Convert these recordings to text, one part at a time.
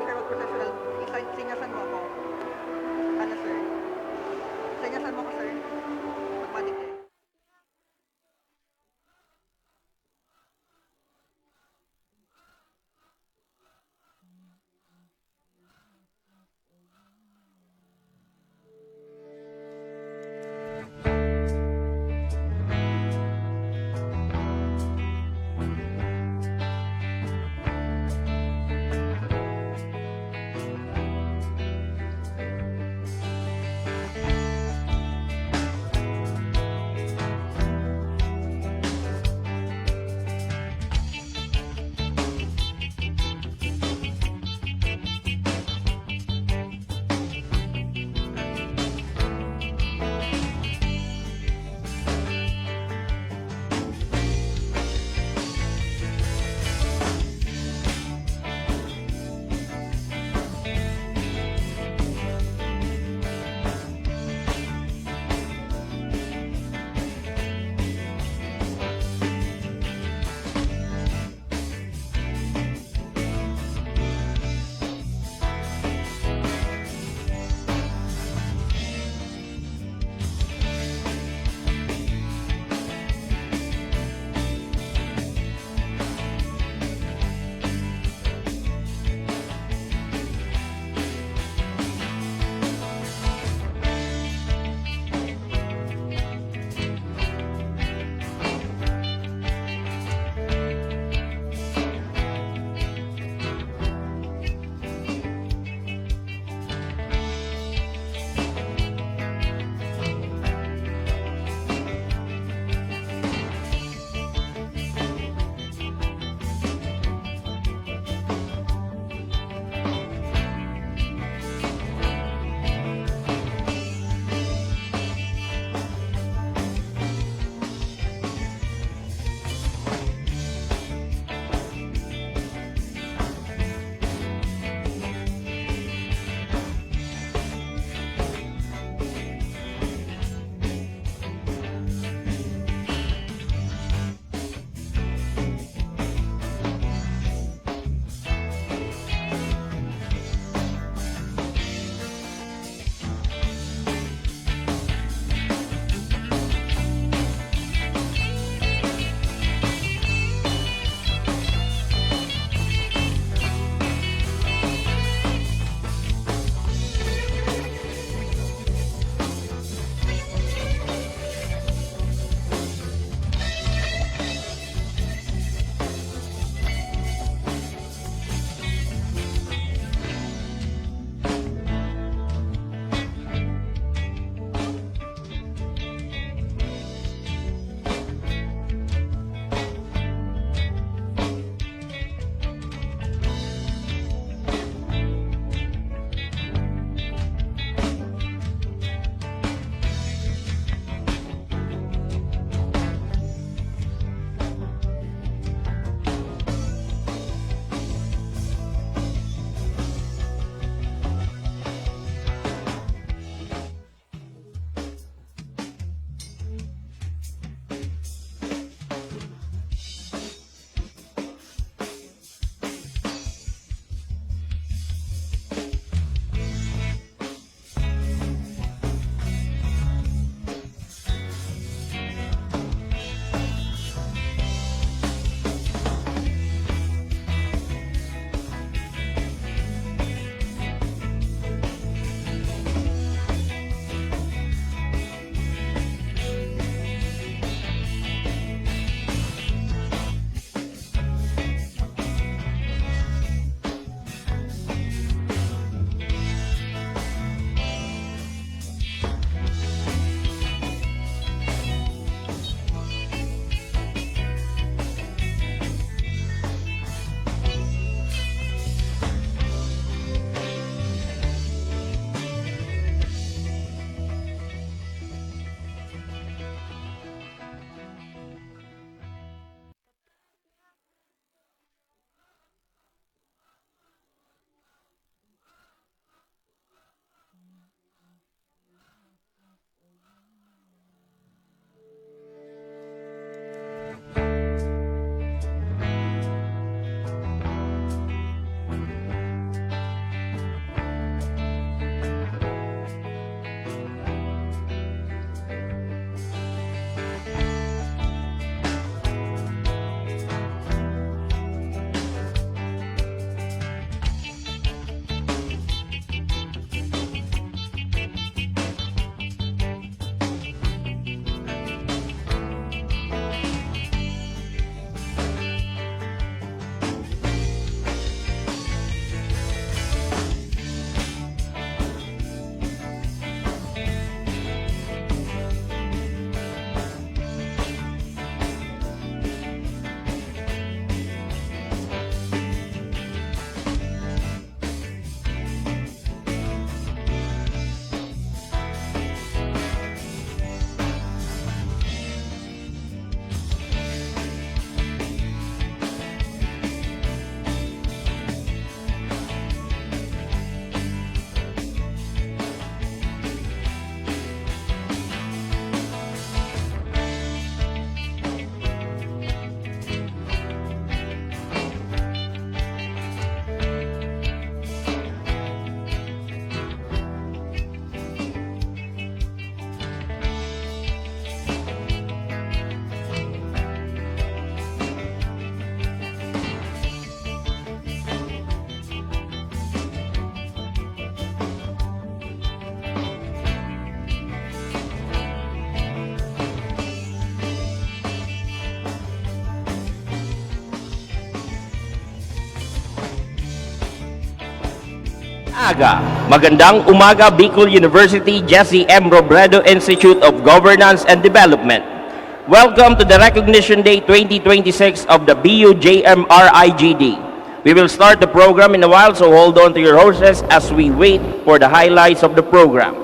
sir, mag-professional. Sinyasan mo ako. Ano, sir? Sinyasan mo ako, sir. Magmatic eh. Magandang umaga, Bicol University Jesse M. Robredo Institute of Governance and Development. Welcome to the Recognition Day 2026 of the BUJMRIGD. We will start the program in a while, so hold on to your horses as we wait for the highlights of the program.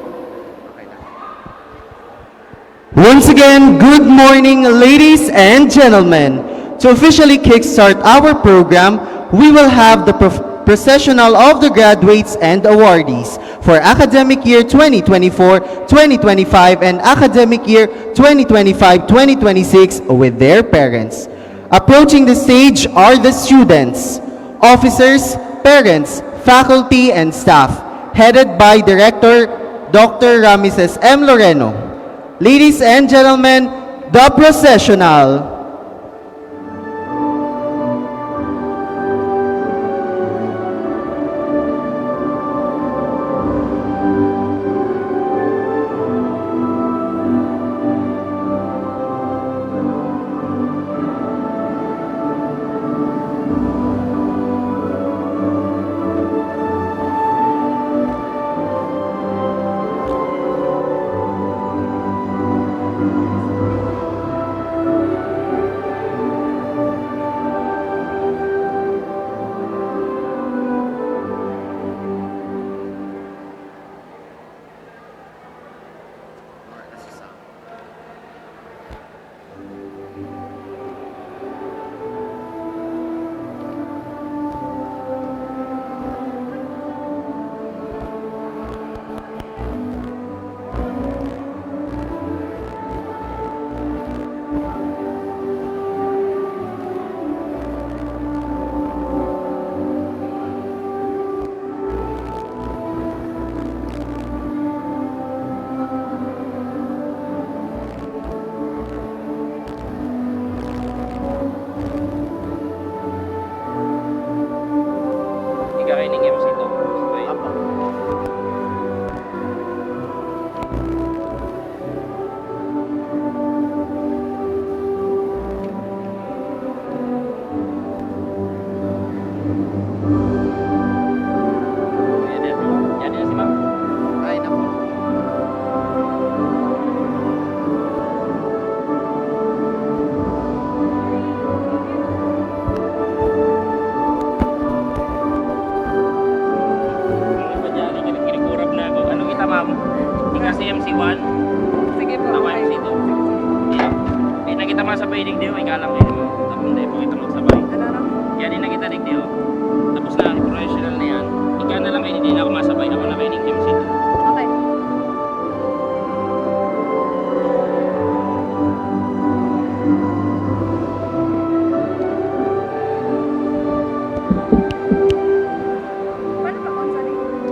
Once again, good morning, ladies and gentlemen. To officially kickstart our program, we will have the processional of the graduates and awardees for academic year 2024-2025 and academic year 2025-2026 with their parents. Approaching the stage are the students, officers, parents, faculty, and staff, headed by Director Dr. Ramirez M. Loreno. Ladies and gentlemen, the processional.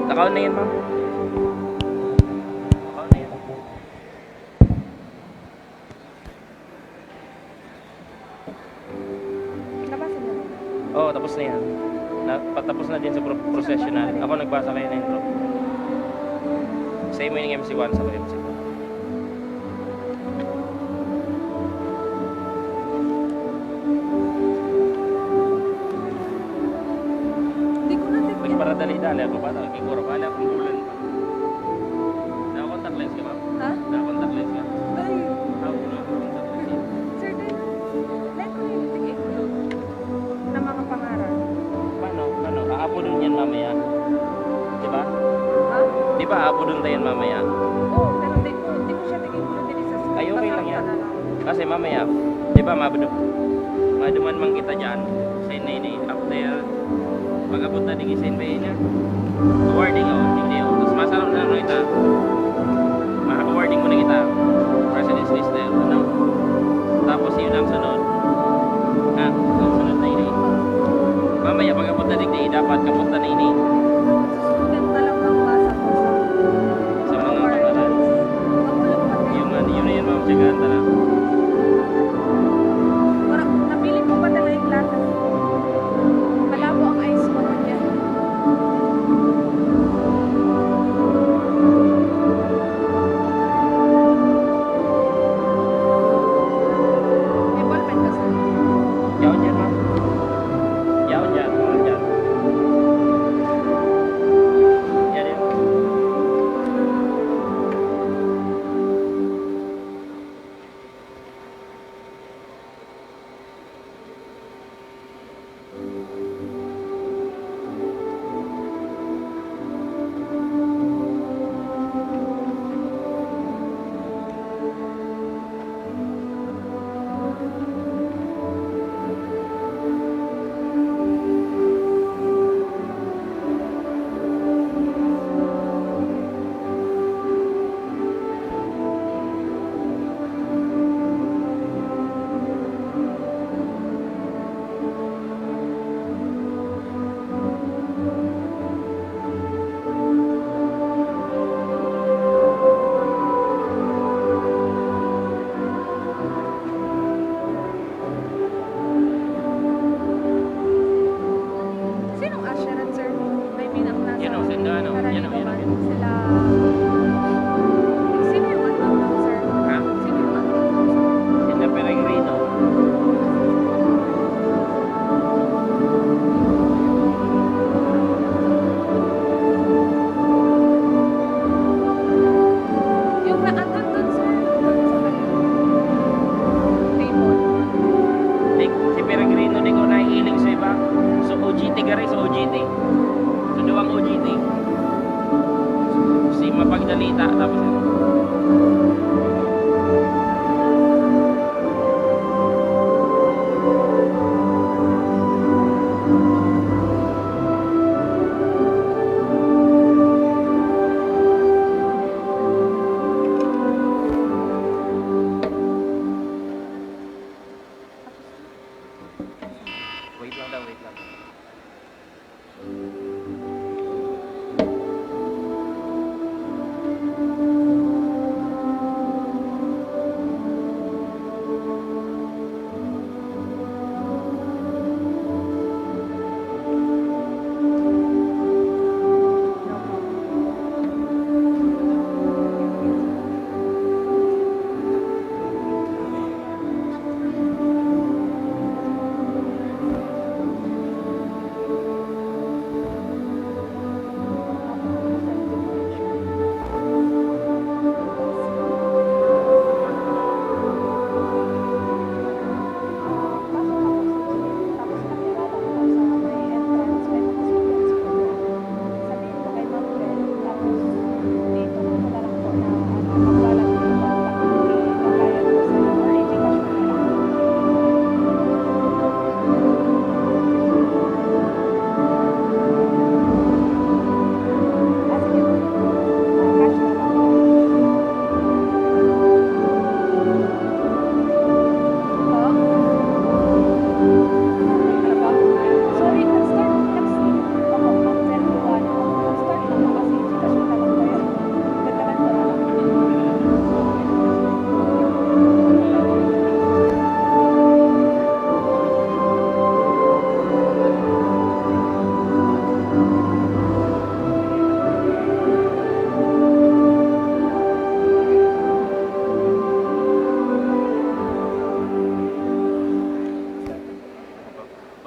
Nakaon na yan, ma'am. Nakaon na yan. Nabasa mo? Oo, tapos na yan. Patapos na din sa processional. Ako nagbasa kayo na intro. Same mo yung MC1 sa MC2. Para dali-dali ako pa, nakikura pa, alam kung bulan pa. Naka-contact lens ka, ma'am? Ha? Naka-contact lens ka? Ay, Ako na, contact lens. sir, din. Let ko yung tig-ikulog na mga pangaral. Paano? Aapo dun yan mamaya. Diba? Ha? Di ba aapo dun tayo mamaya? Oo, pero di ko siya tig-ikulog din sa Ay, okay lang yan. Kasi mamaya, di ba, maduman man kita dyan. Sa inay up there. Pag-abot na din isa inbayin niya. Awarding hindi tapos masarap na lang kita. Ma-awarding mo na kita. President's list there. Ano? Tapos yun ang sunod. Ang sunod na ini. Mamaya pag-abot na din dapat kapunta na ini. Student na lang ang basa ko Sa mga pangalan. Yung yun na yun, ma'am. Sigahan na lang. Napili ko ba talaga yung classes? Malabo ang eyes ko niya. May ballpen ka, sir? Yaon dyan, ma'am. Yaon dyan. Sino ano? Yan o, yan o. Sila... Sino yung unknown, sir? Ha? Sino yung unknown, sir? Sino Peregrino? Yung na-andun dun, sir. Dun sa table. Si Peregrino di ko nahihiling sa iba. So OGT ka rin, so OGT. So duwang OGT. Si mapagdalita, tapos yun. Wait lang daw, wait lang.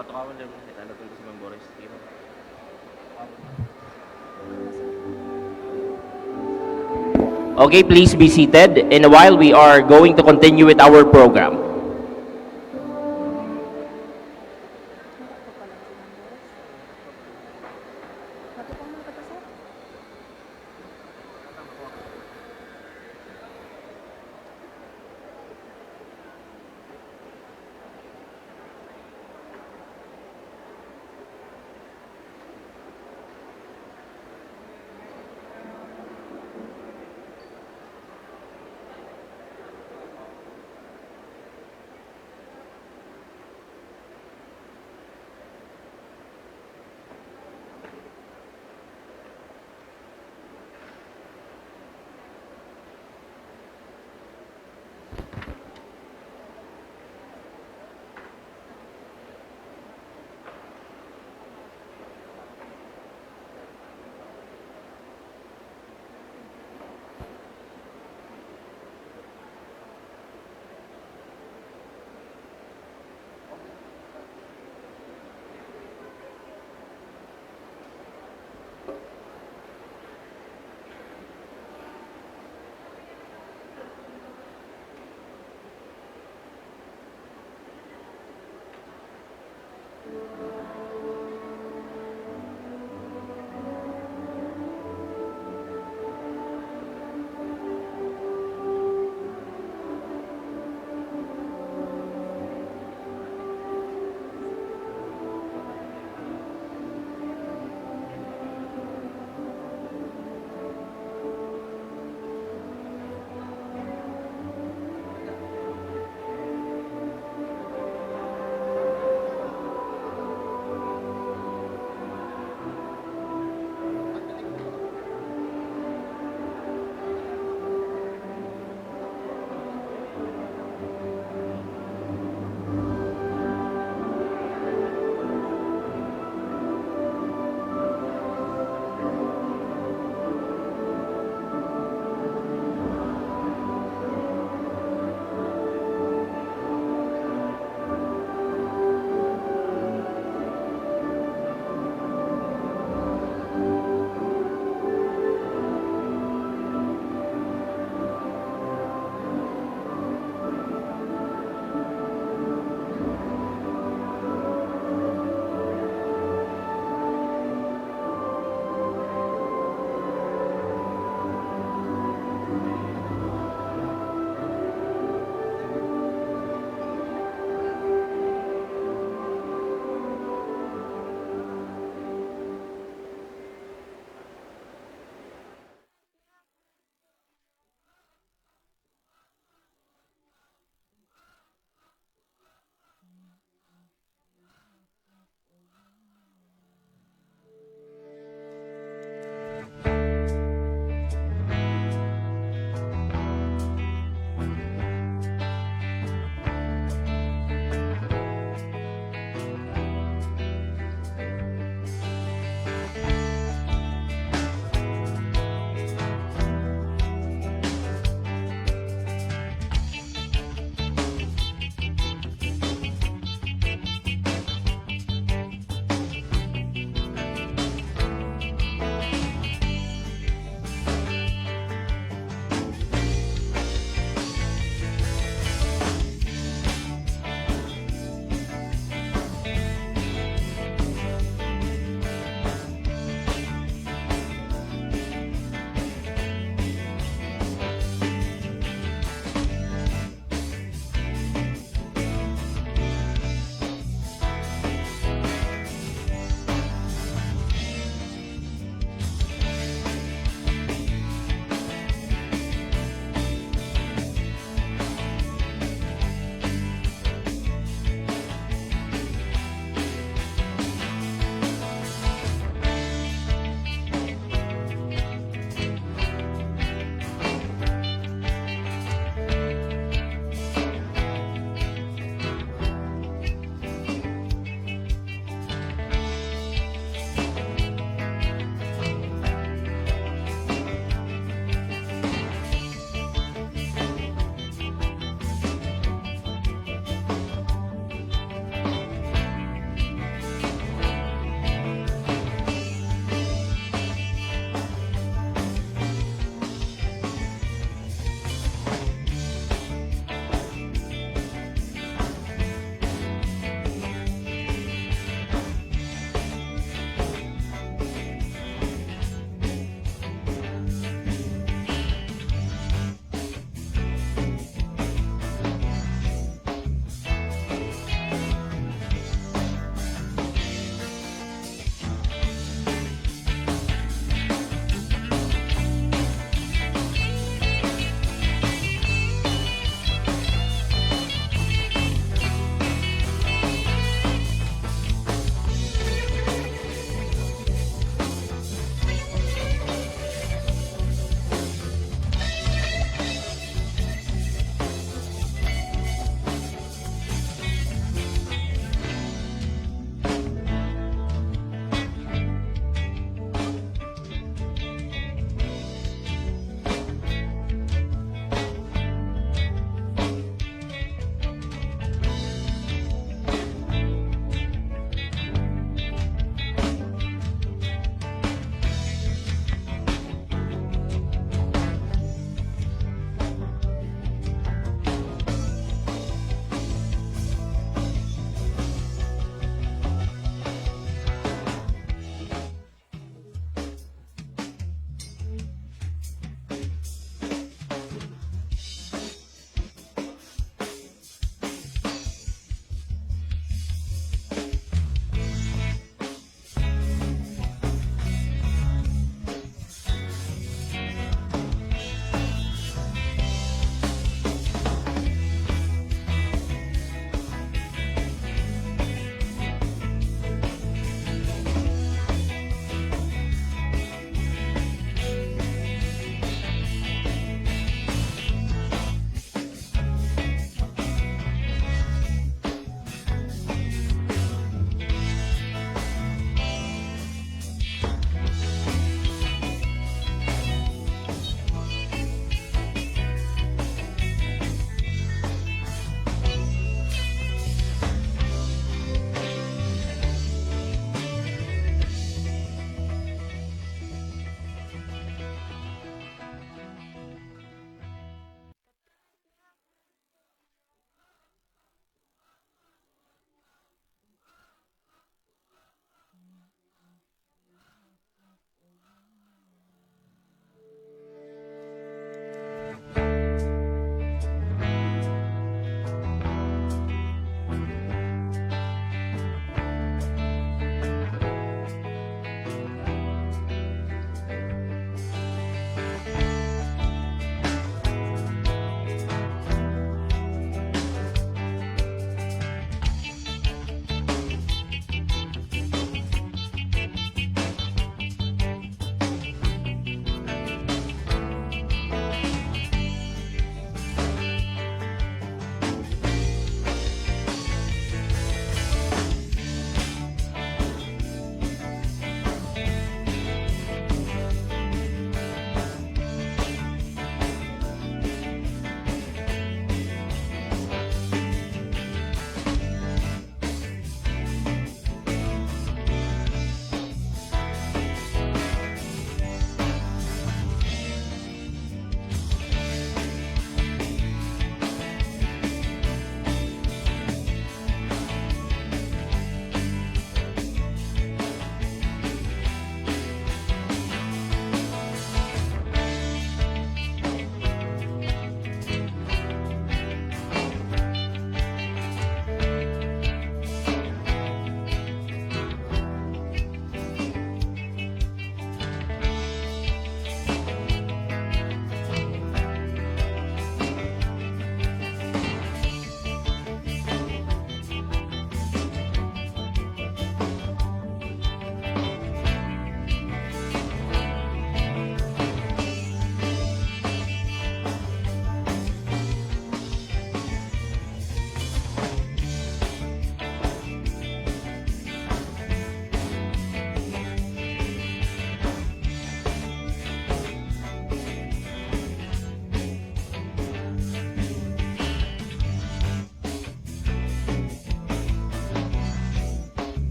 Patukawan lang kasi lalo ko si Mang Boris. Sige mo. Okay, please be seated. In a while, we are going to continue with our program.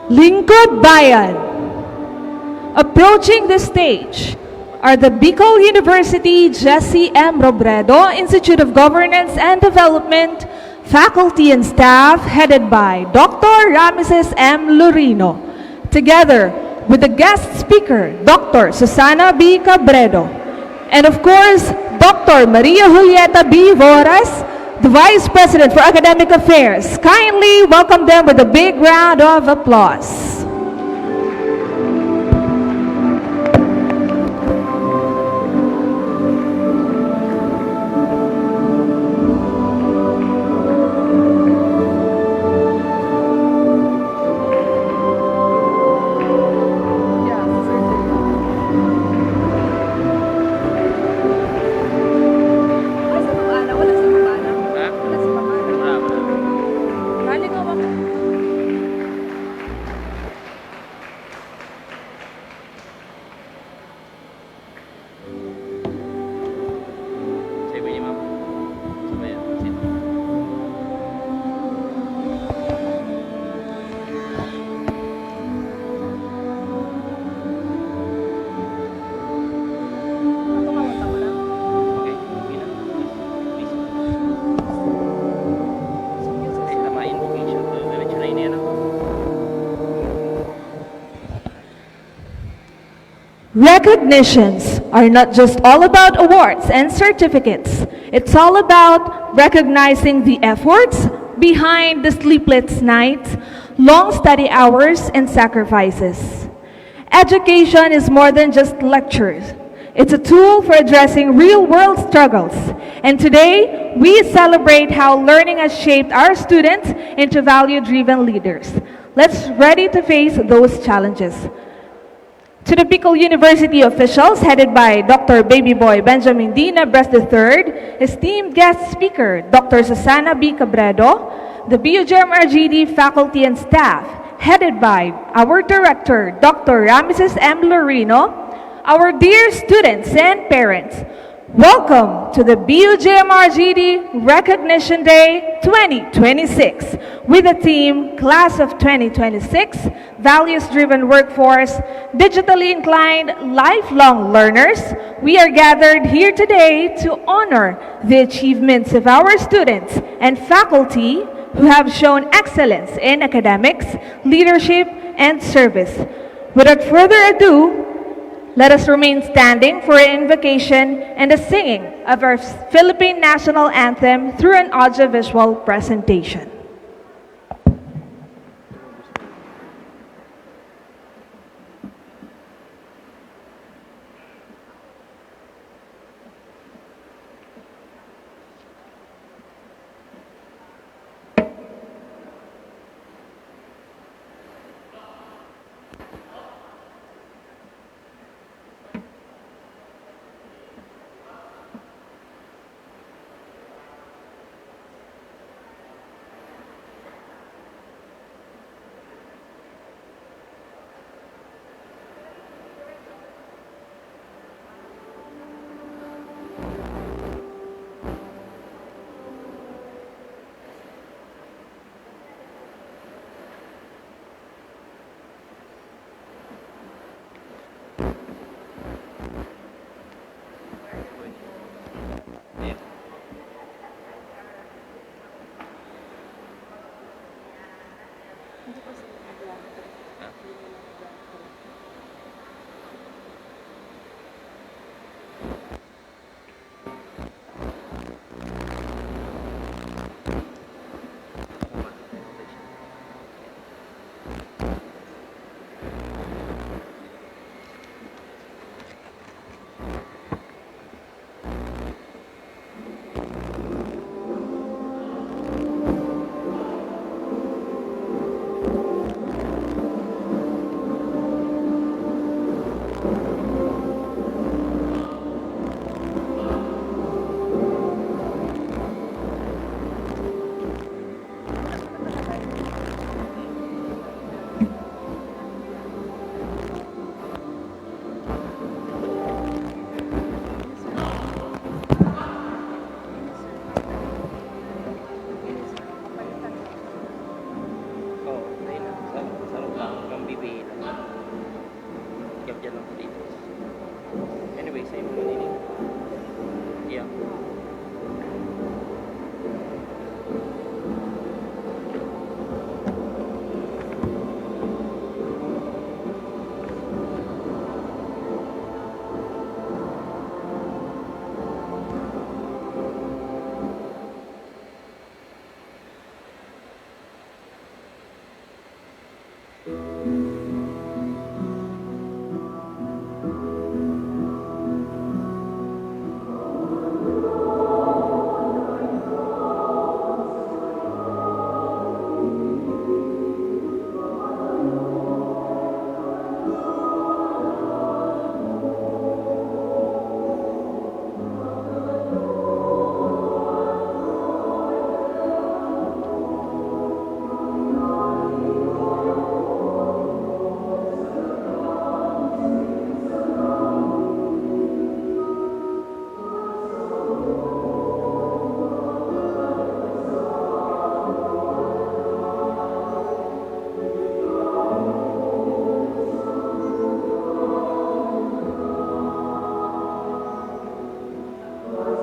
Lingkod Bayan. Approaching the stage are the Bicol University Jesse M. Robredo Institute of Governance and Development faculty and staff headed by Dr. Rameses M. Lorino, together with the guest speaker, Dr. Susana B. Cabredo, and of course, Dr. Maria Julieta B. Voras, the Vice President for Academic Affairs. Kindly welcome them with a big round of applause. Ha? Wala, wala. Sabi ni ma'am. Sabay yan. Sit. Okay, okay na. Please. Ay, tama invocation to. Diretso na yun yan. Recognitions are not just all about awards and certificates. It's all about recognizing the efforts behind the sleepless nights, long study hours, and sacrifices. Education is more than just lectures. It's a tool for addressing real-world struggles. And today, we celebrate how learning has shaped our students into value-driven leaders. Let's ready to face those challenges. To the Bicol University officials headed by Dr. Baby Boy Benjamin D. Nebres III, esteemed guest speaker Dr. Susana B. Cabredo, the BUJMRGD faculty and staff headed by our director Dr. Rameses M. Lorino, our dear students and parents, welcome to the BUJMRGD Recognition Day 2026 with the theme Class of 2026, Values-Driven Workforce, Digitally Inclined Lifelong Learners. We are gathered here today to honor the achievements of our students and faculty who have shown excellence in academics, leadership, and service. Without further ado, let us remain standing for an invocation and the singing of our Philippine National Anthem through an audiovisual presentation.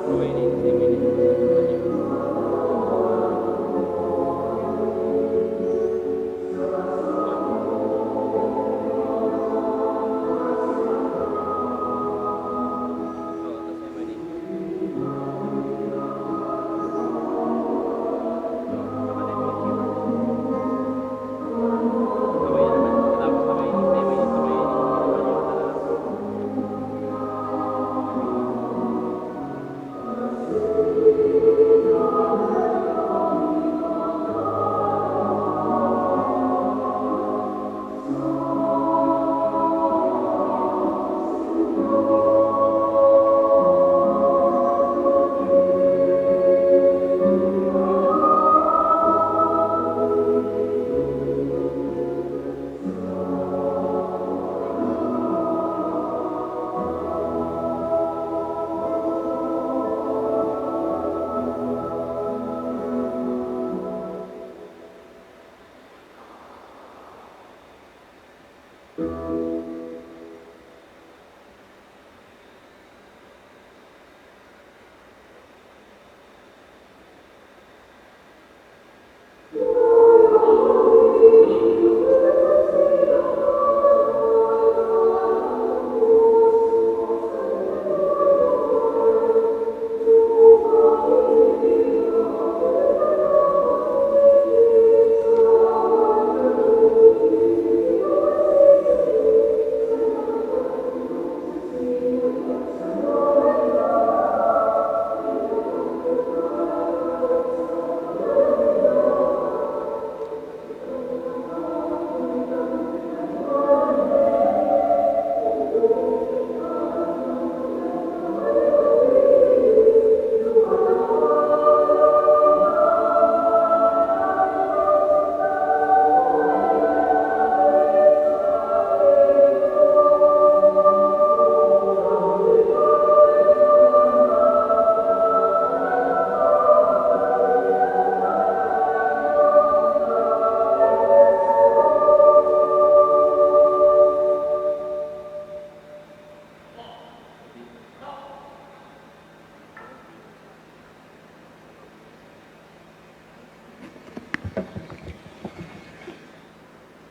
Okay, same minute.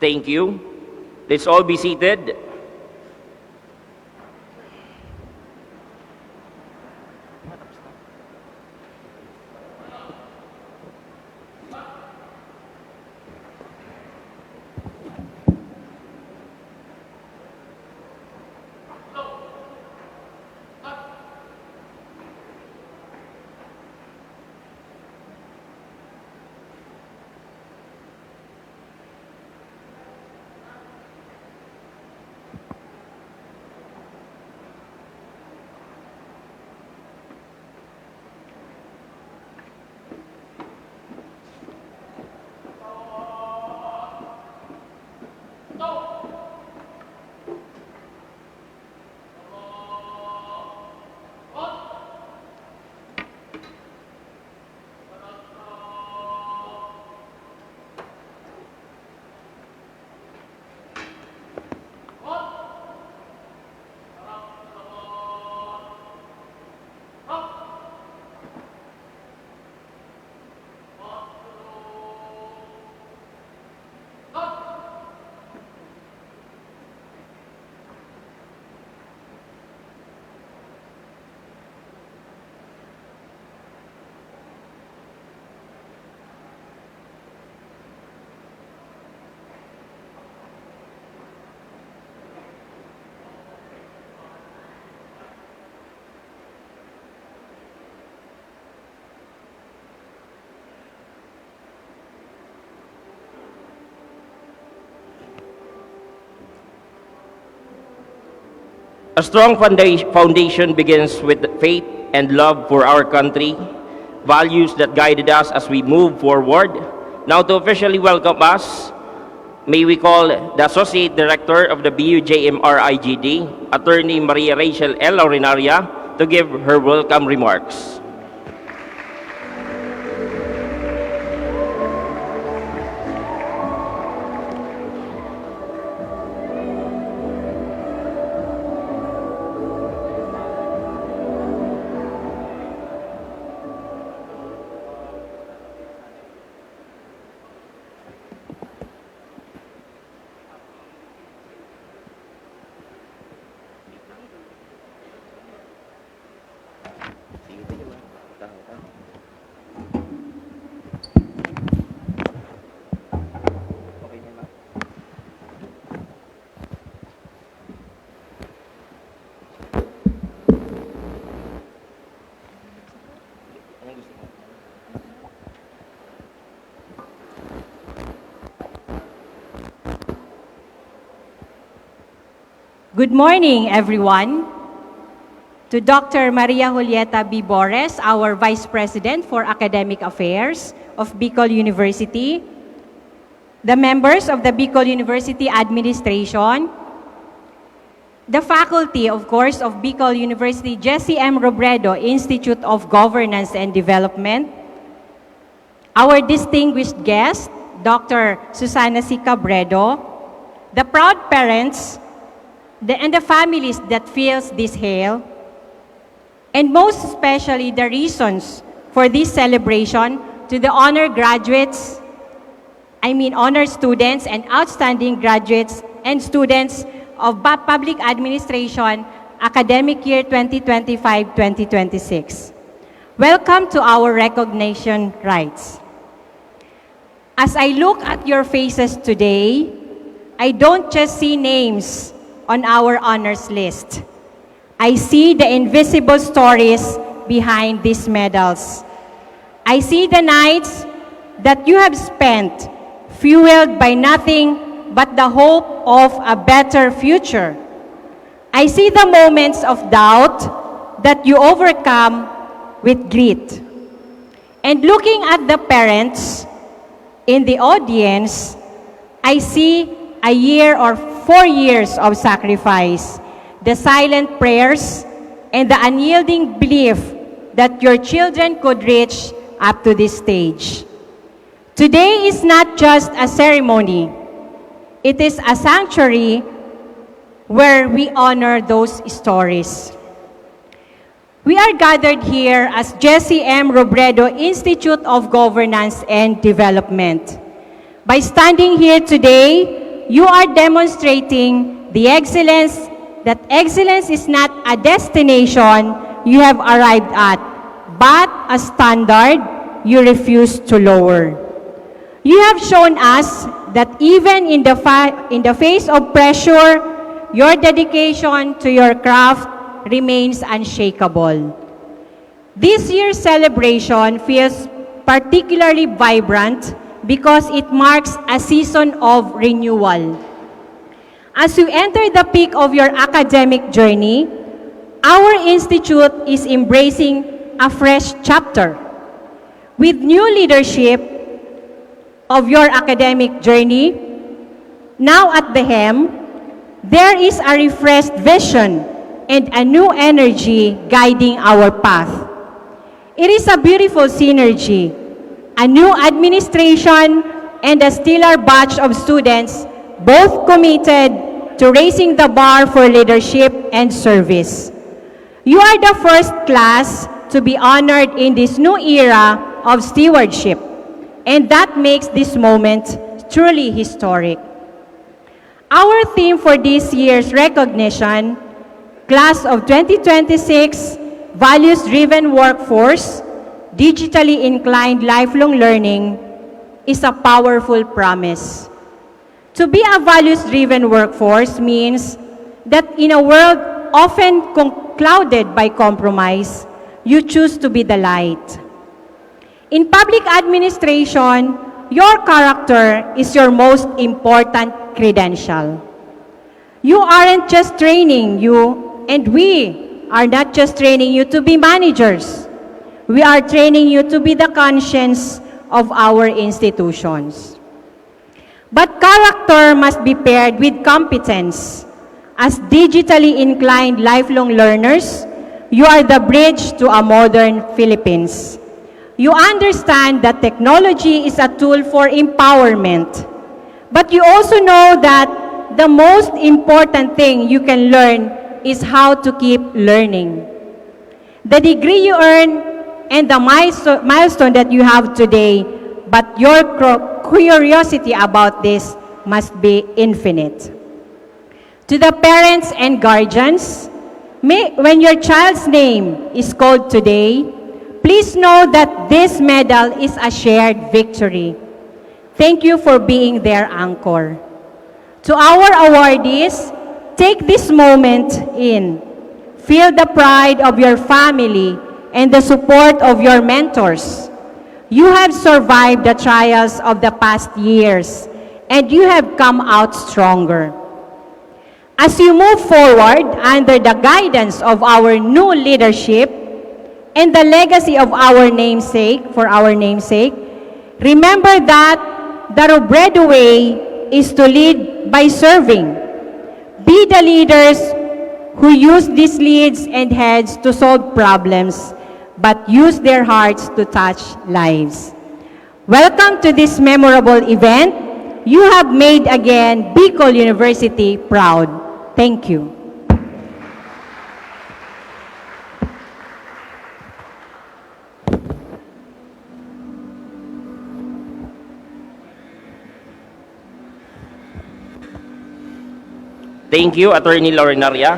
Thank you. Let's all be seated. A strong foundation begins with faith and love for our country, values that guided us as we move forward. Now to officially welcome us, may we call the Associate Director of the BUJMRIGD, Attorney Maria Rachel L. Orinaria, to give her welcome remarks. Good morning, everyone. To Dr. Maria Julieta B. Bores, our Vice President for Academic Affairs of Bicol University, the members of the Bicol University Administration, the faculty, of course, of Bicol University Jesse M. Robredo Institute of Governance and Development, our distinguished guest, Dr. Susana C. Cabredo, the proud parents, and the families that feels this hail, and most especially the reasons for this celebration to the honor students and outstanding graduates and students of Public Administration academic year 2025-2026. Welcome to our recognition rites. As I look at your faces today, I don't just see names on our honors list. I see the invisible stories behind these medals. I see the nights that you have spent fueled by nothing but the hope of a better future. I see the moments of doubt that you overcome with grit. And looking at the parents in the audience, I see a year or 4 years of sacrifice, the silent prayers, and the unyielding belief that your children could reach up to this stage. Today is not just a ceremony. It is a sanctuary where we honor those stories. We are gathered here as Jesse M. Robredo Institute of Governance and Development. By standing here today, you are demonstrating the excellence, that excellence is not a destination you have arrived at, but a standard you refuse to lower. You have shown us that even in the face of pressure, your dedication to your craft remains unshakable. This year's celebration feels particularly vibrant because it marks a season of renewal. As you enter the peak of your academic journey, our institute is embracing a fresh chapter. With new leadership of your academic journey, now at the helm, there is a refreshed vision and a new energy guiding our path. It is a beautiful synergy, a new administration and a stellar batch of students, both committed to raising the bar for leadership and service. You are the first class to be honored in this new era of stewardship, and that makes this moment truly historic. Our theme for this year's recognition, Class of 2026, Values-Driven Workforce, Digitally Inclined Lifelong Learning, is a powerful promise. To be a values-driven workforce means that in a world often clouded by compromise, you choose to be the light. In public administration, your character is your most important credential. You aren't just training you, and we are not just training you to be managers. We are training you to be the conscience of our institutions. But character must be paired with competence. As digitally inclined lifelong learners, you are the bridge to a modern Philippines. You understand that technology is a tool for empowerment. But you also know that the most important thing you can learn is how to keep learning. The degree you earn and the milestone that you have today, but your curiosity about this must be infinite. To the parents and guardians, when your child's name is called today, please know that this medal is a shared victory. Thank you for being their anchor. To our awardees, take this moment in. Feel the pride of your family and the support of your mentors. You have survived the trials of the past years, and you have come out stronger. As you move forward under the guidance of our new leadership and the legacy of our namesake, remember that the Robredo way is to lead by serving. Be the leaders who use these leads and heads to solve problems, but use their hearts to touch lives. Welcome to this memorable event. You have made again Bicol University proud. Thank you. Thank you, Attorney Lorinaria.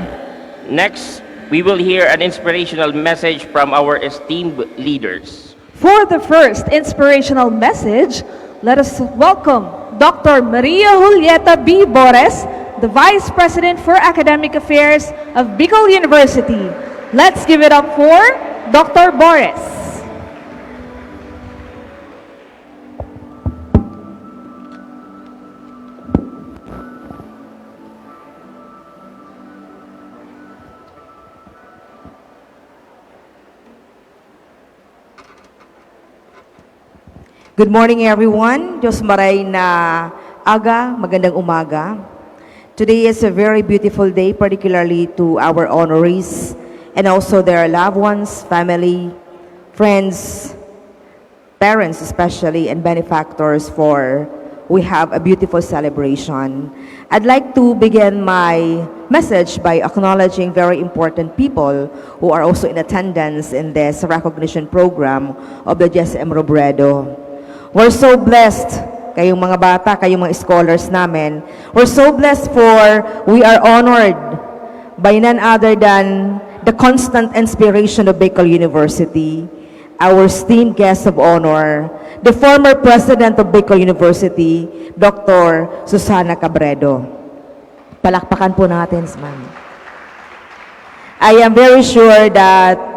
Next, we will hear an inspirational message from our esteemed leaders. For the first inspirational message, let us welcome Dr. Maria Julieta B. Bores, the Vice President for Academic Affairs of Bicol University. Let's give it up for Dr. Bores. Good morning, everyone. Diyos maray na aga, magandang umaga. Today is a very beautiful day, particularly to our honorees and also their loved ones, family, friends, parents especially, and benefactors for we have a beautiful celebration. I'd like to begin my message by acknowledging very important people who are also in attendance in this recognition program of the GSM Robredo. We're so blessed, kayong mga bata, kayong mga scholars namin. We're so blessed for we are honored by none other than the constant inspiration of Bicol University, our esteemed guest of honor, the former president of Bicol University, Dr. Susana Robredo. Palakpakan po natin, ma'am. I am very sure that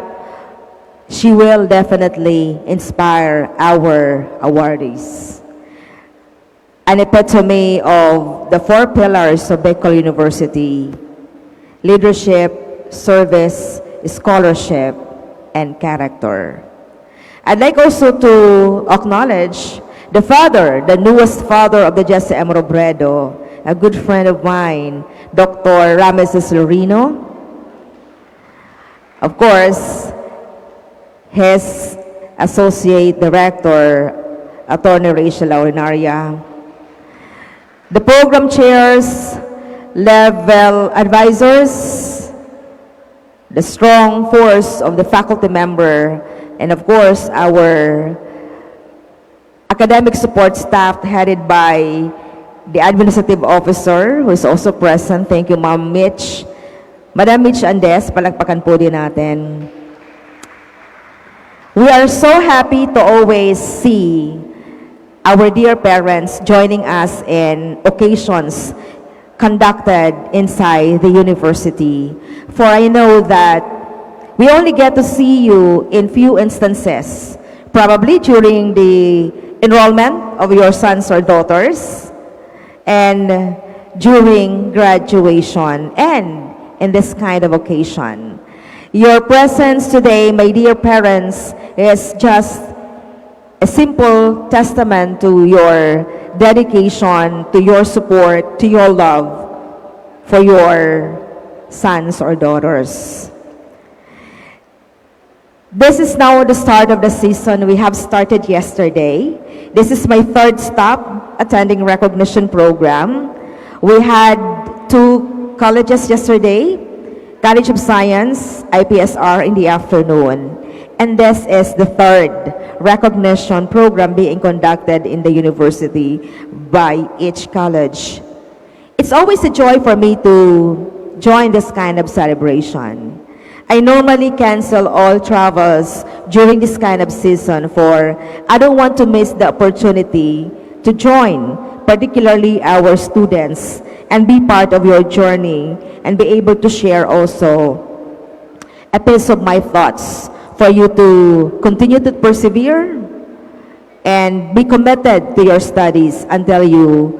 she will definitely inspire our awardees. An epitome of the 4 pillars of Bicol University: leadership, service, scholarship, and character. I'd like also to acknowledge the father, the newest father of the GSM Robredo, a good friend of mine, Dr. Rameses Lorino. Of course, his Associate Director, Attorney Rachel Laurinaria, the program chairs, level advisors, the strong force of the faculty member, and of course, our academic support staff headed by the administrative officer who is also present. Thank you, Ma'am Mitch. Madam Mitch Andes, palakpakan po din natin. We are so happy to always see our dear parents joining us in occasions conducted inside the university. For I know that we only get to see you in few instances, probably during the enrollment of your sons or daughters, and during graduation, and in this kind of occasion. Your presence today, my dear parents, is just a simple testament to your dedication, to your support, to your love for your sons or daughters. This is now the start of the season. We have started yesterday. This is my 3rd stop attending recognition program. We had 2 colleges yesterday, College of Science, IPSR in the afternoon. And this is the 3rd recognition program being conducted in the university by each college. It's always a joy for me to join this kind of celebration. I normally cancel all travels during this kind of season for I don't want to miss the opportunity to join, particularly our students, and be part of your journey and be able to share also a piece of my thoughts for you to continue to persevere and be committed to your studies until you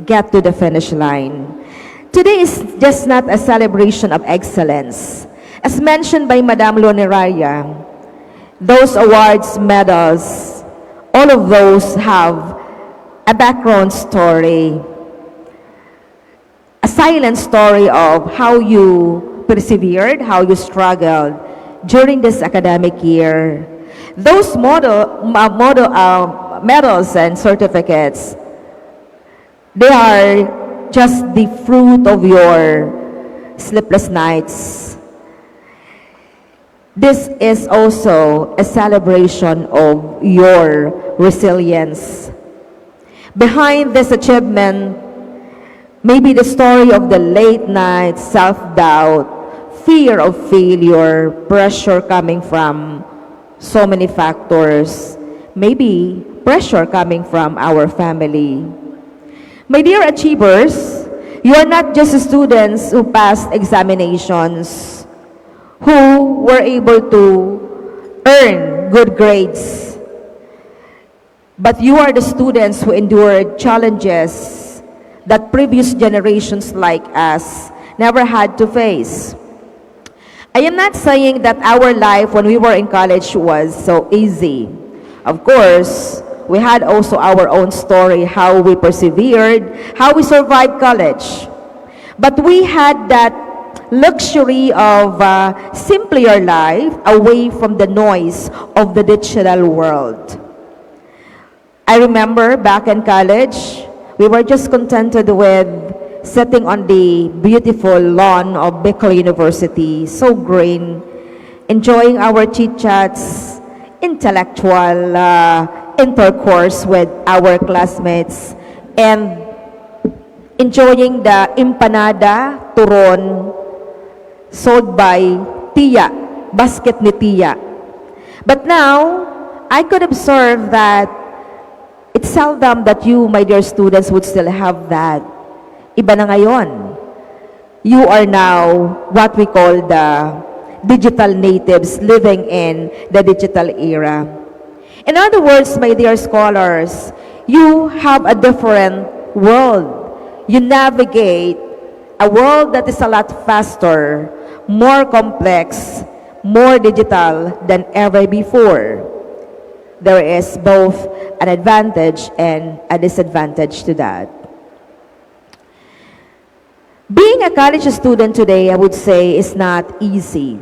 get to the finish line. Today is just not a celebration of excellence. As mentioned by Madame Loneraria, those awards, medals, all of those have a background story, a silent story of how you persevered, how you struggled during this academic year. Those medals and certificates, they are just the fruit of your sleepless nights. This is also a celebration of your resilience. Behind this achievement, maybe the story of the late nights, self-doubt, fear of failure, pressure coming from so many factors, maybe pressure coming from our family. My dear achievers, you are not just students who passed examinations, who were able to earn good grades, but you are the students who endured challenges that previous generations like us never had to face. I am not saying that our life when we were in college was so easy. Of course, we had also our own story, how we persevered, how we survived college. But we had that luxury of a simpler life away from the noise of the digital world. I remember back in college, we were just contented with sitting on the beautiful lawn of Bicol University, so green, enjoying our chit-chats, intellectual intercourse with our classmates, and enjoying the empanada, turon, sold by Tia, basket ni Tia. But now, I could observe that it's seldom that you, my dear students, would still have that. Iba na ngayon. You are now what we call the digital natives living in the digital era. In other words, my dear scholars, you have a different world. You navigate a world that is a lot faster, more complex, more digital than ever before. There is both an advantage and a disadvantage to that. Being a college student today, I would say, is not easy.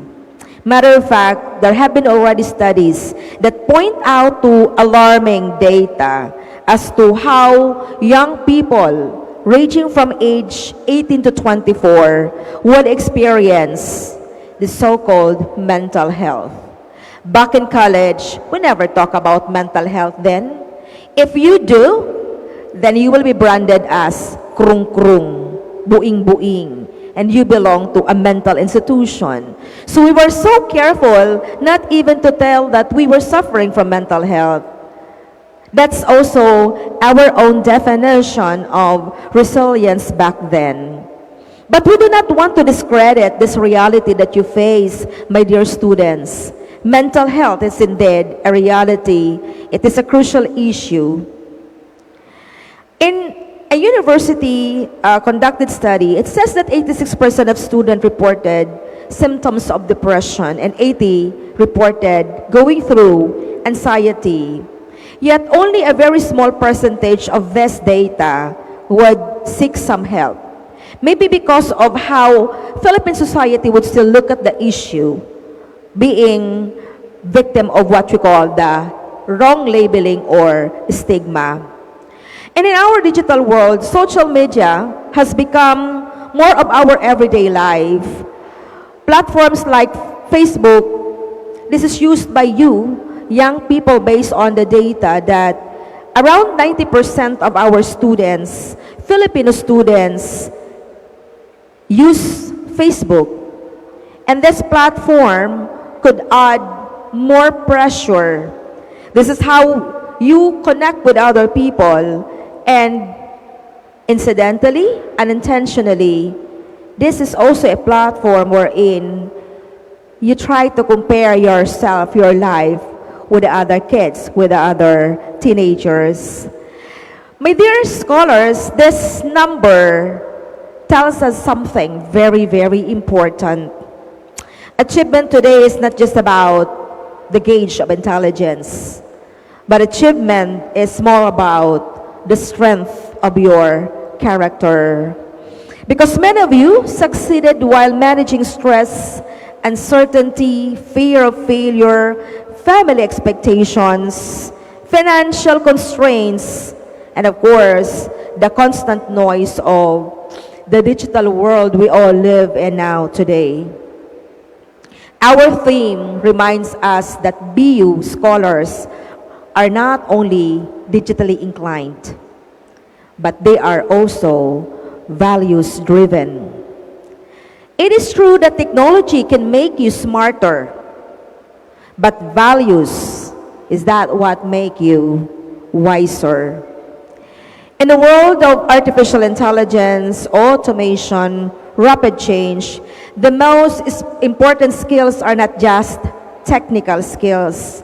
Matter of fact, there have been already studies that point out to alarming data as to how young people ranging from age 18 to 24 would experience the so-called mental health. Back in college, we never talk about mental health then. If you do, then you will be branded as krung-krung, buing-buing, and you belong to a mental institution. So we were so careful not even to tell that we were suffering from mental health. That's also our own definition of resilience back then. But we do not want to discredit this reality that you face, my dear students. Mental health is indeed a reality. It is a crucial issue. In a university conducted study, it says that 86% of students reported symptoms of depression and 80% reported going through anxiety. Yet only a very small percentage of this data would seek some help. Maybe because of how Philippine society would still look at the issue, being victim of what we call the wrong labeling or stigma. And in our digital world, social media has become more of our everyday life. Platforms like Facebook, this is used by you, young people, based on the data that around 90% of our students, Filipino students, use Facebook. And this platform could add more pressure. This is how you connect with other people, and incidentally, unintentionally, this is also a platform wherein you try to compare yourself, your life, with the other kids, with the other teenagers. My dear scholars, this number tells us something very, very important. Achievement today is not just about the gauge of intelligence, but achievement is more about the strength of your character. Because many of you succeeded while managing stress, uncertainty, fear of failure, family expectations, financial constraints, and of course, the constant noise of the digital world we all live in now today. Our theme reminds us that BU scholars are not only digitally inclined, but they are also values-driven. It is true that technology can make you smarter, but values, is that what make you wiser? In the world of artificial intelligence, automation, rapid change, the most important skills are not just technical skills.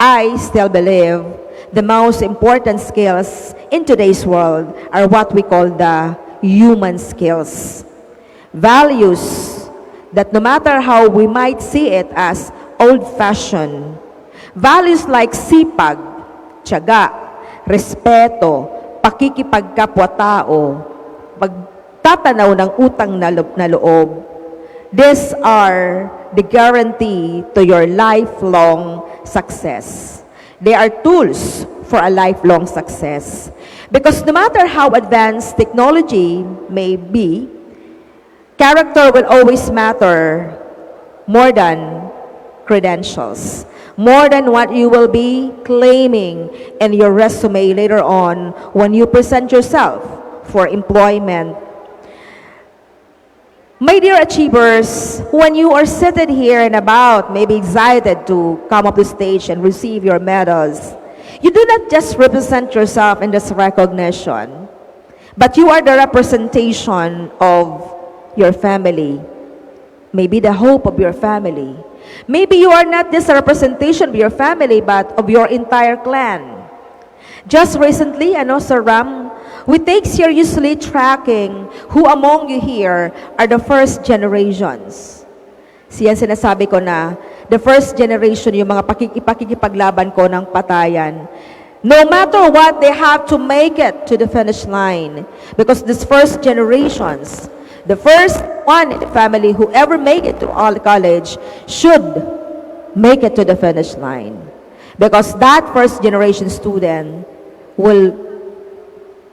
I still believe the most important skills in today's world are what we call the human skills. Values that no matter how we might see it as old-fashioned, values like sipag, tiyaga, respeto, pakikipagkapwa-tao, pagtatanaw ng utang na loob, these are the guarantee to your lifelong success. They are tools for a lifelong success. Because no matter how advanced technology may be, character will always matter more than credentials, more than what you will be claiming in your resume later on when you present yourself for employment. My dear achievers, when you are seated here and about, maybe excited to come up the stage and receive your medals, you do not just represent yourself in this recognition, but you are the representation of your family, maybe the hope of your family. Maybe you are not just a representation of your family, but of your entire clan. Just recently, Sir Ram, we take seriously tracking who among you here are the first generations. Siyan sinasabi ko na, the first generation, yung mga pakikipaglaban ko ng patayan. No matter what, they have to make it to the finish line. Because these first generations, the first one in the family, whoever make it to all college, should make it to the finish line. Because that first generation student will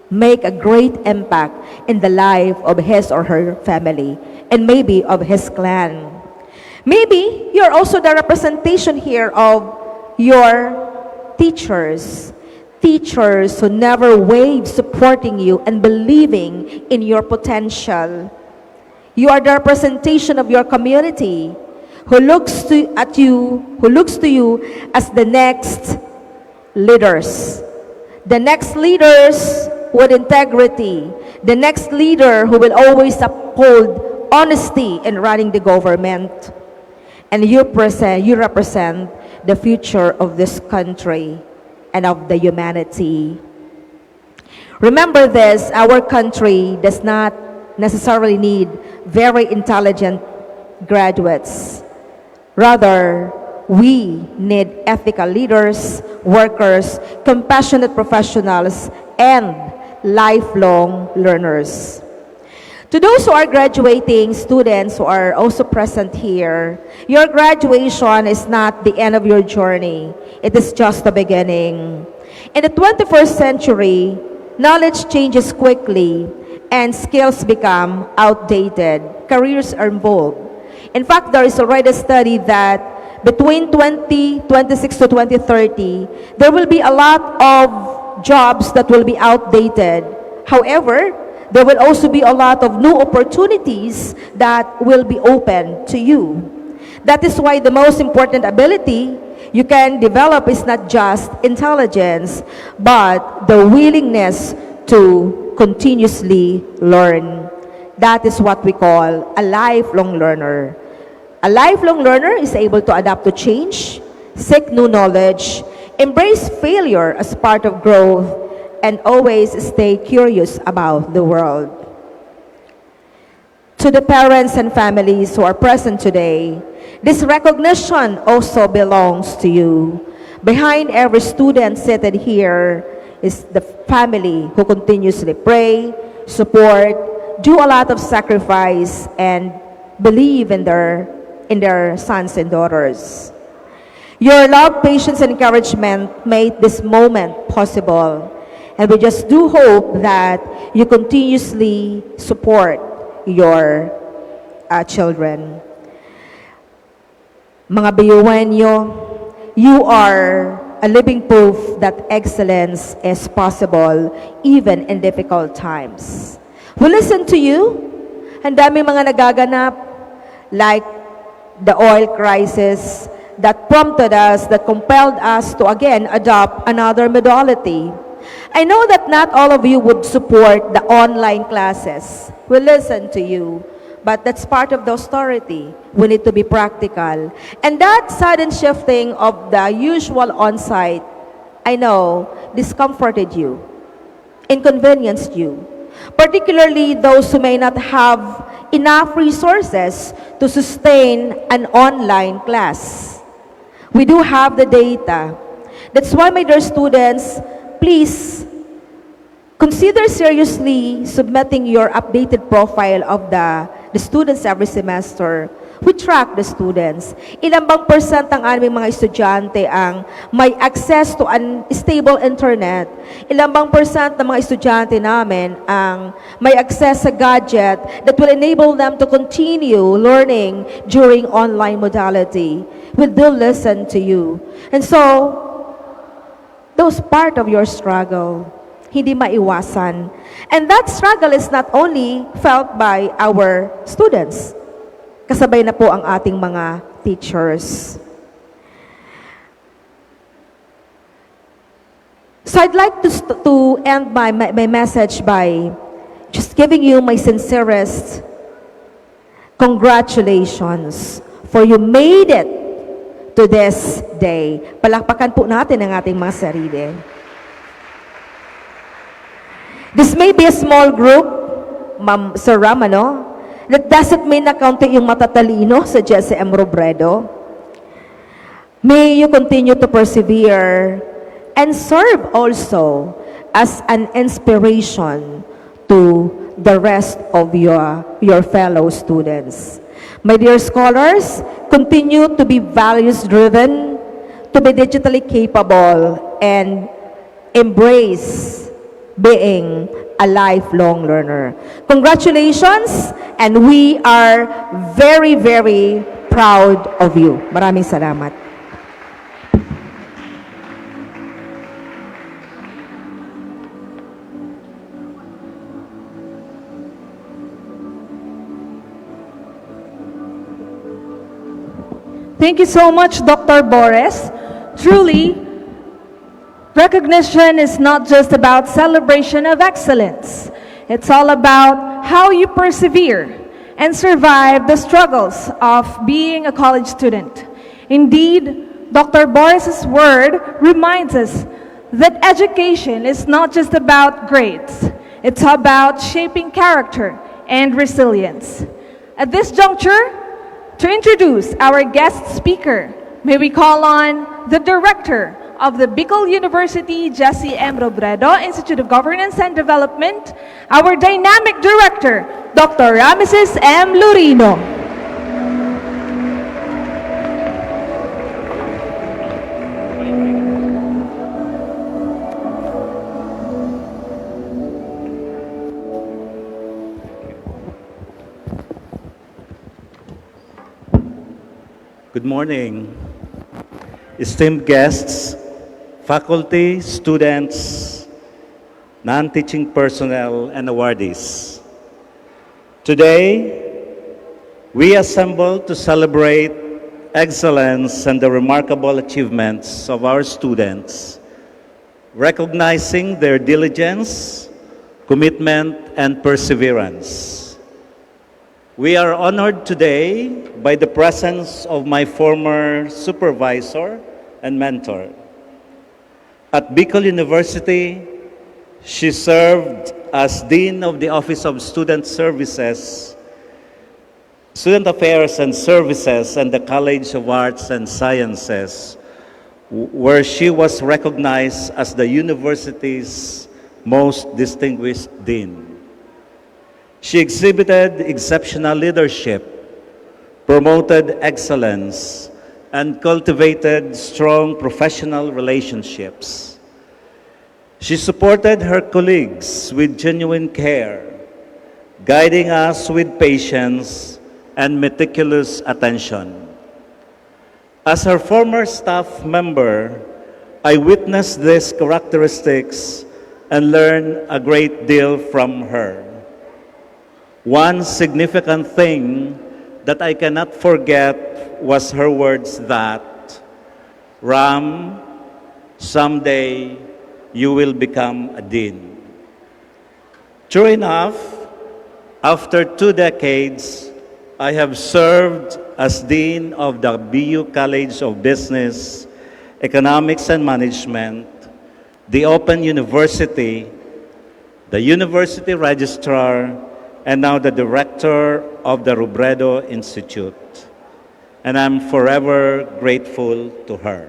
make a great impact in the life of his or her family, and maybe of his clan. Maybe you're also the representation here of your teachers. Teachers who never wavered supporting you and believing in your potential. You are the representation of your community who looks to you as the next leaders. The next leaders with integrity. The next leader who will always uphold honesty in running the government. And you represent the future of this country and of the humanity. Remember this, our country does not necessarily need very intelligent graduates. Rather, we need ethical leaders, workers, compassionate professionals, and lifelong learners. To those who are graduating students who are also present here, your graduation is not the end of your journey. It is just the beginning. In the 21st century, knowledge changes quickly and skills become outdated. Careers are involved. In fact, there is already a study that between 2026 to 2030, there will be a lot of jobs that will be outdated. However, there will also be a lot of new opportunities that will be open to you. That is why the most important ability you can develop is not just intelligence, but the willingness to continuously learn. That is what we call a lifelong learner. A lifelong learner is able to adapt to change, seek new knowledge, embrace failure as part of growth, and always stay curious about the world. To the parents and families who are present today, this recognition also belongs to you. Behind every student seated here is the family who continuously pray, support, do a lot of sacrifice, and believe in their sons and daughters. Your love, patience, and encouragement made this moment possible. And we just do hope that you continuously support your children. Mga BUenyo, you are a living proof that excellence is possible even in difficult times. We listen to you. Ang daming mga nagaganap like the oil crisis that prompted us, that compelled us to again adopt another modality. I know that not all of you would support the online classes. We listen to you, but that's part of the austerity. We need to be practical. And that sudden shifting of the usual on-site, I know, discomforted you, inconvenienced you, particularly those who may not have enough resources to sustain an online class. We do have the data. That's why, my dear students, please consider seriously submitting your updated profile of the students every semester. We track the students. Ilan bang percent ang aming mga estudyante ang may access to unstable internet? Ilan bang percent ng mga estudyante namin ang may access sa gadget that will enable them to continue learning during online modality? We do listen to you. And so, those part of your struggle, hindi maiwasan. And that struggle is not only felt by our students, kasabay na po ang ating mga teachers. So I'd like to end my message by just giving you my sincerest congratulations for you made it to this day. Palakpakan po natin ang ating mga sarili. This may be a small group, Ma'am Sir Ram, ano? That doesn't mean na kaunti yung matatalino sa GSM Robredo. May you continue to persevere and serve also as an inspiration to the rest of your fellow students. My dear scholars, continue to be values-driven, to be digitally capable, and embrace being a lifelong learner. Congratulations, and we are very, very proud of you. Maraming salamat. Thank you so much, Dr. Boris. Truly, recognition is not just about celebration of excellence. It's all about how you persevere and survive the struggles of being a college student. Indeed, Dr. Boris's word reminds us that education is not just about grades. It's about shaping character and resilience. At this juncture, to introduce our guest speaker, may we call on the director of the Bicol University Jesse M. Robredo Institute of Governance and Development, our dynamic director, Dr. Rameses M. Lurino. Good morning, esteemed guests, faculty, students, non-teaching personnel, and awardees. Today, we assemble to celebrate excellence and the remarkable achievements of our students, recognizing their diligence, commitment, and perseverance. We are honored today by the presence of my former supervisor and mentor. At Bicol University, she served as Dean of the Office of Student Services Student Affairs and Services, and the College of Arts and Sciences, where she was recognized as the university's most distinguished dean. She exhibited exceptional leadership, promoted excellence, and cultivated strong professional relationships. She supported her colleagues with genuine care, guiding us with patience and meticulous attention. As her former staff member, I witnessed these characteristics and learned a great deal from her. One significant thing that I cannot forget was her words that, "Ram, someday you will become a dean." True enough, after 2 decades, I have served as Dean of the BU College of Business, Economics and Management, the Open University, the University Registrar, and now the Director of the Robredo Institute. And I'm forever grateful to her.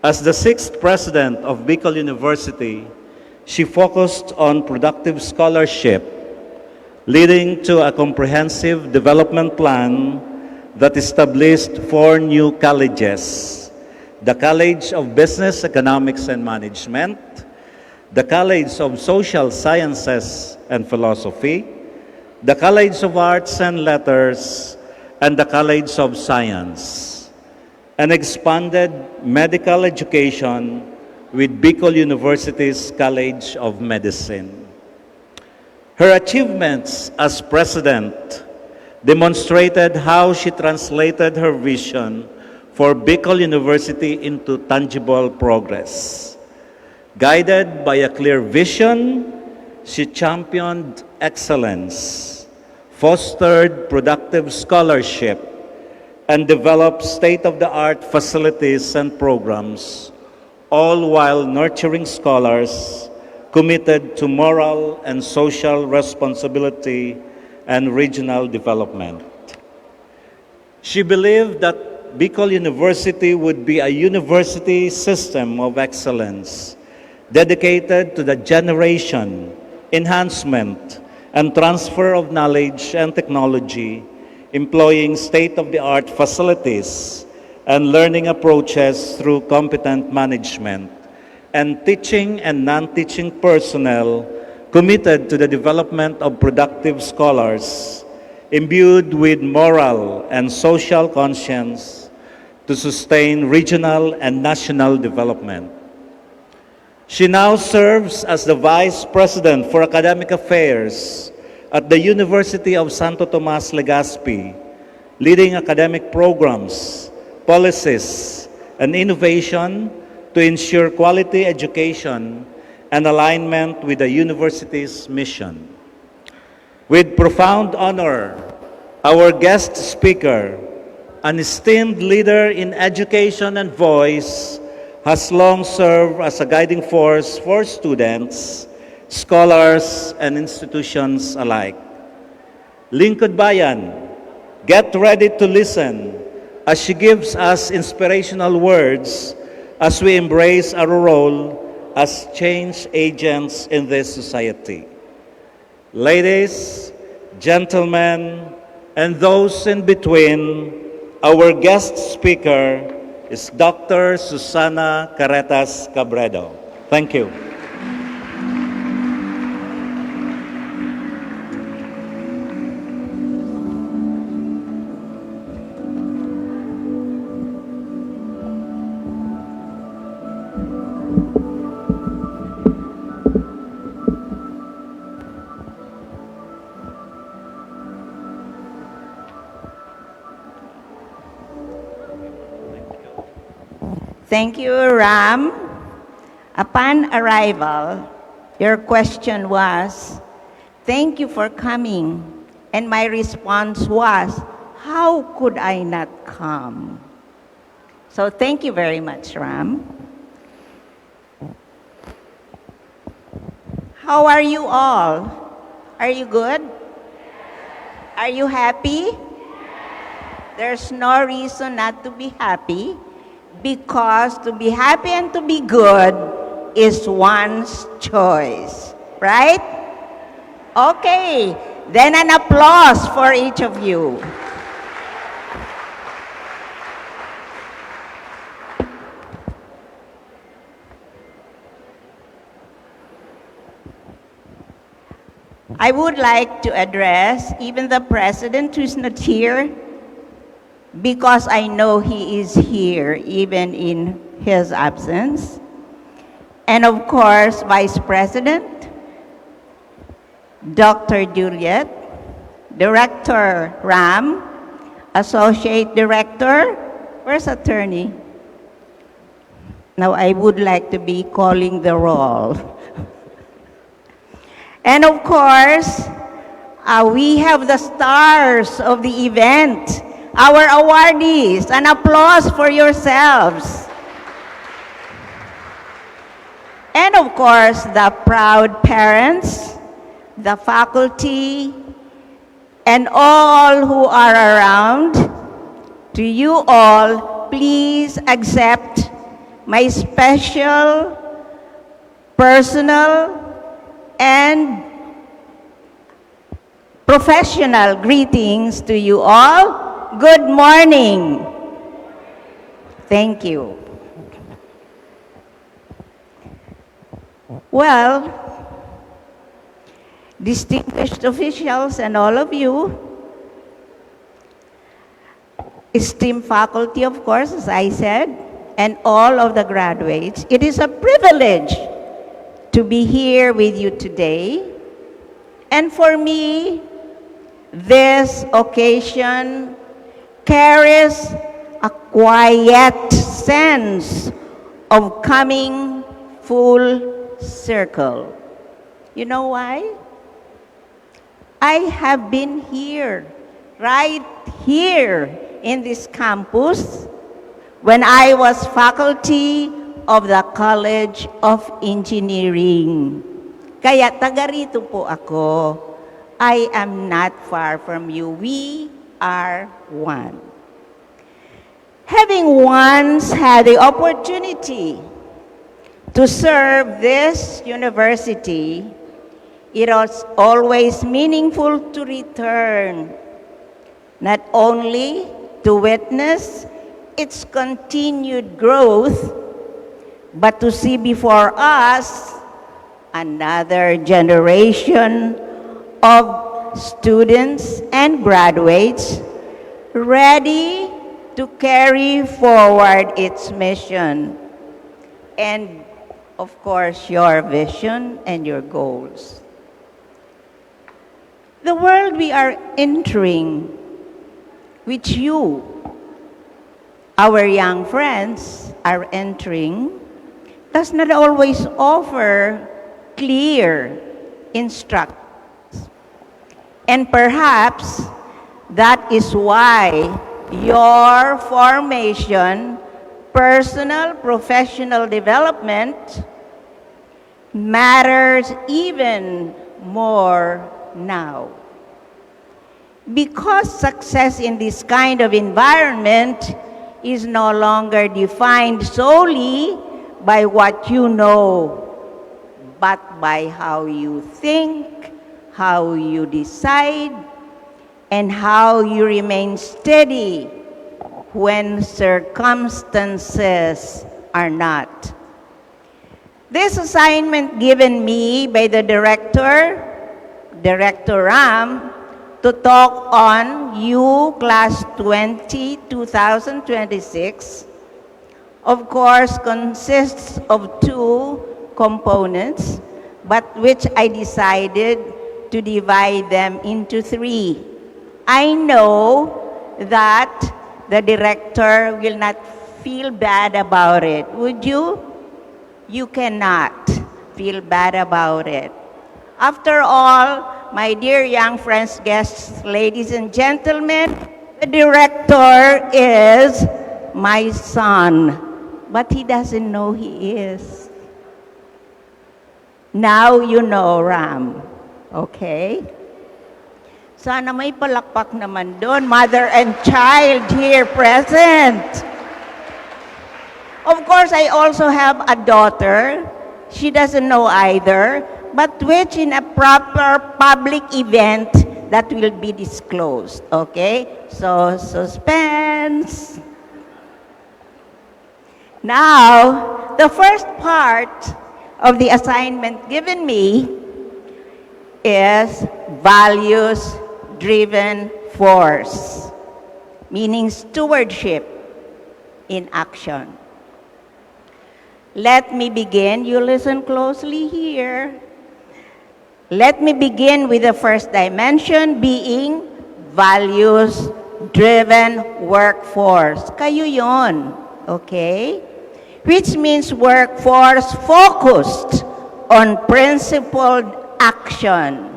As the 6th President of Bicol University, she focused on productive scholarship, leading to a comprehensive development plan that established 4 new colleges: the College of Business, Economics and Management, the College of Social Sciences and Philosophy, the College of Arts and Letters, and the College of Science, and expanded medical education with Bicol University's College of Medicine. Her achievements as president demonstrated how she translated her vision for Bicol University into tangible progress. Guided by a clear vision, she championed excellence, fostered productive scholarship, and developed state-of-the-art facilities and programs, all while nurturing scholars committed to moral and social responsibility and regional development. She believed that Bicol University would be a university system of excellence dedicated to the generation, enhancement, and transfer of knowledge and technology, employing state-of-the-art facilities and learning approaches through competent management, and teaching and non-teaching personnel committed to the development of productive scholars, imbued with moral and social conscience to sustain regional and national development. She now serves as the Vice President for Academic Affairs at the University of Santo Tomas Legazpi, leading academic programs, policies, and innovation to ensure quality education and alignment with the university's mission. With profound honor, our guest speaker, an esteemed leader in education and voice, has long served as a guiding force for students, scholars, and institutions alike. Lingkod Bayan, get ready to listen as she gives us inspirational words as we embrace our role as change agents in this society. Ladies, gentlemen, and those in between, our guest speaker is Dr. Susana Caretas Robredo. Thank you. Thank you, Ram. Upon arrival, your question was, "Thank you for coming." And my response was, "How could I not come?" So thank you very much, Ram. How are you all? Are you good? Are you happy? There's no reason not to be happy, because to be happy and to be good is one's choice, right? Okay, then an applause for each of you. I would like to address even the president who's not here, because I know he is here even in his absence. And of course, Vice President, Dr. Juliet, Director Ram, Associate Director, where's attorney? Now I would like to be calling the roll. And of course, we have the stars of the event, our awardees. An applause for yourselves. And of course, the proud parents, the faculty, and all who are around. To you all, please accept my special, personal, and professional greetings to you all. Good morning. Thank you. Well, distinguished officials and all of you, esteemed faculty, of course, as I said, and all of the graduates, it is a privilege to be here with you today. And for me, this occasion carries a quiet sense of coming full circle. You know why? I have been here, right here in this campus, when I was faculty of the College of Engineering. Kaya taga rito po ako. I am not far from you. We are one. Having once had the opportunity to serve this university, it was always meaningful to return, not only to witness its continued growth, but to see before us another generation of students and graduates ready to carry forward its mission and, of course, your vision and your goals. The world we are entering, which you, our young friends, are entering, does not always offer clear instructions. And perhaps that is why your formation, personal, professional development matters even more now. Because success in this kind of environment is no longer defined solely by what you know, but by how you think, how you decide, and how you remain steady when circumstances are not. This assignment given me by the Director Ram, to talk on U Class 2026, of course, consists of two components, but which I decided to divide them into three. I know that the director will not feel bad about it. Would you? You cannot feel bad about it. After all, my dear young friends, guests, ladies and gentlemen, the director is my son, but he doesn't know he is. Now you know, Ram, okay? Sana may palakpak naman doon. Mother and child here present. Of course, I also have a daughter. She doesn't know either, but which in a proper public event that will be disclosed. Okay? So, suspense. Now, the first part of the assignment given me is values-driven force, meaning stewardship in action. Let me begin. You listen closely here. Let me begin with the first dimension being values-driven workforce. Kayo yon, okay? Which means workforce focused on principled action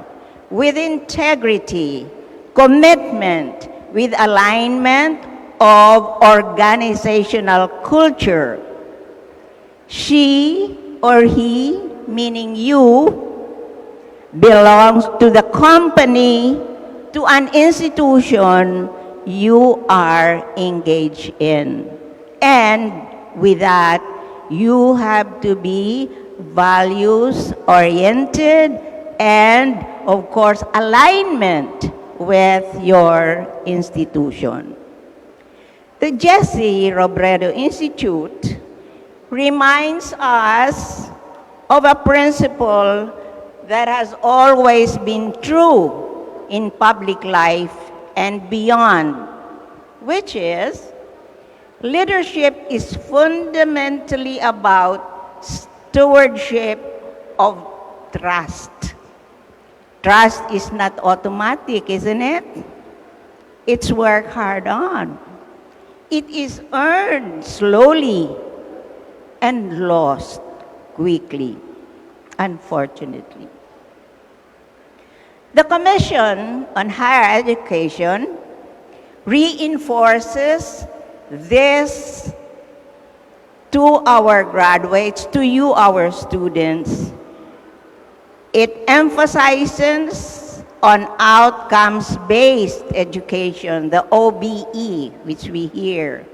with integrity, commitment, with alignment of organizational culture. She or he, meaning you, belongs to the company, to an institution you are engaged in. And with that, you have to be values-oriented and, of course, alignment with your institution. The Jesse Robredo Institute reminds us of a principle that has always been true in public life and beyond, which is leadership is fundamentally about stewardship of trust. Trust is not automatic, isn't it? It's worked hard on. It is earned slowly and lost quickly, unfortunately. The Commission on Higher Education reinforces this to our graduates, to you, our students. It emphasizes on outcomes-based education, the OBE, which we hear,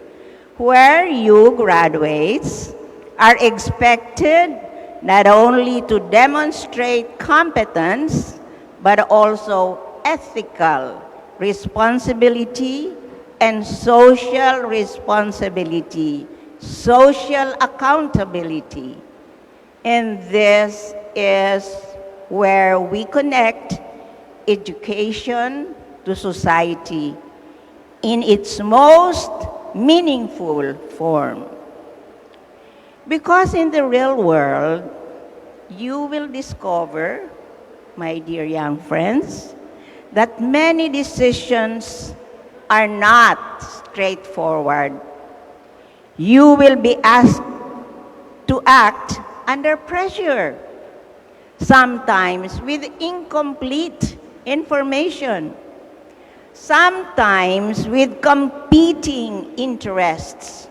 where you graduates are expected not only to demonstrate competence, but also ethical responsibility and social responsibility, social accountability. And this is where we connect education to society in its most meaningful form. Because in the real world, you will discover, my dear young friends, that many decisions are not straightforward. You will be asked to act under pressure, sometimes with incomplete information, sometimes with competing interests,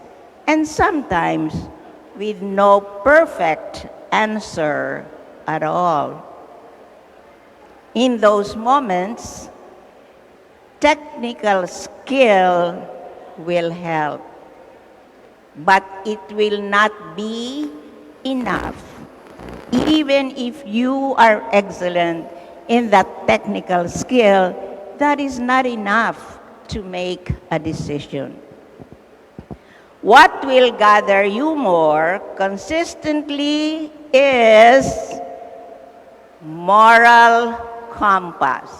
and sometimes with no perfect answer at all. In those moments, technical skill will help, but it will not be enough. Even if you are excellent in that technical skill, that is not enough to make a decision. What will gather you more consistently is moral compass.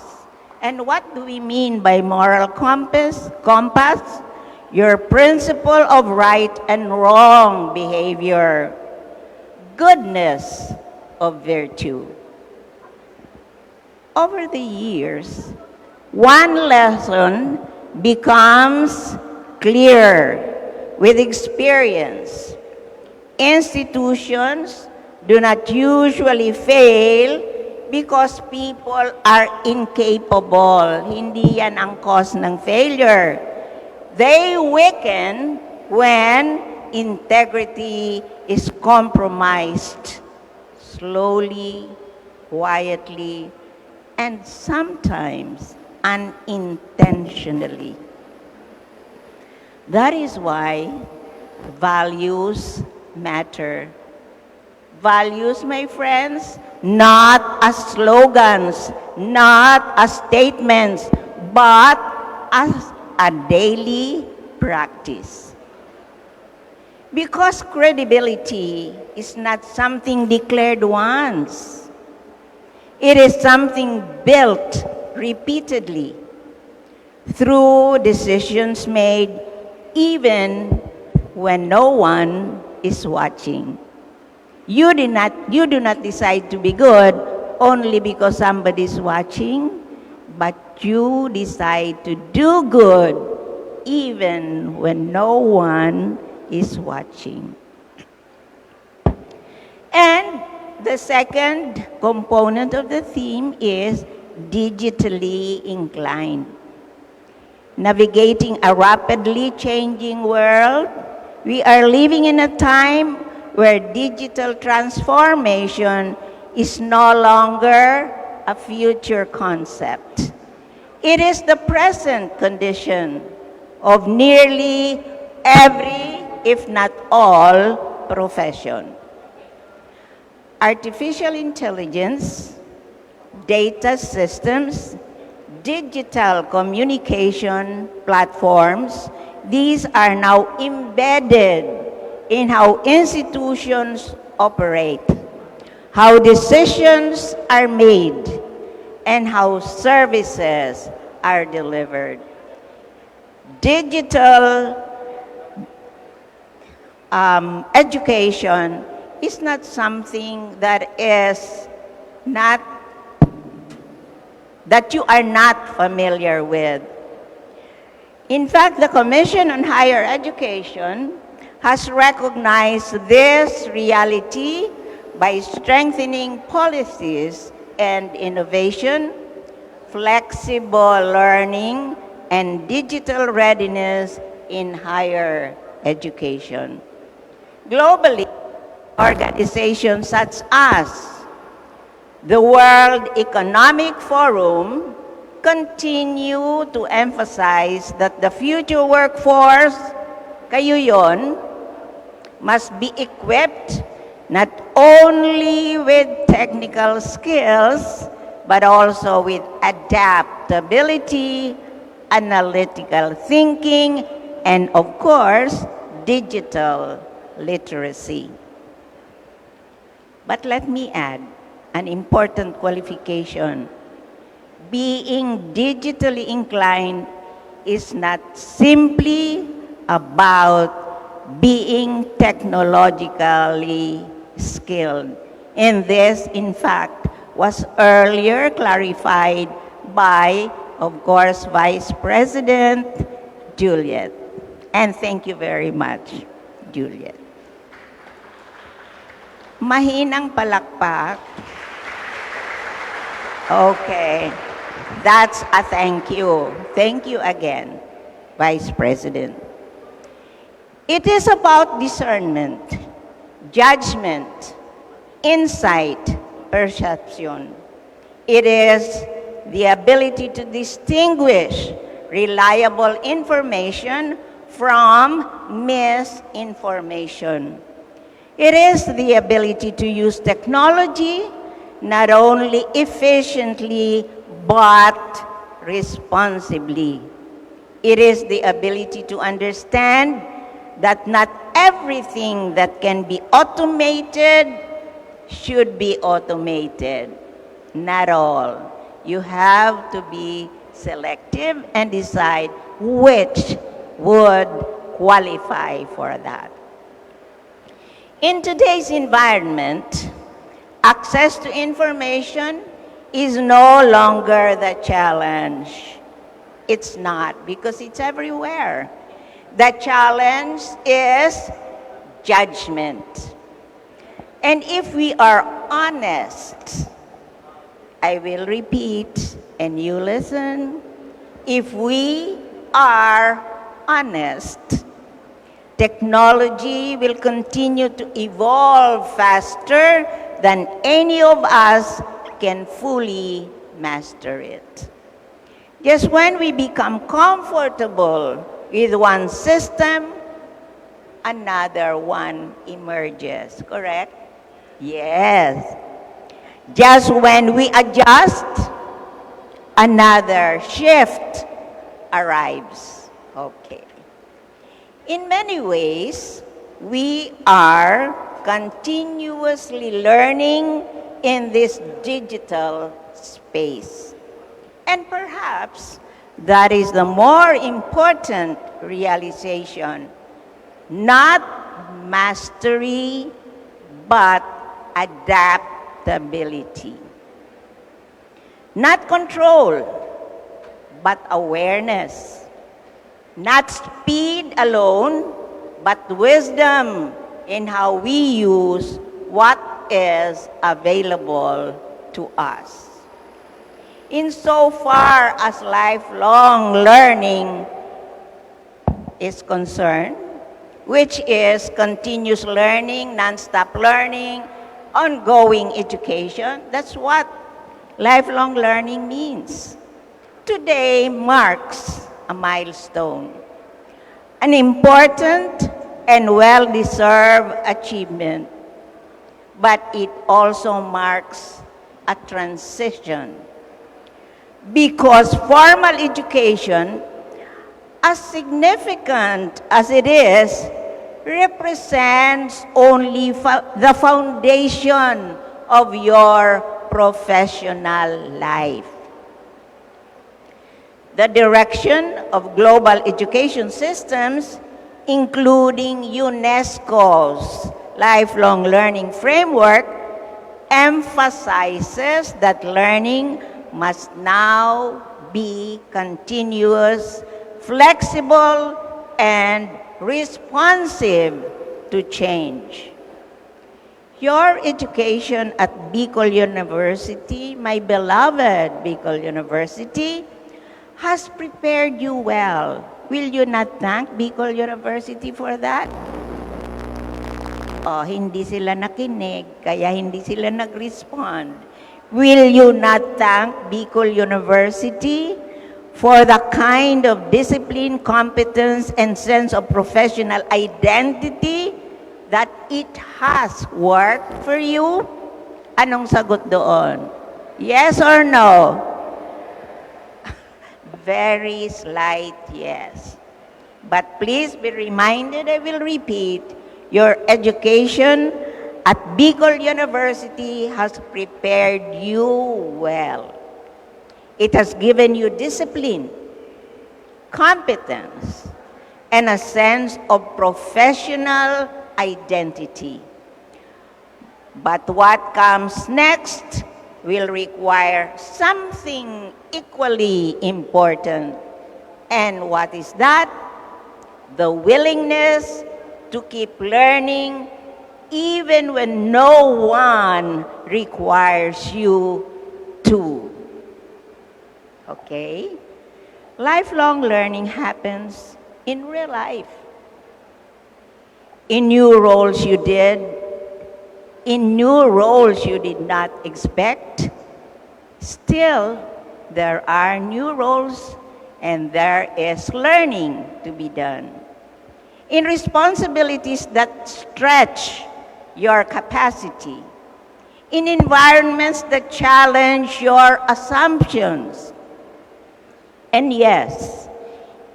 And what do we mean by moral compass? Your principle of right and wrong behavior, goodness of virtue. Over the years, one lesson becomes clear with experience. Institutions do not usually fail because people are incapable. Hindi yan ang cause ng failure. They weaken when integrity is compromised slowly, quietly, and sometimes unintentionally. That is why values matter. Values, my friends, not as slogans, not as statements, but as a daily practice. Because credibility is not something declared once. It is something built repeatedly through decisions made even when no one is watching. You do not decide to be good only because somebody is watching, but you decide to do good even when no one is watching. And the second component of the theme is digitally inclined. Navigating a rapidly changing world, we are living in a time where digital transformation is no longer a future concept. It is the present condition of nearly every, if not all, profession. Artificial intelligence, data systems, digital communication platforms, these are now embedded in how institutions operate, how decisions are made, and how services are delivered. Digital education is not something that you are not familiar with. In fact, the Commission on Higher Education has recognized this reality by strengthening policies and innovation, flexible learning, and digital readiness in higher education. Globally, organizations such as the World Economic Forum continue to emphasize that the future workforce, kayo yon, must be equipped not only with technical skills, but also with adaptability, analytical thinking, and of course, digital literacy. But let me add an important qualification. Being digitally inclined is not simply about being technologically skilled. And this, in fact, was earlier clarified by, of course, Vice President Juliet. And thank you very much, Juliet. Mahinang palakpak. Okay, that's a thank you. Thank you again, Vice President. It is about discernment, judgment, insight, perception. It is the ability to distinguish reliable information from misinformation. It is the ability to use technology not only efficiently but responsibly. It is the ability to understand that not everything that can be automated should be automated. Not all. You have to be selective and decide which would qualify for that. In today's environment, access to information is no longer the challenge. It's not, because it's everywhere. The challenge is judgment. And if we are honest, I will repeat and you listen. If we are honest, technology will continue to evolve faster than any of us can fully master it. Just when we become comfortable with one system, another one emerges, correct? Yes. Just when we adjust, another shift arrives. Okay. In many ways, we are continuously learning in this digital space. And perhaps that is the more important realization. Not mastery, but adaptability. Not control, but awareness. Not speed alone, but wisdom in how we use what is available to us. Insofar as lifelong learning is concerned, which is continuous learning, non-stop learning, ongoing education, that's what lifelong learning means. Today marks a milestone, an important and well-deserved achievement, but it also marks a transition because formal education, as significant as it is, represents only the foundation of your professional life. The direction of global education systems, including UNESCO's lifelong learning framework, emphasizes that learning must now be continuous, flexible, and responsive to change. Your education at Bicol University, my beloved Bicol University, has prepared you well. Will you not thank Bicol University for that? Oh, hindi sila nakinig, kaya hindi sila nag-respond. Will you not thank Bicol University for the kind of discipline, competence, and sense of professional identity that it has worked for you? Anong sagot doon? Yes or no? Very slight yes. But please be reminded, I will repeat, your education at Bicol University has prepared you well. It has given you discipline, competence, and a sense of professional identity. But what comes next will require something equally important. And what is that? The willingness to keep learning even when no one requires you to. Okay? Lifelong learning happens in real life. In new roles you did, in new roles you did not expect. Still, there are new roles and there is learning to be done. In responsibilities that stretch your capacity, in environments that challenge your assumptions, and yes,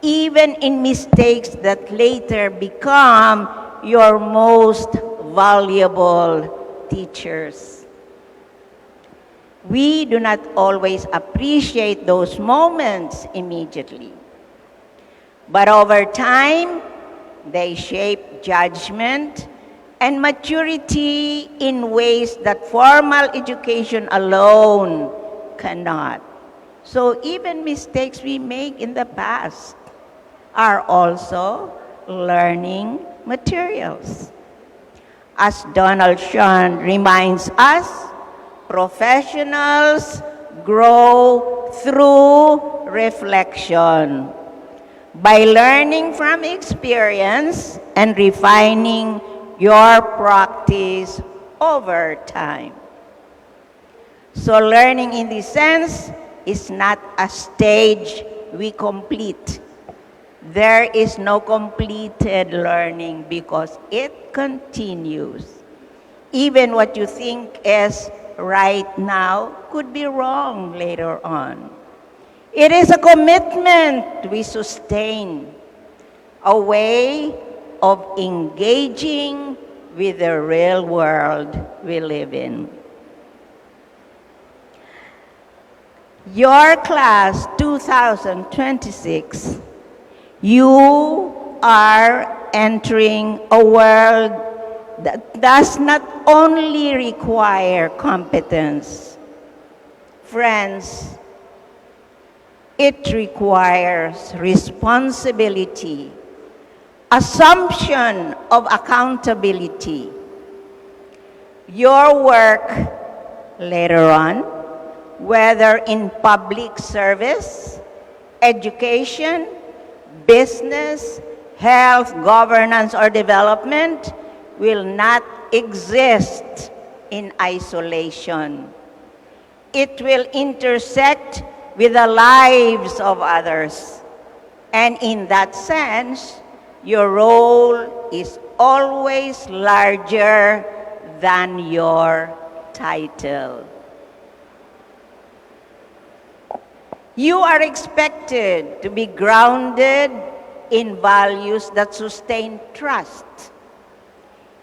even in mistakes that later become your most valuable teachers. We do not always appreciate those moments immediately, but over time, they shape judgment and maturity in ways that formal education alone cannot. So even mistakes we make in the past are also learning materials. As Donald Sean reminds us, professionals grow through reflection by learning from experience and refining your practice over time. So learning in this sense is not a stage we complete. There is no completed learning because it continues. Even what you think is right now could be wrong later on. It is a commitment we sustain, a way of engaging with the real world we live in. Your class 2026, you are entering a world that does not only require competence. Friends, it requires responsibility, assumption of accountability. Your work later on, whether in public service, education, business, health, governance, or development, will not exist in isolation. It will intersect with the lives of others. And in that sense, your role is always larger than your title. You are expected to be grounded in values that sustain trust,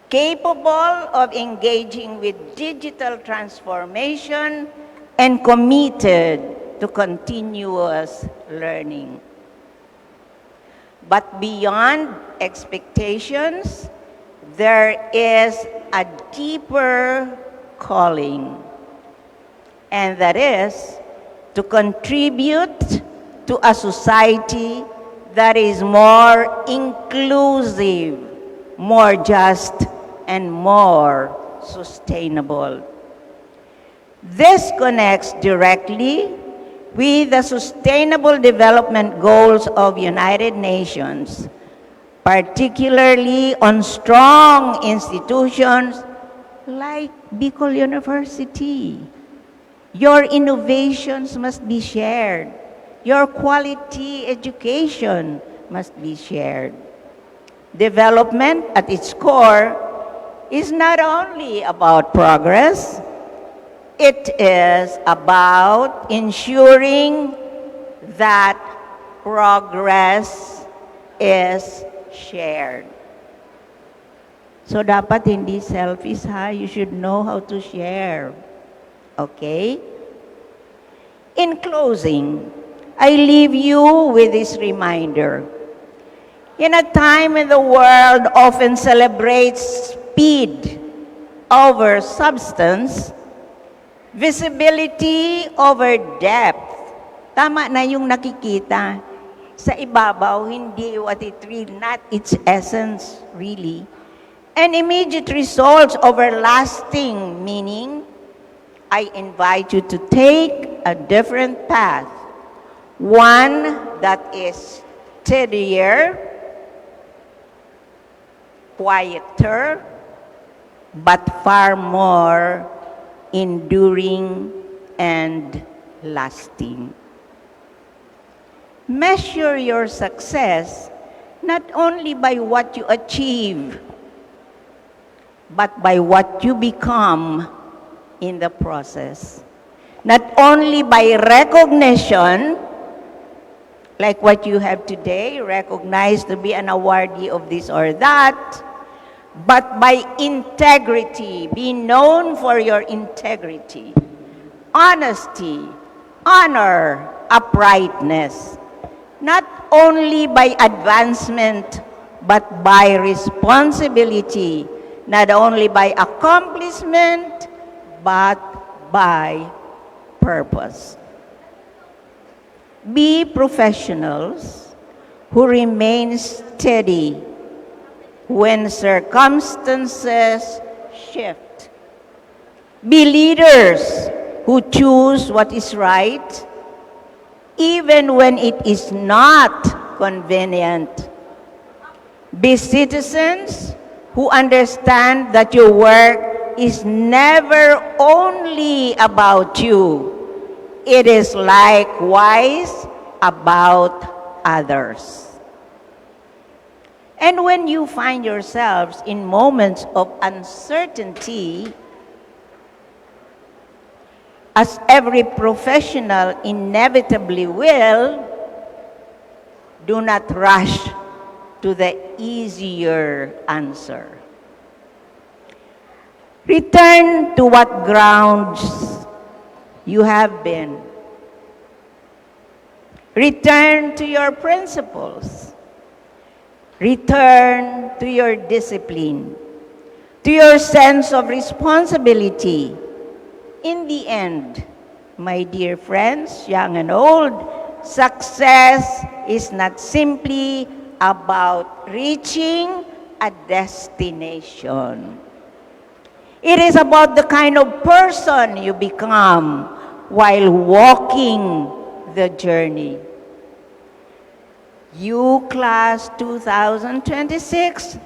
capable of engaging with digital transformation, and committed to continuous learning. But beyond expectations, there is a deeper calling, and that is to contribute to a society that is more inclusive, more just, and more sustainable. This connects directly with the Sustainable Development Goals of United Nations, particularly on strong institutions like Bicol University. Your innovations must be shared. Your quality education must be shared. Development at its core is not only about progress, it is about ensuring that progress is shared. So dapat hindi selfish ha, you should know how to share. Okay? In closing, I leave you with this reminder. In a time when the world often celebrates speed over substance, visibility over depth. Tama na yung nakikita. Sa ibabaw, hindi what it really, not its essence, really. And immediate results over lasting meaning. I invite you to take a different path. One that is steadier, quieter, but far more enduring and lasting. Measure your success not only by what you achieve, but by what you become in the process. Not only by recognition, like what you have today, recognized to be an awardee of this or that, but by integrity. Be known for your integrity, honesty, honor, uprightness. Not only by advancement, but by responsibility. Not only by accomplishment, but by purpose. Be professionals who remain steady when circumstances shift. Be leaders who choose what is right, even when it is not convenient. Be citizens who understand that your work is never only about you. It is likewise about others. And when you find yourselves in moments of uncertainty, as every professional inevitably will, do not rush to the easier answer. Return to what grounds you have been. Return to your principles. Return to your discipline, to your sense of responsibility. In the end, my dear friends, young and old, success is not simply about reaching a destination. It is about the kind of person you become while walking the journey. You, class 2026,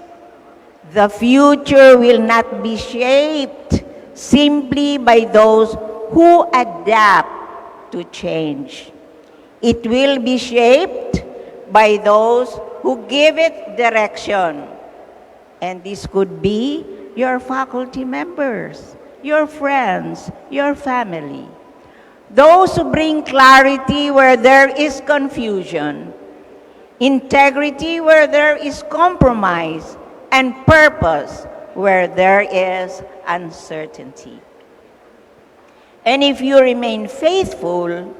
the future will not be shaped simply by those who adapt to change. It will be shaped by those who give it direction. And this could be your faculty members, your friends, your family. Those who bring clarity where there is confusion, integrity where there is compromise, and purpose where there is uncertainty. And if you remain faithful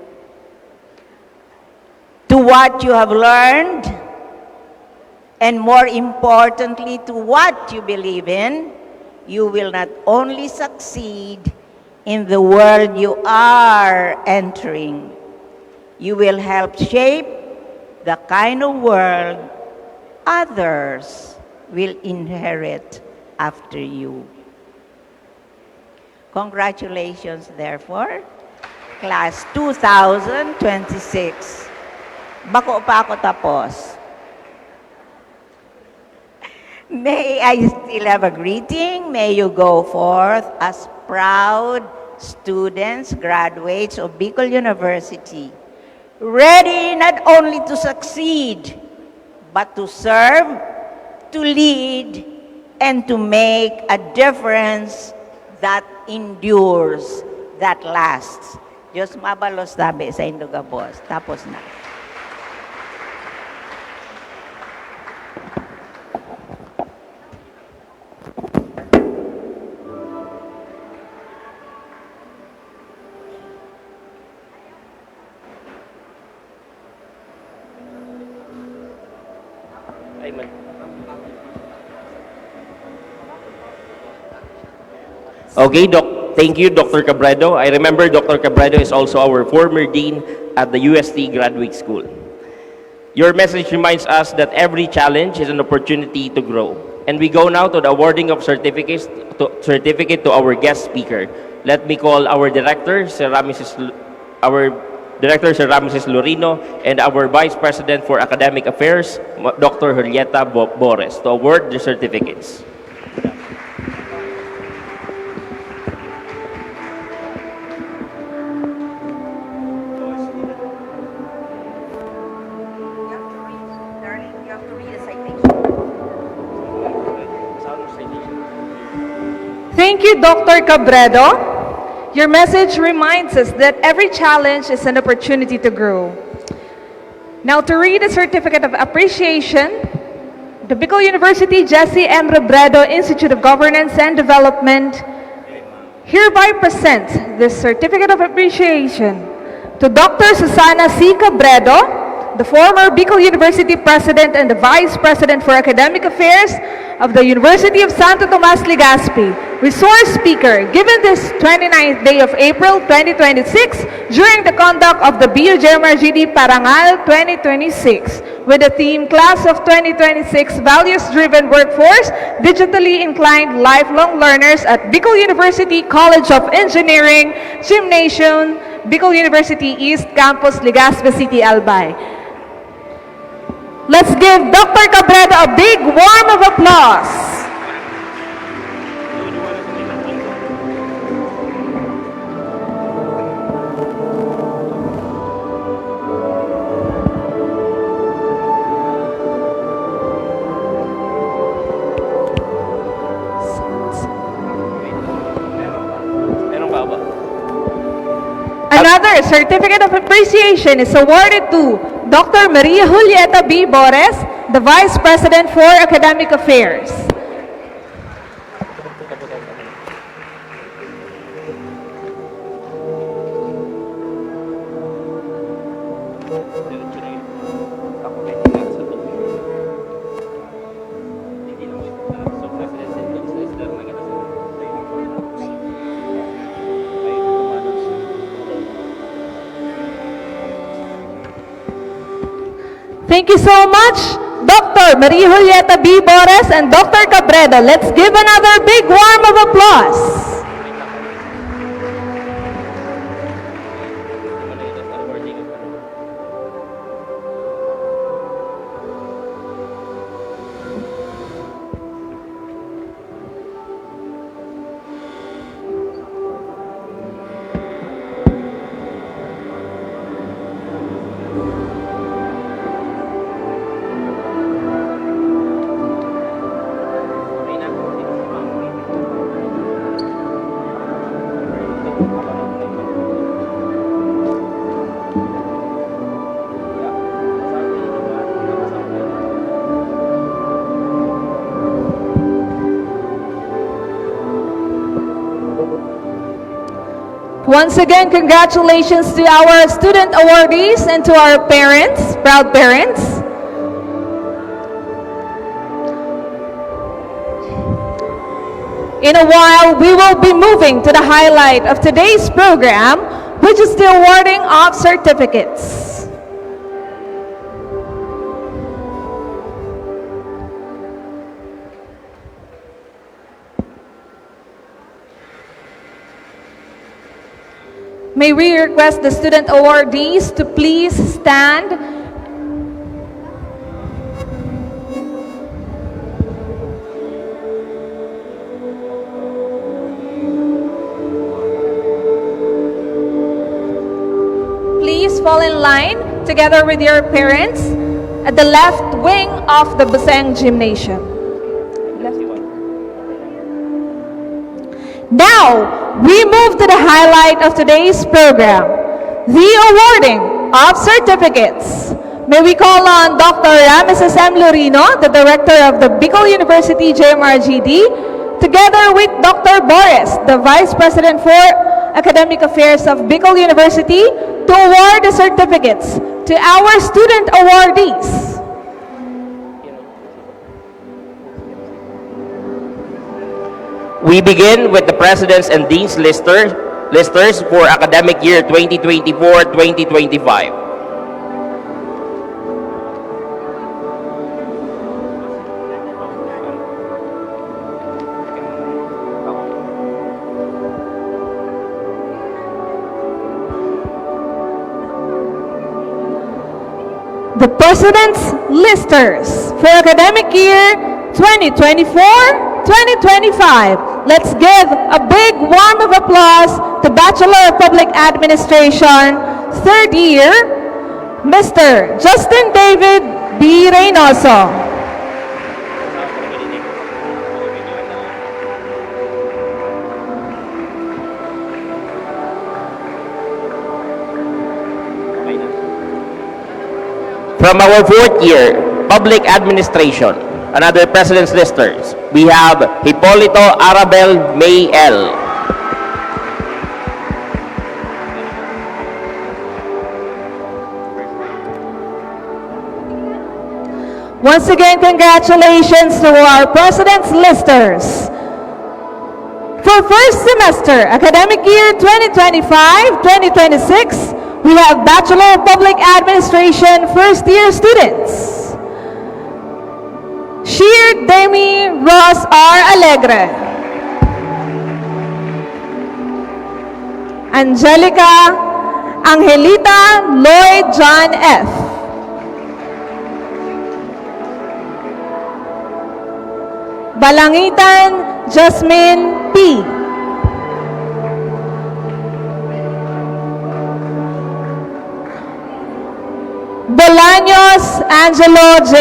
to what you have learned, and more importantly, to what you believe in, you will not only succeed in the world you are entering, you will help shape the kind of world others will inherit after you. Congratulations, therefore, Class 2026. Bako pa ako tapos. May I still have a greeting? May you go forth as proud students, graduates of Bicol University, ready not only to succeed, but to serve, to lead, and to make a difference that endures, that lasts. Diyos mabalos tabi sa Indogabos. Tapos na. Okay, thank you, Dr. Robredo. I remember Dr. Robredo is also our former dean at the UST Graduate School. Your message reminds us that every challenge is an opportunity to grow. And we go now to the awarding of certificate to our guest speaker. Let me call our director, Sir Ramses Lorino, and our Vice President for Academic Affairs, Dr. Julieta Bores, to award the certificates. Thank you, Dr. Robredo. Your message reminds us that every challenge is an opportunity to grow. Now, to read a certificate of appreciation, the Bicol University Jesse M. Robredo Institute of Governance and Development hereby presents this certificate of appreciation to Dr. Susana C. Robredo, the former Bicol University President and the Vice President for Academic Affairs of the University of Santo Tomas Legazpi, resource speaker, given this 29th day of April 2026 during the conduct of the BUJMRIGD Parangal 2026 with the theme Class of 2026 Values-Driven Workforce, Digitally Inclined Lifelong Learners at Bicol University College of Engineering, Gymnasium, Bicol University East Campus, Legazpi City, Albay. Let's give Dr. Robredo a big warm of applause. Another certificate of appreciation is awarded to Dr. Maria Julieta B. Bores, the Vice President for Academic Affairs. Thank you so much, Dr. Maria Julieta B. Bores and Dr. Robredo. Let's give another big warm of applause. Once again, congratulations to our student awardees and to our parents, proud parents. In a while, we will be moving to the highlight of today's program, which is the awarding of certificates. May we request the student awardees to please stand. Please fall in line together with your parents at the left wing of the BUCENG Gymnasium. Now, we move to the highlight of today's program, the awarding of certificates. May we call on Dr. Rameses M. Lorino, the Director of the Bicol University BUJMRIGD, together with Dr. Boris, the Vice President for Academic Affairs of Bicol University, to award the certificates to our student awardees. We begin with the Presidents and Deans listers for academic year 2024-2025. The President's listers for academic year 2024-2025. Let's give a big warm of applause to Bachelor of Public Administration, third year, Mr. Justin David B. Reynoso. From our fourth year, Public Administration, another President's listers, we have Hipolito Arabel May L. Once again, congratulations to our President's listers. For first semester, academic year 2025-2026, we have Bachelor of Public Administration first year students. Sheer Demi Ross R. Alegre. Angelica Angelita Lloyd John F. Balangitan Jasmine P. Bolaños Angelo J.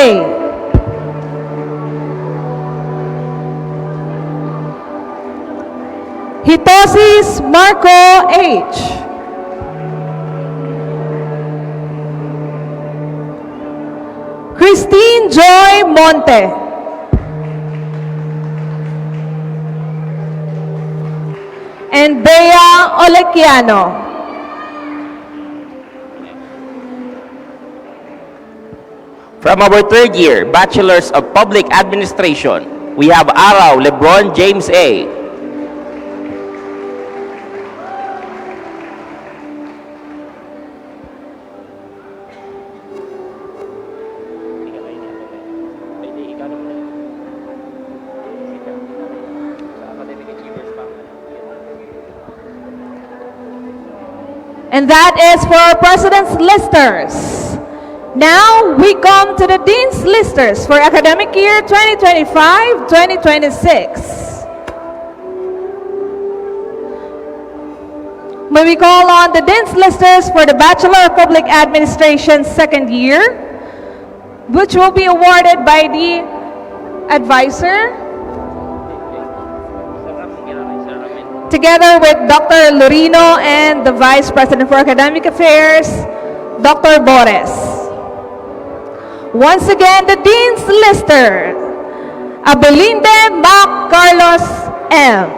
Hitosis Marco H. Christine Joy Monte. And Bea Olequiano. From our third year, Bachelors of Public Administration, we have Araw Lebron James A. And that is for our President's Listers. Now, we come to the Dean's Listers for academic year 2025-2026. May we call on the Dean's Listers for the Bachelor of Public Administration second year, which will be awarded by the advisor, together with Dr. Lorino and the Vice President for Academic Affairs, Dr. Boris. Once again, the Dean's Lister, Abelinde Mac Carlos M.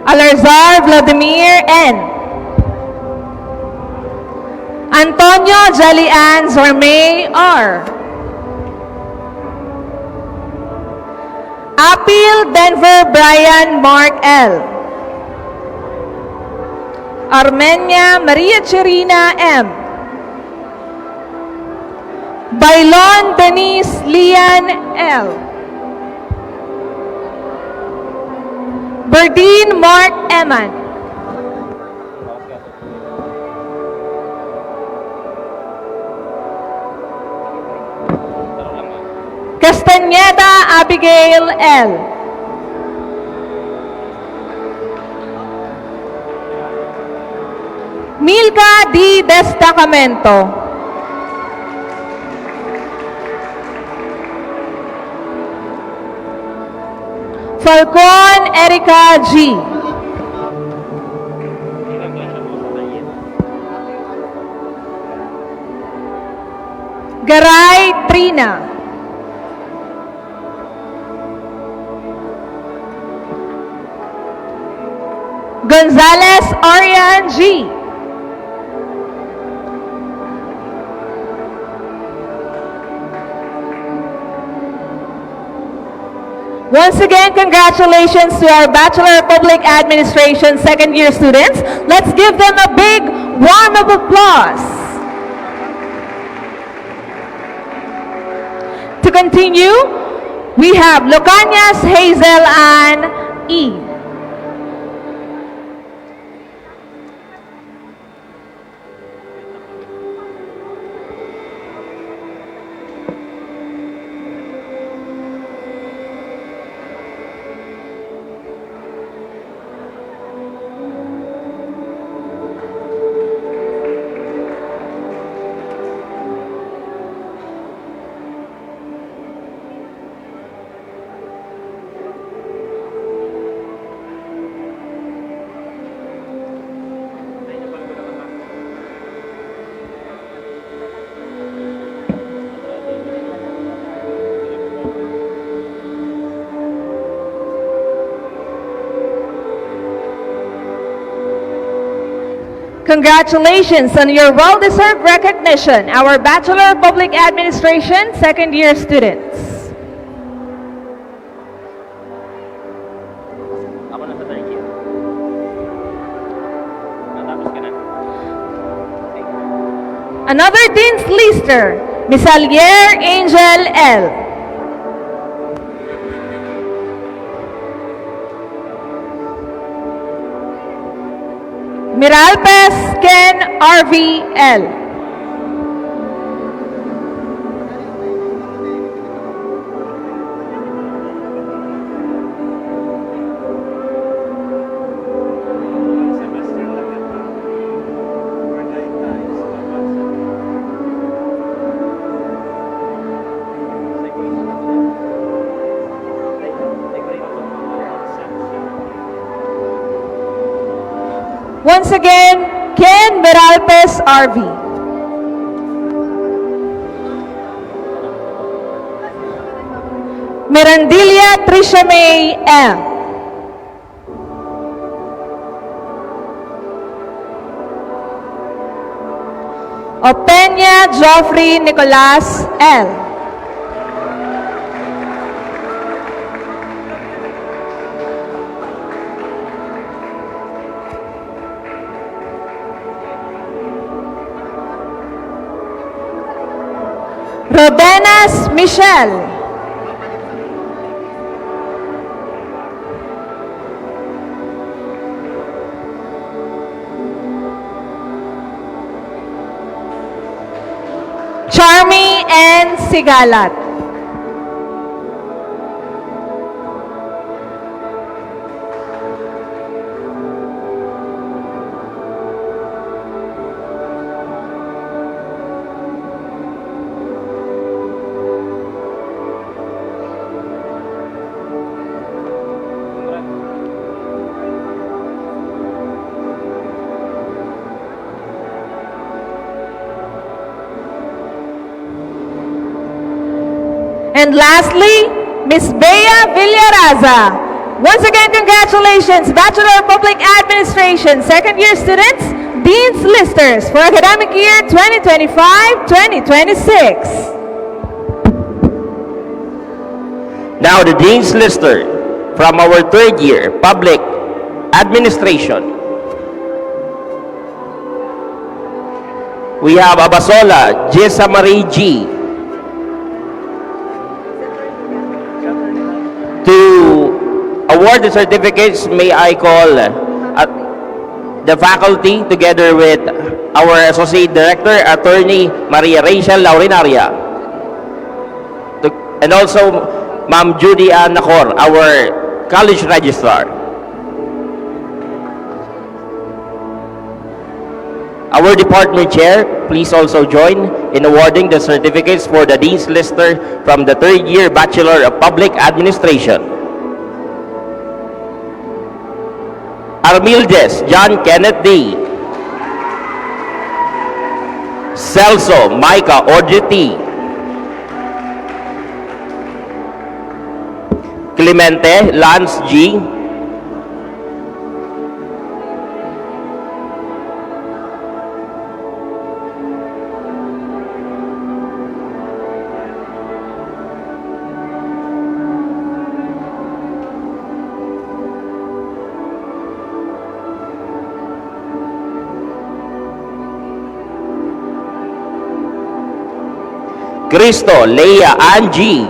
Alarzar Vladimir N. Antonio Jalian Zormay R. Apil Denver Brian Mark L. Armenia Maria Cherina M. Bailon Denise Lian L. Berdine Mark Eman. Castañeda Abigail L. Milka D. Destacamento. Falcon Erika G. Garay Trina. Gonzales Arian G. Once again, congratulations to our Bachelor of Public Administration second year students. Let's give them a big warm of applause. To continue, we have Lucanias Hazel Ann E. Congratulations on your well-deserved recognition, our Bachelor of Public Administration second year students. Ako na sa third year. Natapos ka na. Another Dean's Lister, Miss Alier Angel L. Miralpes Ken RV L. Once again, Ken Beralpes, RV. Mirandilla Tricia May, M. Openia Joffrey Nicolas, L. Robenas Michelle. Charmy and Sigalat. And lastly, Ms. Bea Villaraza. Once again, congratulations, Bachelor of Public Administration, second year students, Dean's Listers for academic year 2025-2026. Now the Dean's Lister from our third year Public Administration. We have Abasola Jessa Marie G. To award the certificates, may I call the faculty together with our Associate Director, Attorney Maria Rachel Laurinaria. And also Ma'am Judy Ann Nacor, our College Registrar. Our department chair, please also join in awarding the certificates for the Dean's Lister from the third year Bachelor of Public Administration. Armildes John Kenneth D. Celso Micah Audrey T. Clemente Lance G. Cristo Leia Angie.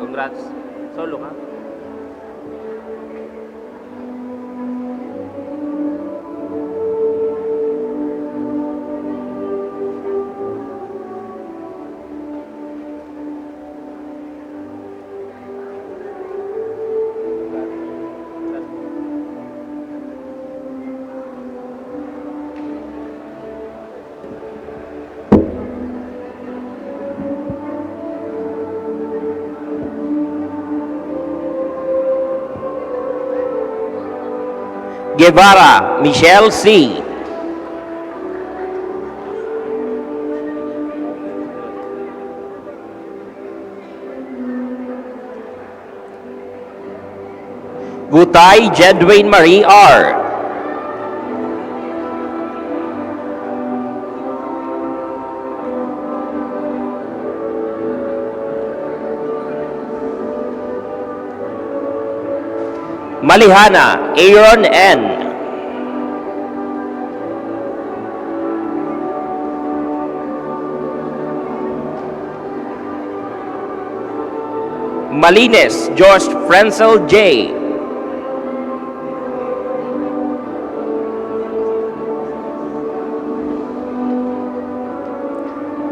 Congrats. Solo ka? Guevara Michelle C. Gutay Jedwayne Marie R. Malihana Aaron N. Malines Josh Frenzel J.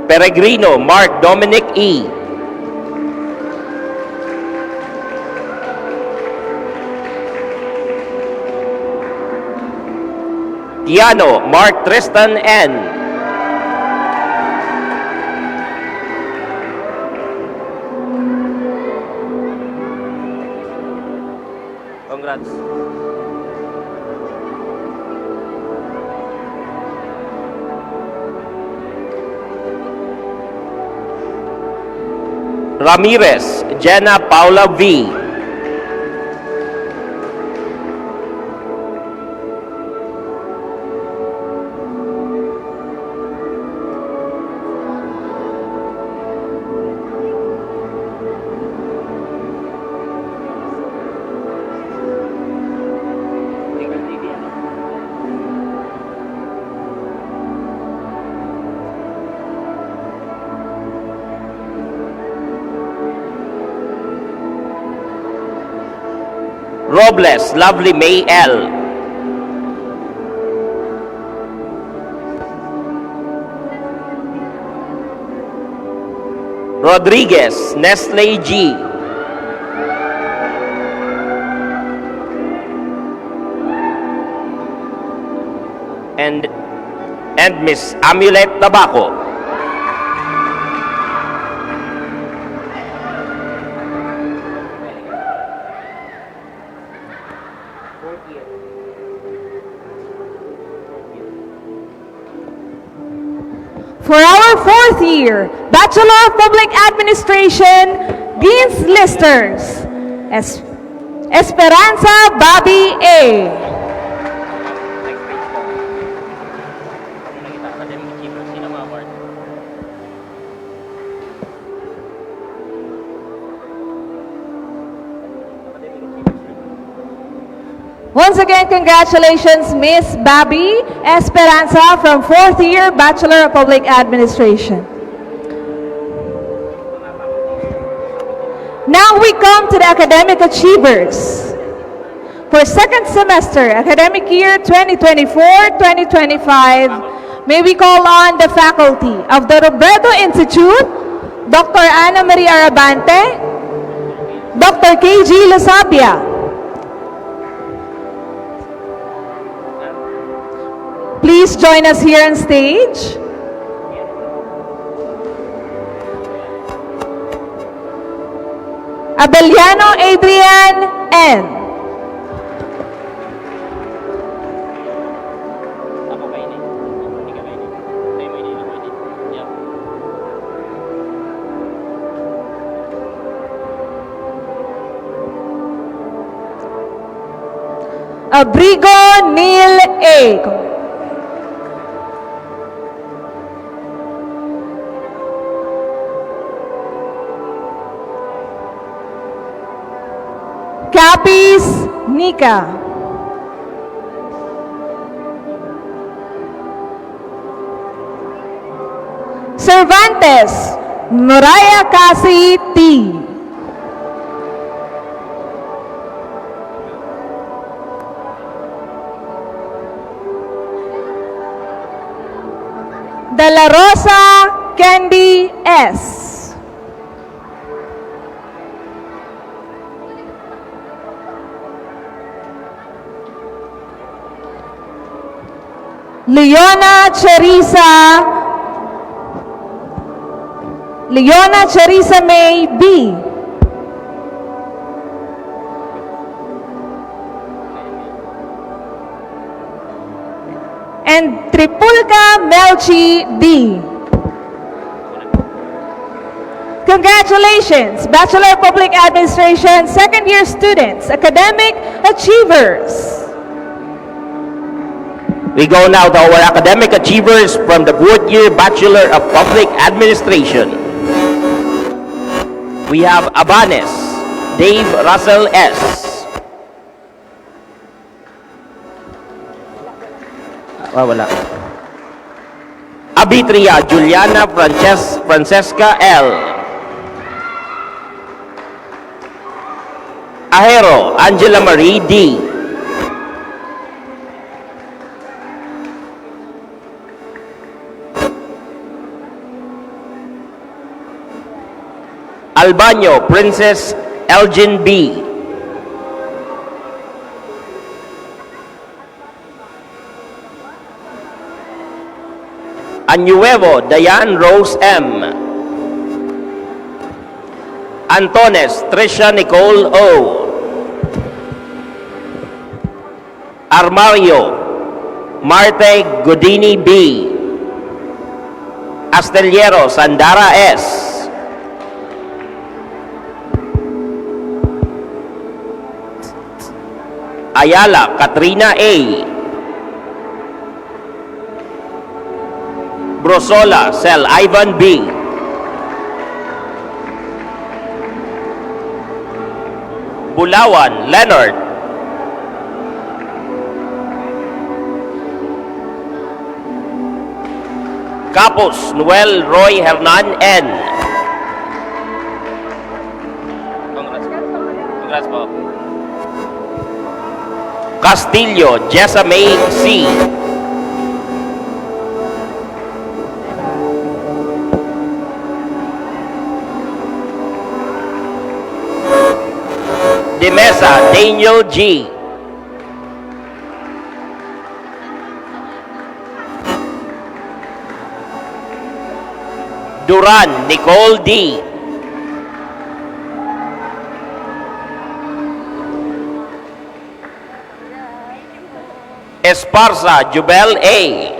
Peregrino Mark Dominic E. Tiano Mark Tristan N. Congrats. Ramirez Jenna Paula V. Robles Lovely May L. Rodriguez Nestle G. And Miss Amulet Tabaco. For our fourth year, Bachelor of Public Administration, Dean's Listers, Esperanza Bobby A. Once again, congratulations, Miss Bobby Esperanza from fourth year Bachelor of Public Administration. Now we come to the academic achievers. For second semester, academic year 2024-2025, may we call on the faculty of the Robredo Institute, Dr. Ana Maria Arabante, Dr. KG Lasabia. Please join us here on stage. Abeliano Adrian N. Abrigo Neil A. Capis Nika. Cervantes Mariah Cassie T. De La Rosa Candy S. Leona Charissa May B. And Tripulca Melchi D. Congratulations, Bachelor of Public Administration, second year students, academic achievers. We go now to our academic achievers from the fourth year Bachelor of Public Administration. We have Abanes, Dave Russell S. Wala. Abitria Juliana Francesca L. Ahero Angela Marie D. Albaño Princess Elgin B. Anuevo Dayan Rose M. Antones Tricia Nicole O. Armario Marte Godini B. Astillero Sandara S. Ayala Katrina A. Brosola Sel Ivan B. Bulawan Leonard. Capos Noel Roy Hernan N. Congrats po. Castillo Jessa May C. De Mesa Daniel G. Duran Nicole D. Esparza Jubel A.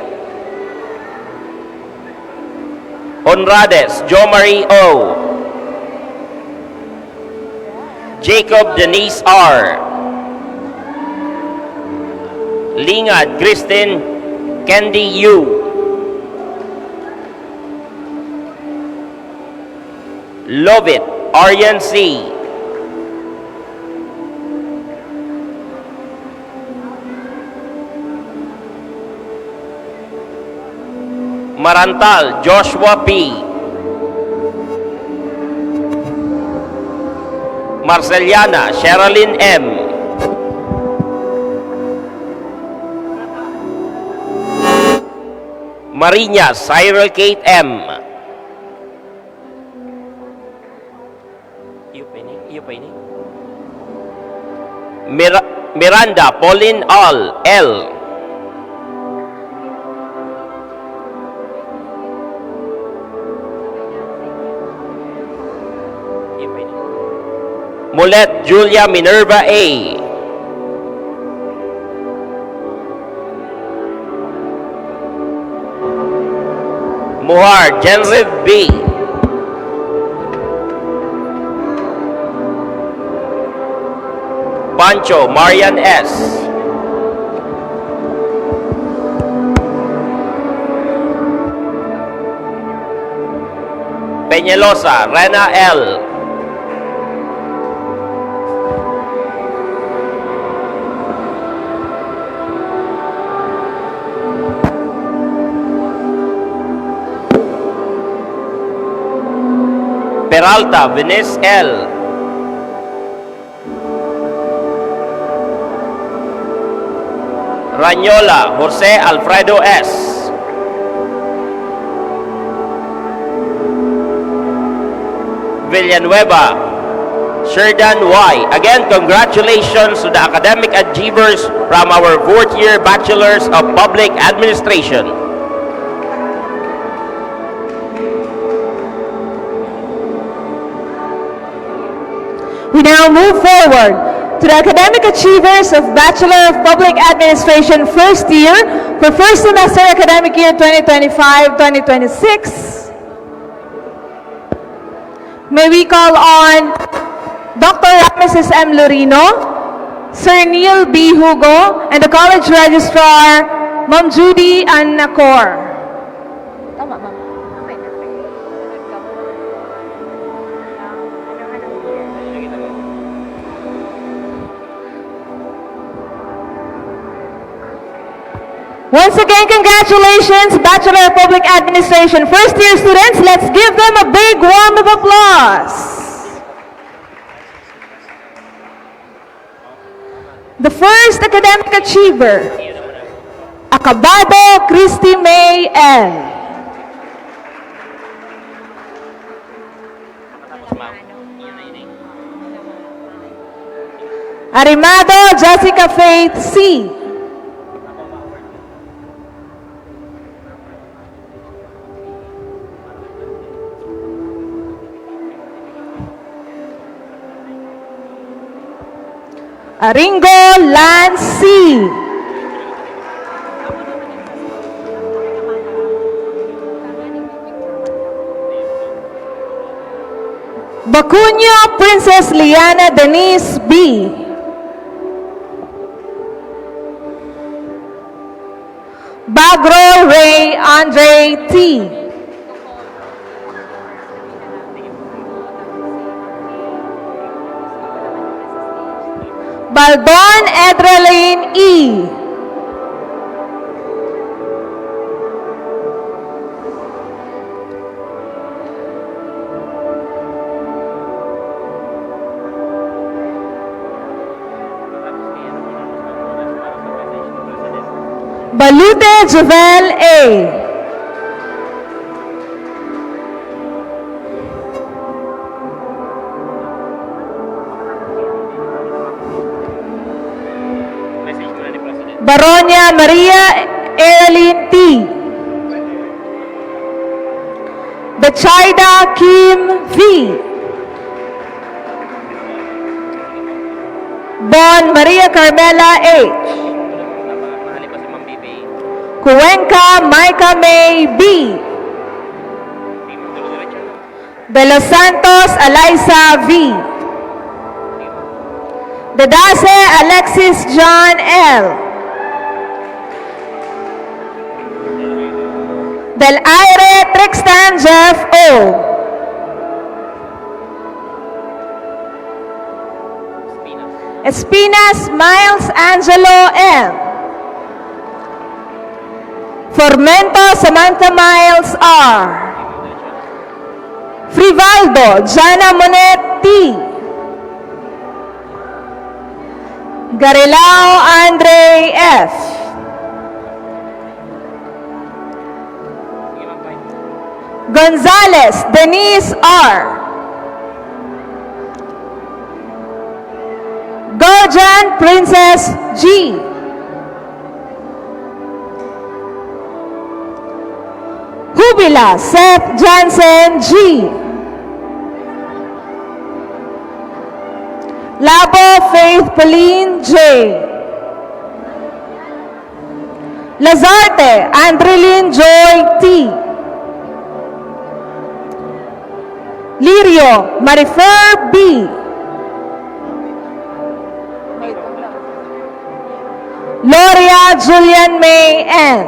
Honrades Jomari O. Jacob Denise R. Lingad Kristen Candy U. Lovit Aryan C. Marantal Joshua P. Marceliana Sherilyn M. Mariñas Cyril Kate M. Miranda Pauline L. Mulet Julia Minerva A. Muhar Genriv B. Pancho Marian S. Peñalosa Rena L. Peralta Venice L. Rañola Jose Alfredo S. Villanueva Sherdan Y. Again, congratulations to the academic achievers from our 4th year Bachelors of Public Administration. We now move forward to the academic achievers of Bachelor of Public Administration first year for first semester academic year 2025-2026. May we call on Dr. Mrs. M. Lorino, Sir Neil B. Hugo, and the College Registrar, Ma'am Judy Ann Nacor. Tama, ma'am. Once again, congratulations, Bachelor of Public Administration first year students. Let's give them a big round of applause. The first academic achiever, Acabado Christy May L. Arimado Jessica Faith C. Aringo Lancy. Bacuño Princess Liana Denise B. Bagro Ray Andre T. Baldon Edreline E. Balute Javel A. Message muna ni President. Baronia Maria Earlyn T. Bechaida Kim V. Bon Maria Carmela H. Mahali pa si Ma'am Bibi. Cuenca Maika May B. De Los Santos Eliza V. Dedase Alexis John L. Del Aire Trixtan Jeff O. Espinas Miles Angelo M. Formento Samantha Miles R. Frivaldo Jana Monet T. Garilao Andre F. Gonzales Denise R. Gojan Princess G. Hubila Seth Johnson G. Labo Faith Pauline J. Lazarte Andreline Joy T. Lirio Marifer B. Loria Julian May N.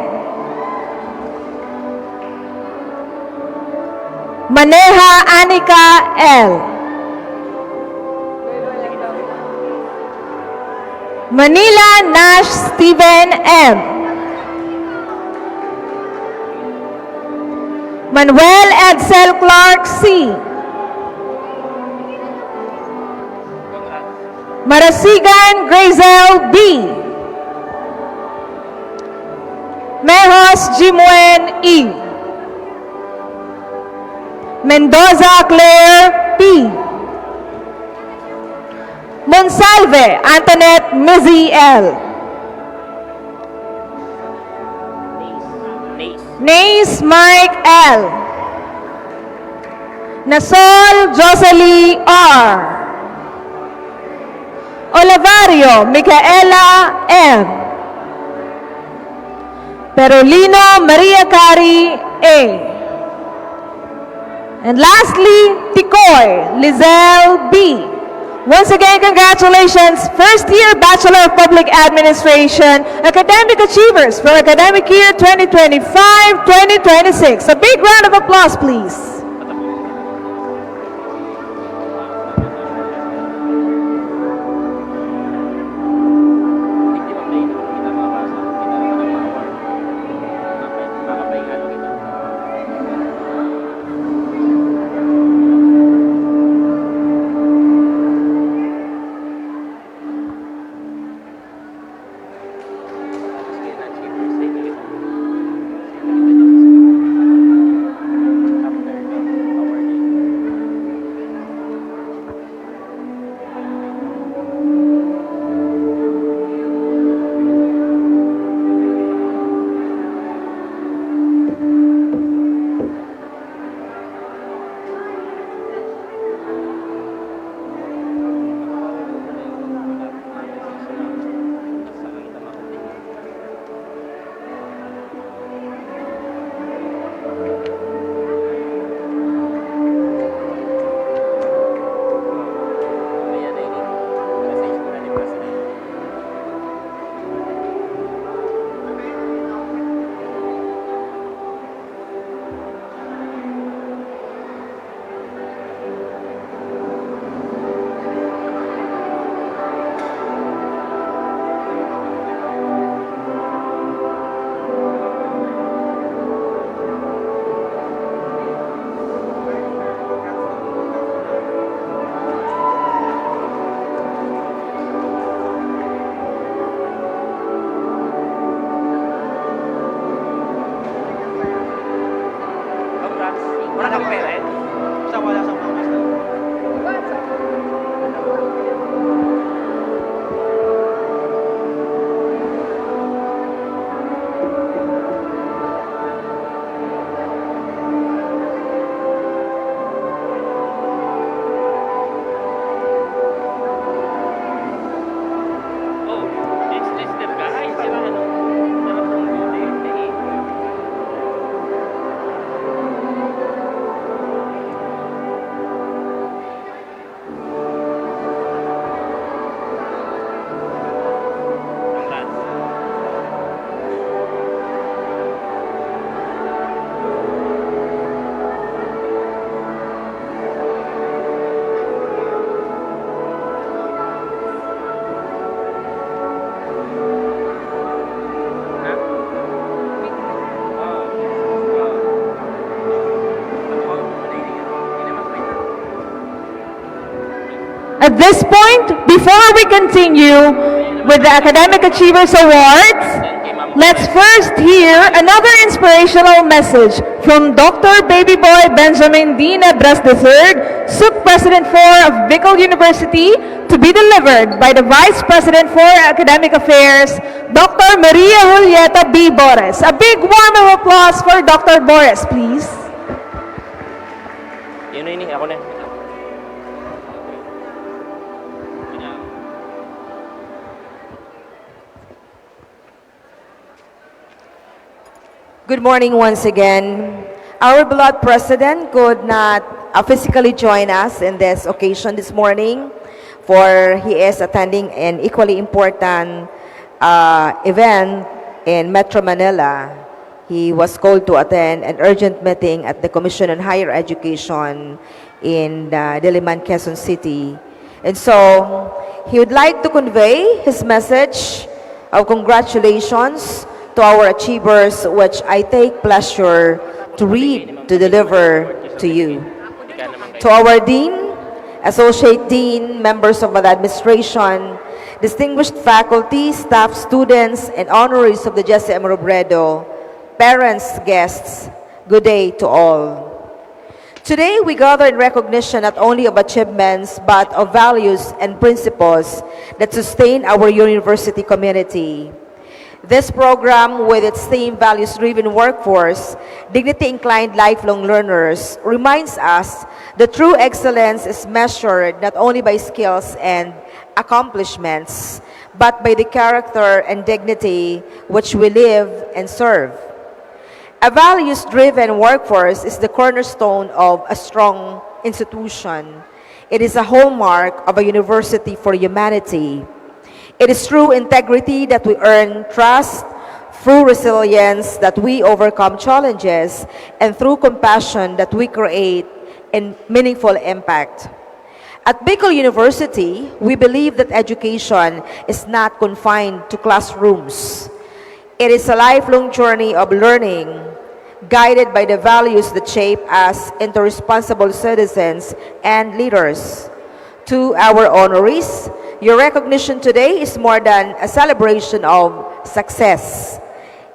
Maneha Anika L. Manila Nash Stephen M. Manuel Edsel Clark C. Marasigan Grazel B. Mejos Jimuen E. Mendoza Claire P. Monsalve Antoinette Mizzy L. Nace Mike L. Nasol Jocelyn R. Olivario Micaela M. Perolino Maria Cari A. And lastly, Ticoy Lizelle B. Once again, congratulations, first-year Bachelor of Public Administration academic achievers for academic year 2025-2026. A big round of applause, please. parents? Sa wala sa mga master. Oh, this the guy. Sila ano? Sarap ng buti. Eh. Congrats. Ha? At this point, before we continue with the Academic Achievers Awards, let's first hear another inspirational message from Dr. Baby Boy Benjamin D. Nebras III, SUC President for of Bicol University, to be delivered by the Vice President for Academic Affairs, Dr. Maria Julieta B. Bores. A big warm of applause for Dr. Bores, please. Yun na yun eh. Ako na. Good morning once again. Our beloved President could not physically join us in this occasion this morning, for he is attending an equally important event in Metro Manila. He was called to attend an urgent meeting at the Commission on Higher Education in Diliman, Quezon City. And so, he would like to convey his message of congratulations to our achievers, which I take pleasure to read, to deliver to you. To our Dean, Associate Dean, members of the administration, distinguished faculty, staff, students, and honorees of the GSM Robredo, parents, guests, good day to all. Today, we gather in recognition not only of achievements, but of values and principles that sustain our university community. This program, with its theme values-driven workforce, dignity-inclined lifelong learners, reminds us that true excellence is measured not only by skills and accomplishments, but by the character and dignity which we live and serve. A values-driven workforce is the cornerstone of a strong institution. It is a hallmark of a university for humanity. It is through integrity that we earn trust, through resilience that we overcome challenges, and through compassion that we create a meaningful impact. At Bicol University, we believe that education is not confined to classrooms. It is a lifelong journey of learning, guided by the values that shape us into responsible citizens and leaders. To our honorees, your recognition today is more than a celebration of success.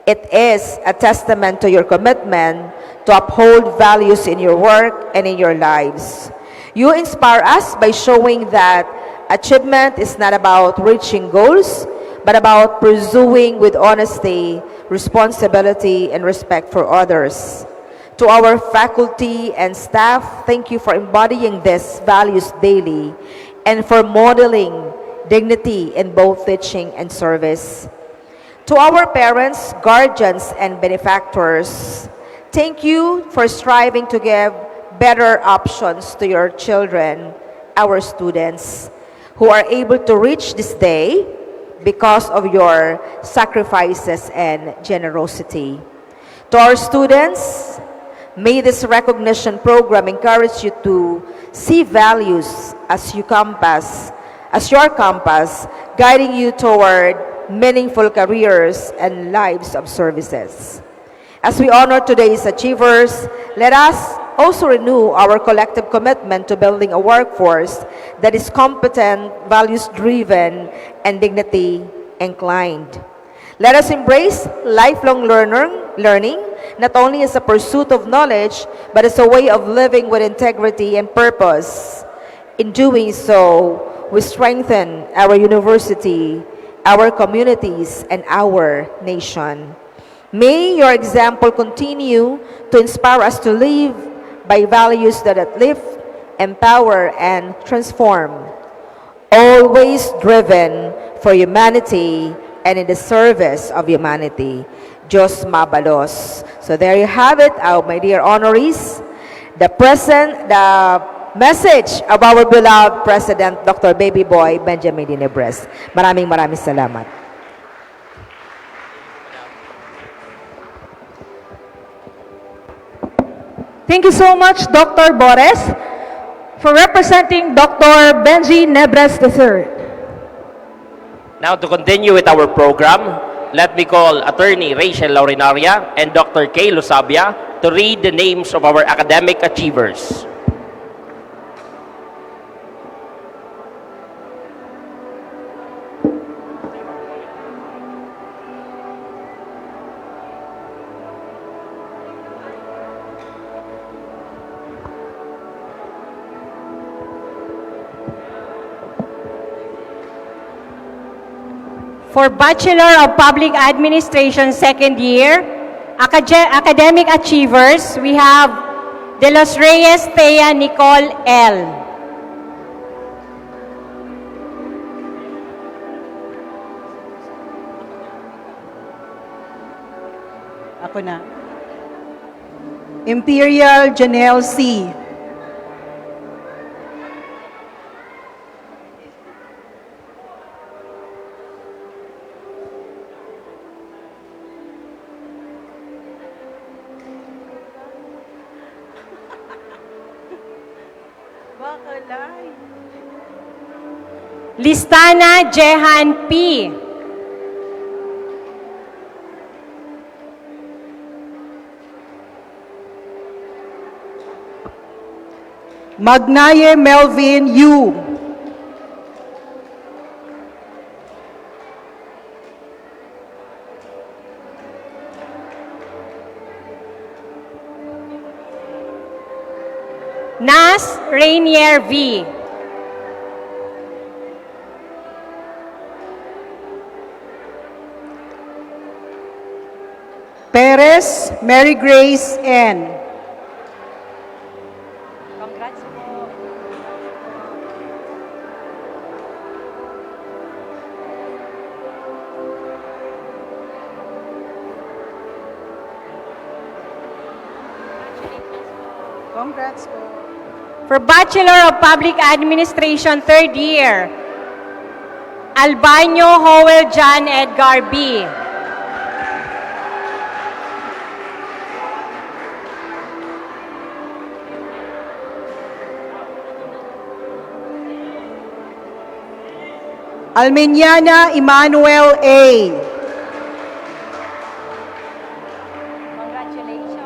It is a testament to your commitment to uphold values in your work and in your lives. You inspire us by showing that achievement is not about reaching goals, but about pursuing with honesty, responsibility, and respect for others. To our faculty and staff, thank you for embodying these values daily and for modeling dignity in both teaching and service. To our parents, guardians, and benefactors, thank you for striving to give better options to your children, our students, who are able to reach this day because of your sacrifices and generosity. To our students, may this recognition program encourage you to see values as your compass, guiding you toward meaningful careers and lives of services. As we honor today's achievers, let us also renew our collective commitment to building a workforce that is competent, values-driven, and dignity-inclined. Let us embrace lifelong learning not only as a pursuit of knowledge, but as a way of living with integrity and purpose. In doing so, we strengthen our university, our communities, and our nation. May your example continue to inspire us to live by values that uplift, empower, and transform, always driven for humanity and in the service of humanity. Diyos mabalos. So there you have it, my dear honorees. The message of our beloved President, Dr. Baby Boy Benjamin Dinebres. Maraming salamat. Thank you so much, Dr. Bores, for representing Dr. Benji Nebres III. Now to continue with our program, let me call Attorney Rachel Laurinaria and Dr. Kay Lusabia to read the names of our academic achievers. For Bachelor of Public Administration second year, academic achievers, we have De Los Reyes Thea Nicole L. Ako na. Imperial Janelle C. Listana Jehan P. Magnaye Melvin U. Nas Rainier V. Perez Mary Grace N. Congrats po. Congrats po. For Bachelor of Public Administration third year, Albanyo Howell John Edgar B. Almeniana Emmanuel A. Congratulations.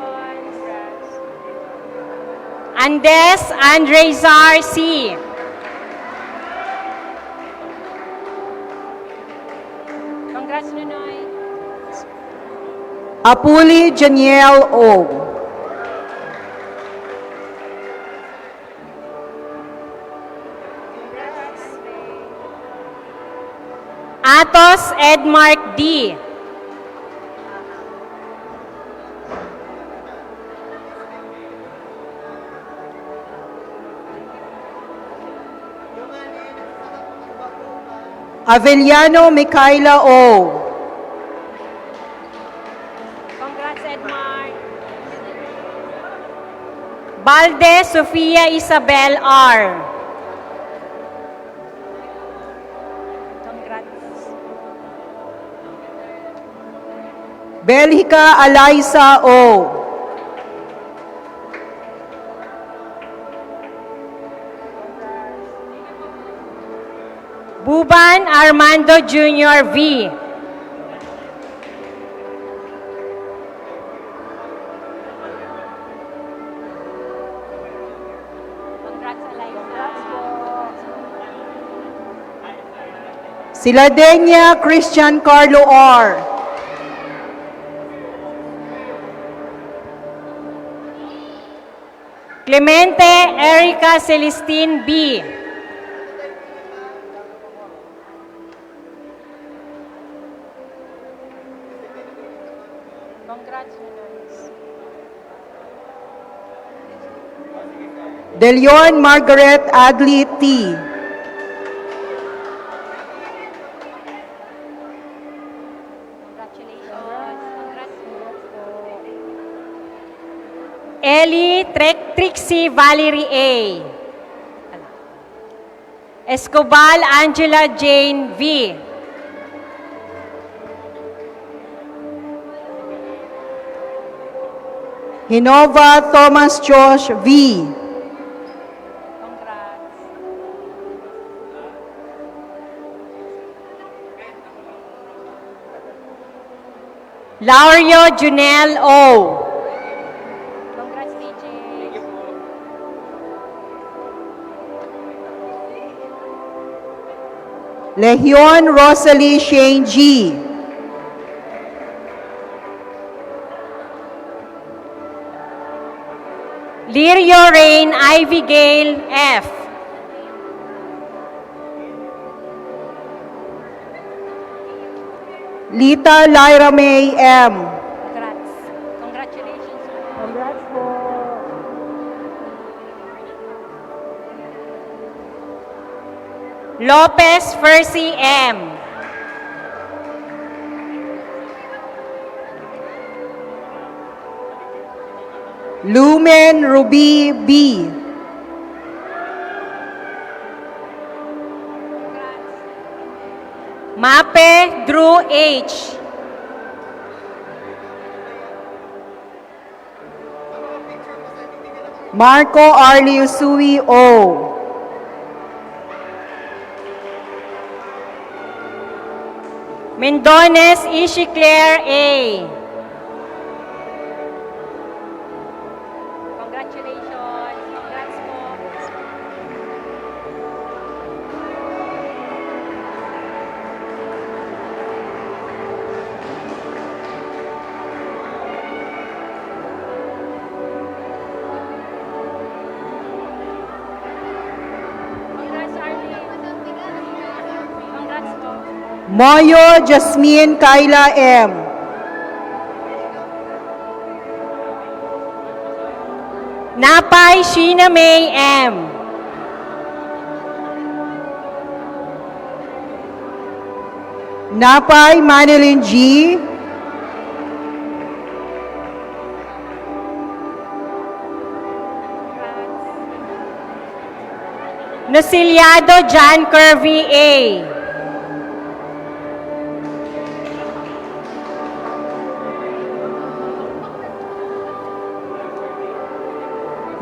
Andes Andrezar C. Congrats, Nunoy. Apuli Janiel O. Atos Edmark D. Avellano Micaela O. Congrats, Edmark. Balde Sofia Isabel R. Congrats. Belgica Eliza O. Buban Armando Jr. V. Congrats, Eliza. Siladenia Christian Carlo R. Clemente Erica Celestine B. De Leon Margaret Adley T. Ellie Trixie Valerie A. Escobal Angela Jane V. Hinova Thomas Josh V. Laurio Junel O. Legion Rosalie Shane G. Lirio Rain Ivy Gale F. Lita Lyra May M. Congratulations. Congrats po. Lopez Fercy M. Lumen Ruby B. Mape Drew H. Marco Arlie Usui O. Mendones Ishi Claire A. Congratulations. Congrats po. Congrats, Arlie. Congrats po. Moyo Jasmine Kyla M. Napay Sheena May M. Napay Manilyn G. Naciliado John Curvy A.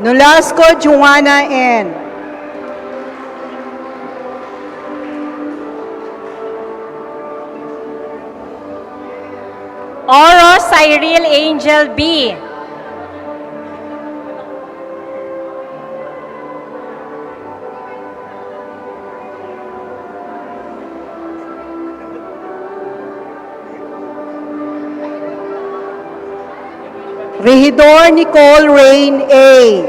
Nolasco Joanna N. Oro Cyril Angel B. Regidor Nicole Rain A.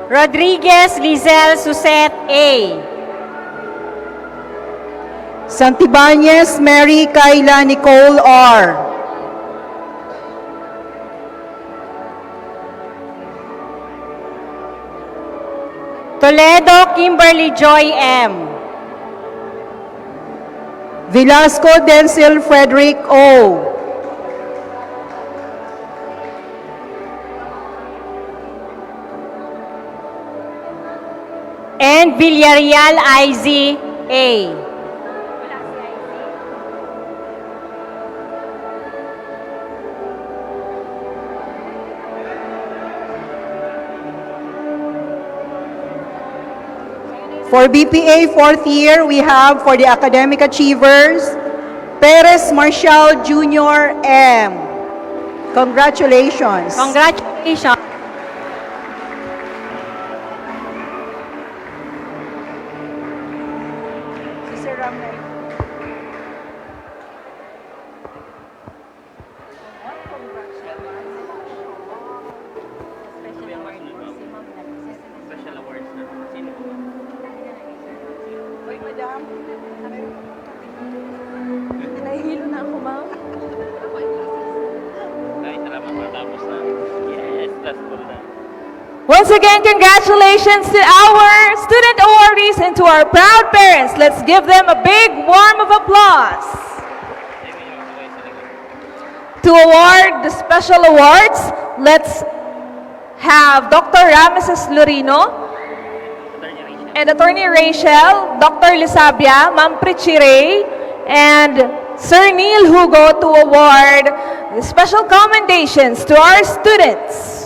Rodriguez Lizelle Suset A. Santibanez Mary Kyla Nicole R. Toledo Kimberly Joy M. Velasco Denzel Frederick O. And Villarreal IZ A. For BPA fourth year, we have for the academic achievers, Perez Marshall Jr. M. Congratulations. Congratulations. Kahit talaga matapos na. Yes, that's cool na. Once again, congratulations to our student awardees and to our proud parents. Let's give them a big warm of applause. To award the special awards, let's have Dr. Rameses Lorino and Attorney Rachel, Dr. Lisabia, Ma'am Prichire, and Sir Neil Hugo to award the special commendations to our students.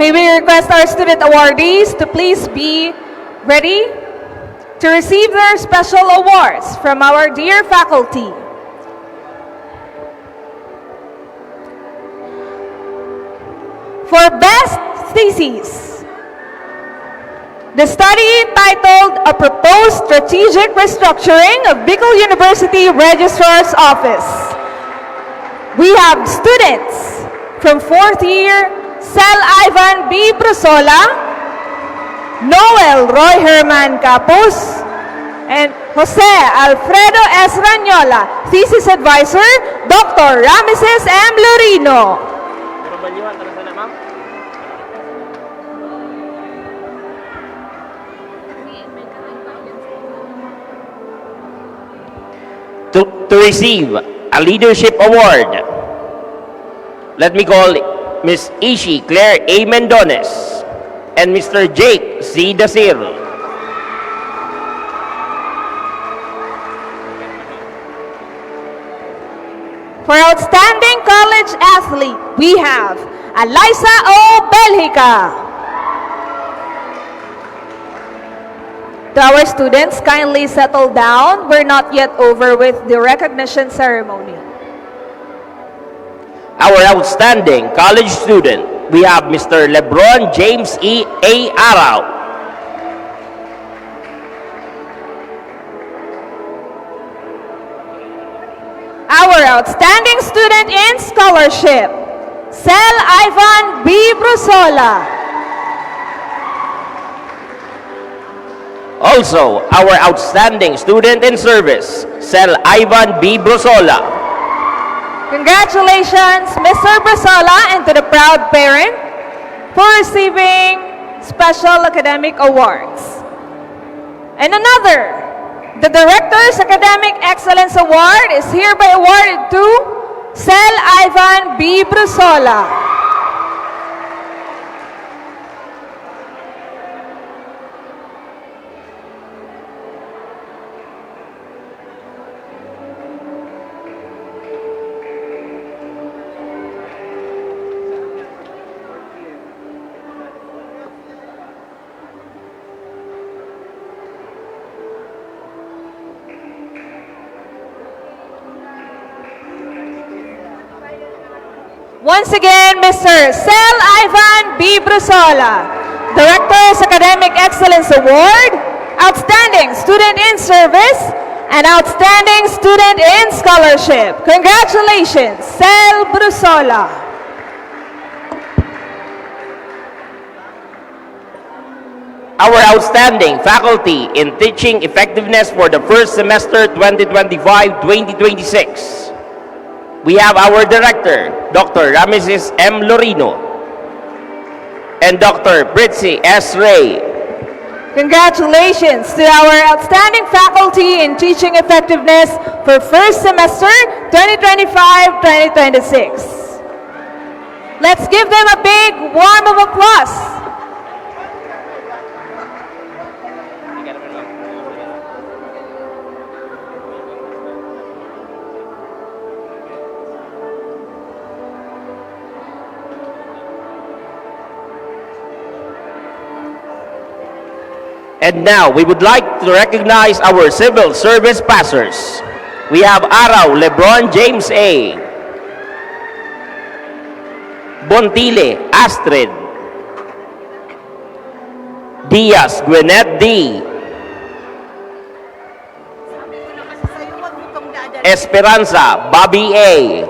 May we request our student awardees to please be ready to receive their special awards from our dear faculty. For Best Thesis, the study titled A Proposed Strategic Restructuring of Bicol University Registrar's Office. We have students from 4th year, Sel Ivan B. Brusola, Noel Roy Herman Capus, and Jose Alfredo S. Ranyola. Thesis Advisor, Dr. Rameses M. Lorino. Pero baliwan, tara sana, ma'am. To receive a leadership award, let me call Ms. Ishi Claire A. Mendones and Mr. Jake C. Dasir. For Outstanding College Athlete, we have Alyssa O. Belhica. To our students, kindly settle down. We're not yet over with the recognition ceremony. Our outstanding college student, we have Mr. Lebron James E. A. Arao. Our outstanding student in scholarship, Sel Ivan B. Brusola. Also, our outstanding student in service, Sel Ivan B. Brusola. Congratulations, Mr. Brusola, and to the proud parent for receiving special academic awards. And another, the Director's Academic Excellence Award is hereby awarded to Sel Ivan B. Brusola. Once again, Mr. Sel Ivan B. Brusola, Director's Academic Excellence Award, Outstanding Student in Service, and Outstanding Student in Scholarship. Congratulations, Sel Brusola. Our outstanding faculty in teaching effectiveness for the first semester 2025-2026. We have our director, Dr. Rameses M. Lorino, and Dr. Britzy S. Ray. Congratulations to our outstanding faculty in teaching effectiveness for first semester 2025-2026. Let's give them a big warm of applause. And now, we would like to recognize our civil service passers. We have Arao Lebron James A. Bontile Astrid. Diaz Gwyneth D. Esperanza Bobby A.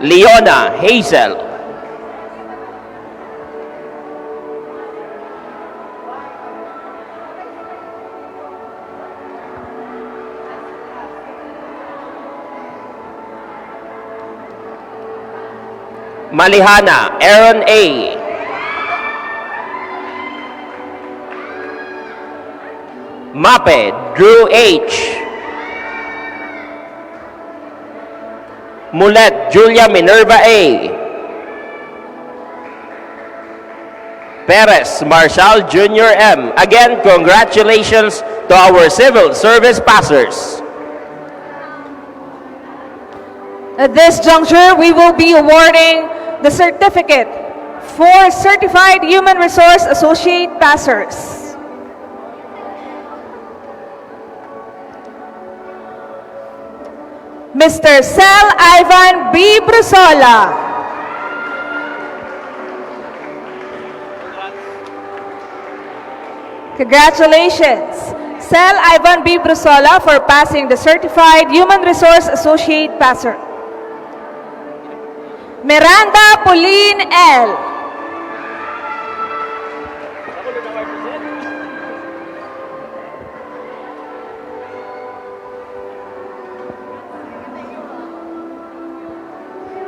Leona Hazel. Malihana Aaron A. Mape Drew H. Mulet Julia Minerva A. Perez Marshall Jr. M. Again, congratulations to our civil service passers. At this juncture, we will be awarding the certificate for Certified Human Resource Associate Passers. Mr. Sel Ivan B. Brusola. Congratulations, Sel Ivan B. Brusola, for passing the Certified Human Resource Associate Passer. Miranda Pauline L.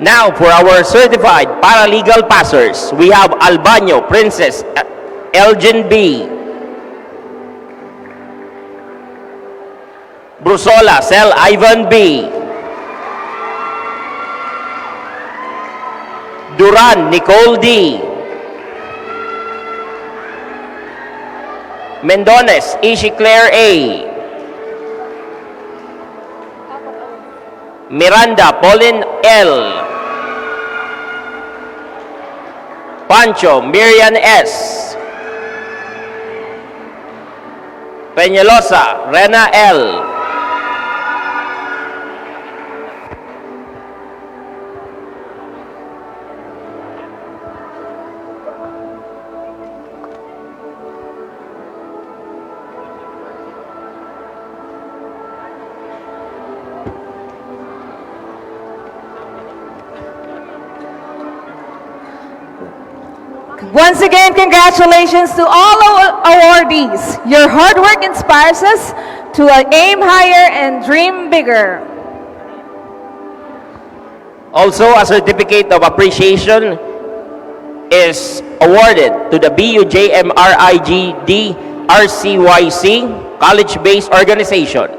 Now, for our certified paralegal passers, we have Albano Princess Elgin B. Brusola Sel Ivan B. Duran Nicole D. Mendones Ishi Claire A. Miranda Pauline L. Pancho Miriam S. Peñalosa Rena L. Once again, congratulations to all awardees. Your hard work inspires us to aim higher and dream bigger. Also, a certificate of appreciation is awarded to the BUJMRIGD RCYC college-based organization.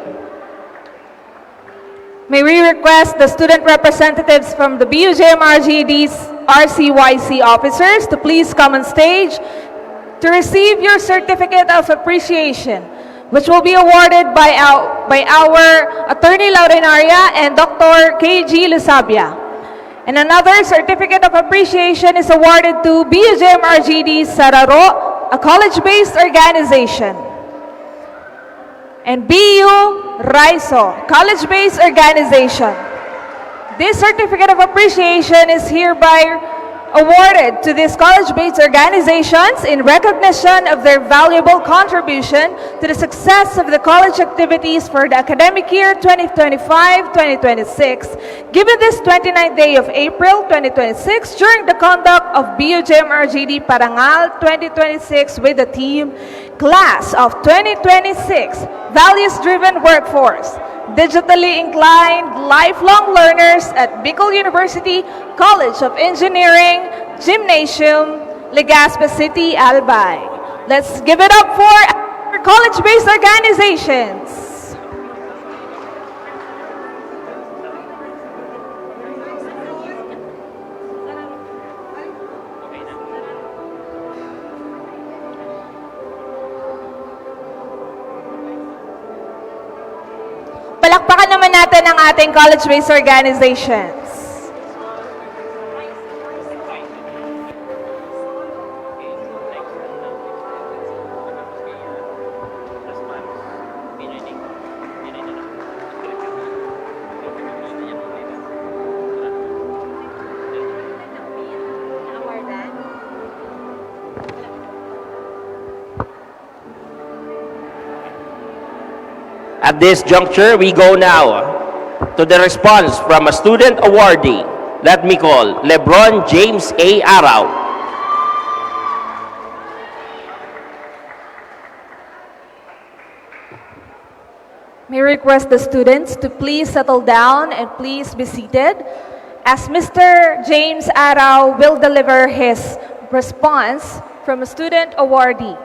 May we request the student representatives from the BUJMRGD's RCYC officers to please come on stage to receive your certificate of appreciation, which will be awarded by our Attorney Laurinaria and Dr. KG Lusabia. And another certificate of appreciation is awarded to BUJMRGD Sararo, a college-based organization, and BU Raiso, college-based organization. This certificate of appreciation is hereby awarded to these college-based organizations in recognition of their valuable contribution to the success of the college activities for the academic year 2025-2026, given this 29th day of April 2026 during the conduct of BUJMRGD Parangal 2026 with the theme Class of 2026, Values-Driven Workforce, Digitally Inclined Lifelong Learners at Bicol University College of Engineering, Gymnasium, Legazpi City, Albay. Let's give it up for our college-based organizations. Palakpakan naman natin ang ating college-based organizations. At this juncture, we go now to the response from a student awardee let me call Lebron James A. Araw. May I request the students to please settle down and please be seated as Mr. James Arau will deliver his response from a student awardee.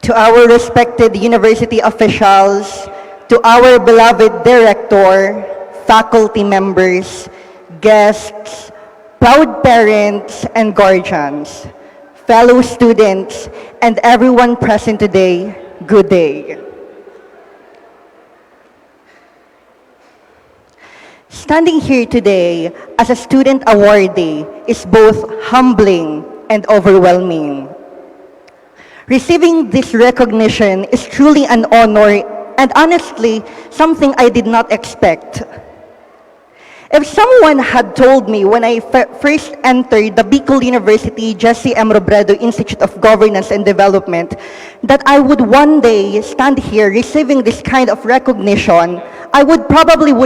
To our respected university officials, to our beloved director, faculty members, guests, proud parents and guardians, fellow students, and everyone present today, good day. Standing here today as a student awardee is both humbling and overwhelming. Receiving this recognition is truly an honor and honestly something I did not expect. If someone had told me when I first entered the Bicol University Jesse M. Robredo Institute of Governance and Development that I would one day stand here receiving this kind of recognition, I would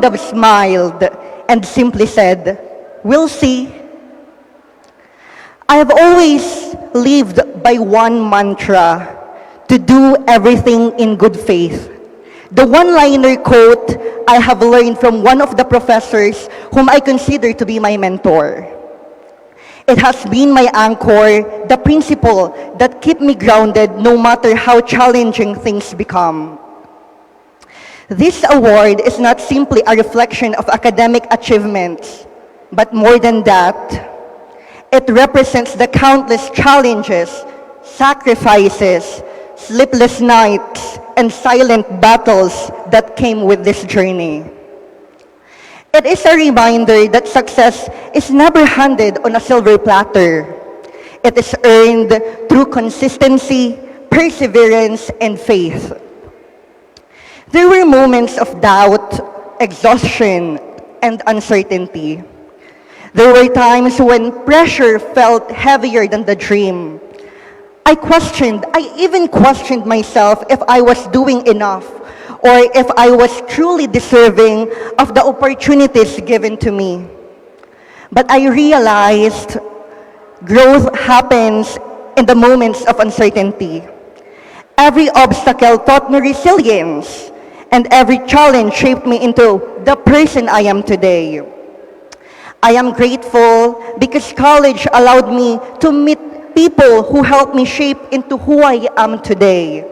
have smiled and simply said, "We'll see." I have always lived by one mantra, to do everything in good faith. The one-liner quote I have learned from one of the professors whom I consider to be my mentor. It has been my anchor, the principle that keep me grounded no matter how challenging things become. This award is not simply a reflection of academic achievements, but more than that, it represents the countless challenges, sacrifices, sleepless nights, and silent battles that came with this journey. It is a reminder that success is never handed on a silver platter. It is earned through consistency, perseverance, and faith. There were moments of doubt, exhaustion, and uncertainty. There were times when pressure felt heavier than the dream. I even questioned myself if I was doing enough or if I was truly deserving of the opportunities given to me. But I realized growth happens in the moments of uncertainty. Every obstacle taught me resilience, and every challenge shaped me into the person I am today. I am grateful because college allowed me to meet people who helped me shape into who I am today.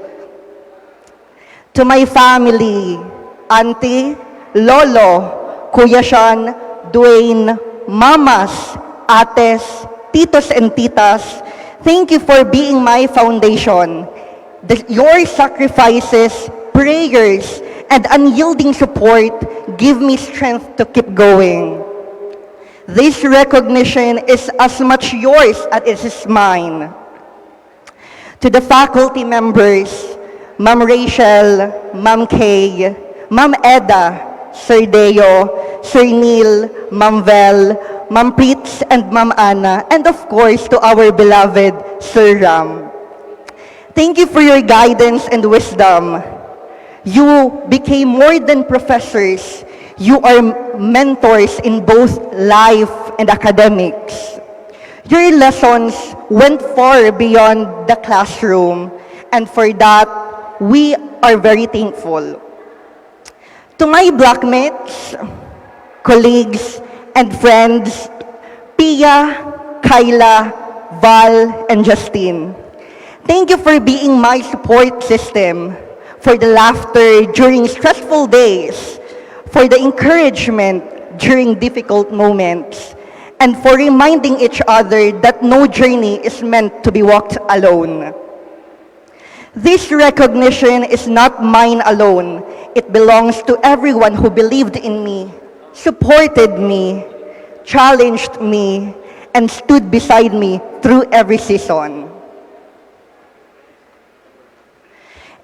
To my family, auntie, lolo, kuya Sean, Dwayne, mamas, ates, titos and titas, thank you for being my foundation. Your sacrifices, prayers, and unyielding support give me strength to keep going. This recognition is as much yours as it is mine. To the faculty members, Ma'am Rachel, Ma'am Kay, Ma'am Eda, Sir Deo, Sir Neil, Ma'am Vel, Ma'am Rites, and Ma'am Anna, and of course to our beloved Sir Ram. Thank you for your guidance and wisdom. You became more than professors. You are mentors in both life and academics. Your lessons went far beyond the classroom, and for that, we are very thankful. To my blockmates, colleagues, and friends, Pia, Kyla, Val, and Justine, thank you for being my support system, for the laughter during stressful days, for the encouragement during difficult moments, and for reminding each other that no journey is meant to be walked alone. This recognition is not mine alone. It belongs to everyone who believed in me, supported me, challenged me, and stood beside me through every season.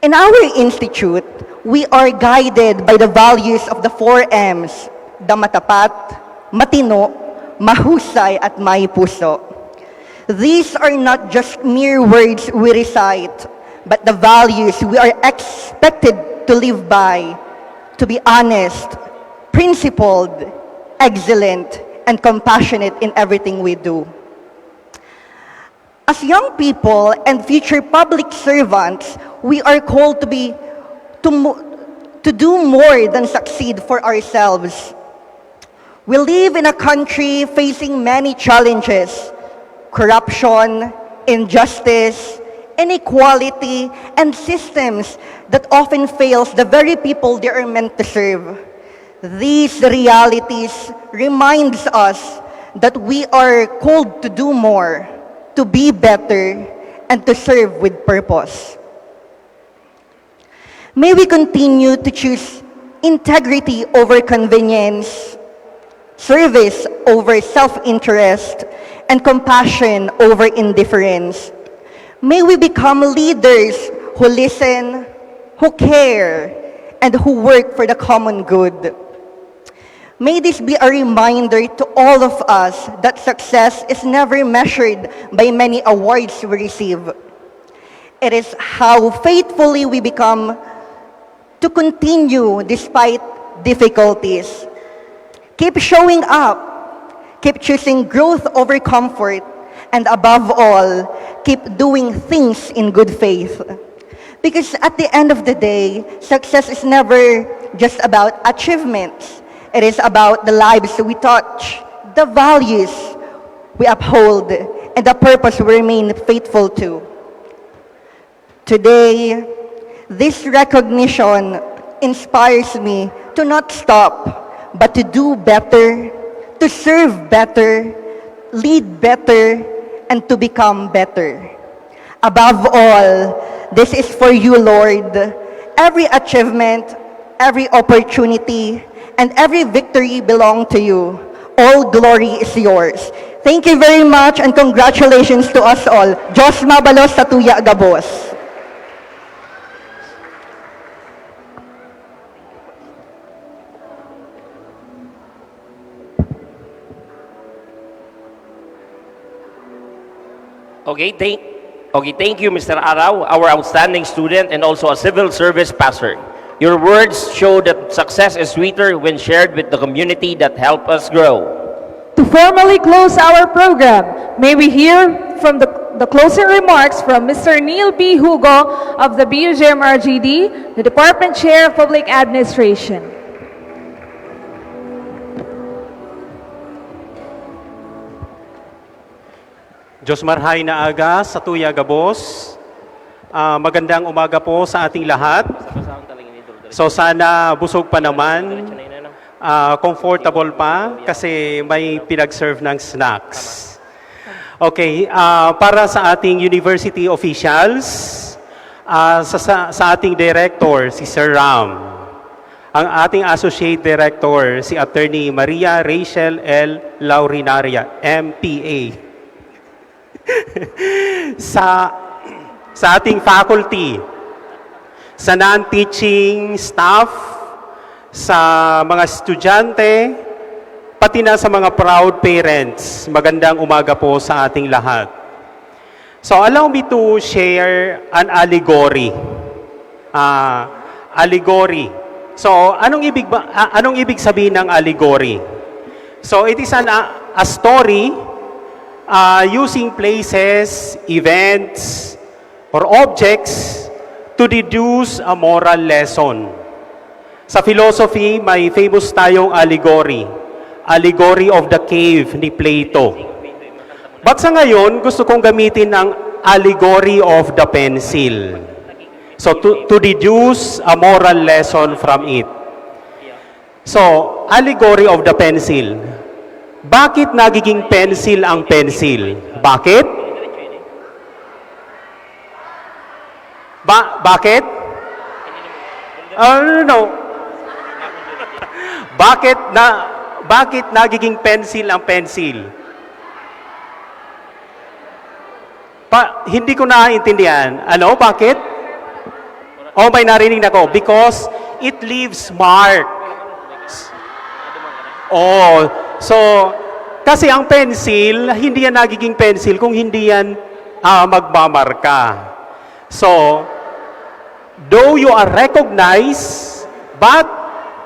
In our institute, we are guided by the values of the 4 M's, the matapat, matino, mahusay, at may puso. These are not just mere words we recite, but the values we are expected to live by, to be honest, principled, excellent, and compassionate in everything we do. As young people and future public servants, we are called to do more than succeed for ourselves. We live in a country facing many challenges: corruption, injustice, inequality, and systems that often fails the very people they are meant to serve. These realities reminds us that we are called to do more, to be better, and to serve with purpose. May we continue to choose integrity over convenience, service over self-interest, and compassion over indifference. May we become leaders who listen, who care, and who work for the common good. May this be a reminder to all of us that success is never measured by many awards we receive. It is how faithfully we become to continue despite difficulties. Keep showing up, keep choosing growth over comfort, and above all, keep doing things in good faith. Because at the end of the day, success is never just about achievements. It is about the lives we touch, the values we uphold, and the purpose we remain faithful to. Today, this recognition inspires me to not stop, but to do better, to serve better, lead better, and to become better. Above all, this is for you, Lord. Every achievement, every opportunity, and every victory belong to you. All glory is yours. Thank you very much and congratulations to us all. Diyos mabalos sa tuya gabos. Thank you, Mr. Araw, our outstanding student and also a civil service pastor. Your words show that success is sweeter when shared with the community that help us grow. To formally close our program, may we hear from the closing remarks from Mr. Neil B. Hugo of the BUJMRGD, the Department Chair of Public Administration. Diyos marhay na aga sa tuya gabos. Magandang umaga po sa ating lahat. So sana busog pa naman, comfortable pa kasi may pinag-serve ng snacks. Okay, para sa ating university officials, sa ating director, si Sir Ram, ang ating associate director, si Attorney Maria Rachel L. Laurinaria, MPA. sa ating faculty, sa non-teaching staff, sa mga estudyante, pati na sa mga proud parents, magandang umaga po sa ating lahat. So allow me to share an allegory. Allegory. So anong ibig sabihin ng allegory? So it is a story using places, events, or objects to deduce a moral lesson. Sa philosophy, may famous tayong allegory. Allegory of the cave ni Plato. But sa ngayon, gusto kong gamitin ang allegory of the pencil. So to deduce a moral lesson from it. So, allegory of the pencil. Bakit nagiging pencil ang pencil? Bakit? Bakit? No. Bakit nagiging pencil ang pencil? Hindi ko naiintindihan. Ano? Bakit? Oh, may narinig na ko. Because it leaves marks. Oh, so Kasi ang pencil, hindi yan nagiging pencil kung hindi yan magmamarka. So, though you are recognized, but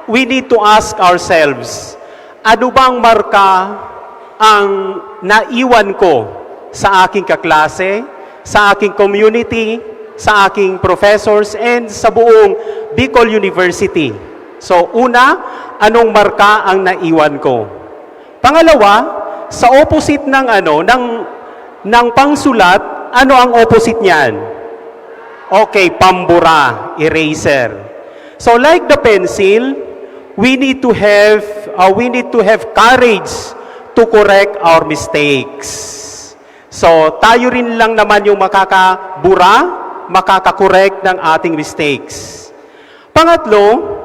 we need to ask ourselves, ano bang marka ang naiwan ko sa aking kaklase, sa aking community, sa aking professors, and sa buong Bicol University? So, una, anong marka ang naiwan ko? Pangalawa, sa opposite ng pangsulat, ano ang opposite niyan? Okay, pambura, eraser. So like the pencil, we need to have courage to correct our mistakes. So tayo rin lang naman yung makakakorek ng ating mistakes. Pangatlo,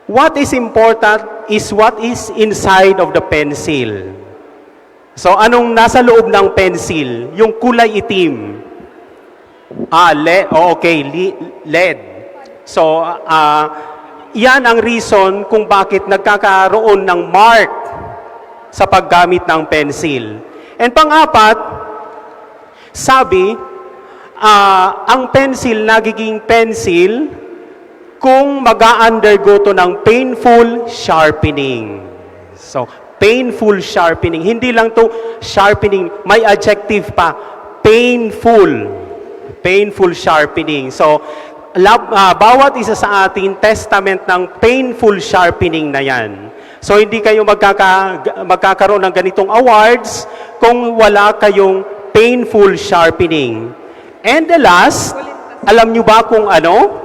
what is important is what is inside of the pencil. So, anong nasa loob ng pencil? Yung kulay itim. LED. LED. So, yan ang reason kung bakit nagkakaroon ng mark sa paggamit ng pencil. And pang-apat, sabi, ang pencil nagiging pencil kung mag-undergo to ng painful sharpening. So, painful sharpening. Hindi lang to sharpening, may adjective pa. Painful. Painful sharpening. So, bawat isa sa atin, testament ng painful sharpening na yan. So, hindi kayo magkakaroon ng ganitong awards kung wala kayong painful sharpening. And the last, alam nyo ba kung ano?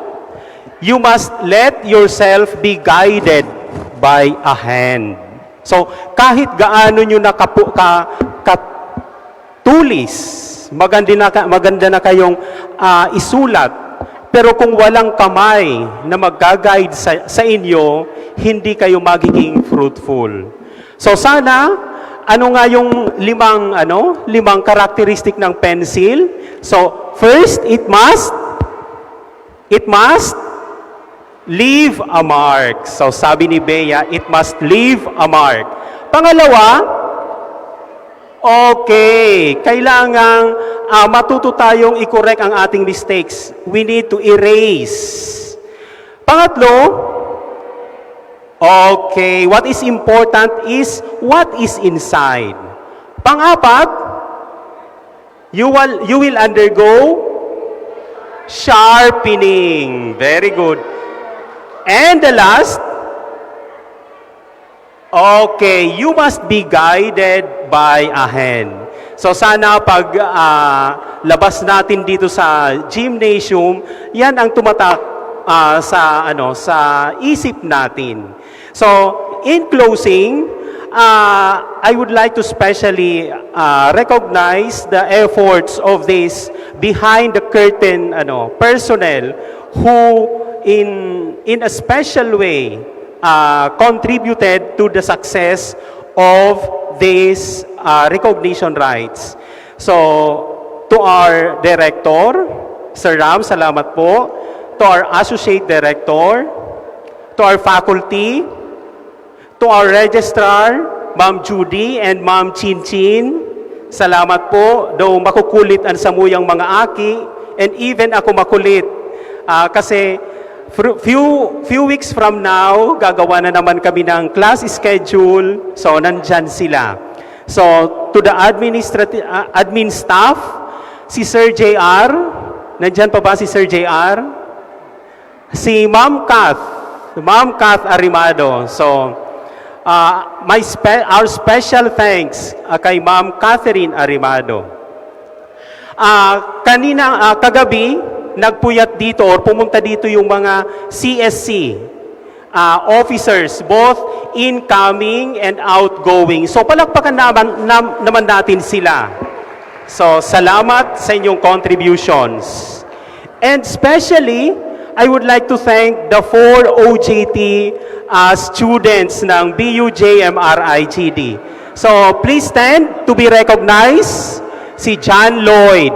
You must let yourself be guided by a hand. So, kahit gaano nyo katulis, maganda na kayong isulat, pero kung walang kamay na mag-guide sa inyo, hindi kayo magiging fruitful. So, sana, ano nga yung limang karakteristik ng pencil? So, first, it must leave a mark. So, sabi ni Bea, it must leave a mark. Pangalawa, okay, kailangang matuto tayong i-correct ang ating mistakes. We need to erase. Pangatlo, okay, what is important is what is inside. Pang-apat, you will undergo sharpening. Very good. And the last, okay, you must be guided by a hand. So sana pag labas natin dito sa gymnasium, yan ang tumatak sa isip natin. So in closing, I would like to specially recognize the efforts of this behind the curtain personnel who in a special way contributed to the success of this recognition rites. So, to our director, Sir Ram, salamat po. To our associate director, to our faculty, to our registrar, Ma'am Judy and Ma'am Chinchin, salamat po. Though makukulit ang samuyang mga aki, and even ako makulit. Kasi few weeks from now, gagawa na naman kami ng class schedule. So, nandyan sila. So, to the admin staff, si Sir JR, nandyan pa ba si Sir JR? Si Ma'am Kath Arimado. So, our special thanks kay Ma'am Catherine Arimado. Kagabi, nagpuyat dito or pumunta dito yung mga CSC officers, both incoming and outgoing. So palakpakan naman natin sila. So salamat sa inyong contributions. And especially, I would like to thank the 4 OJT students ng BUJMRIGD. So please stand to be recognized. Si John Lloyd.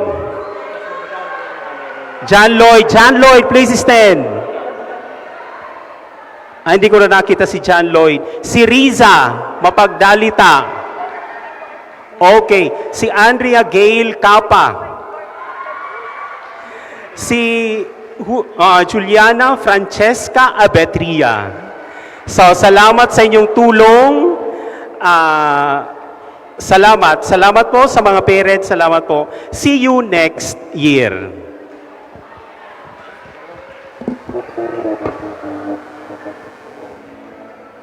John Lloyd, please stand. Hindi ko na nakita si John Lloyd. Si Riza, mapagdalita. Okay, si Andrea Gail Capa. Si Juliana Francesca Abetria. So, salamat sa inyong tulong. Salamat. Salamat po sa mga parents. Salamat po. See you next year.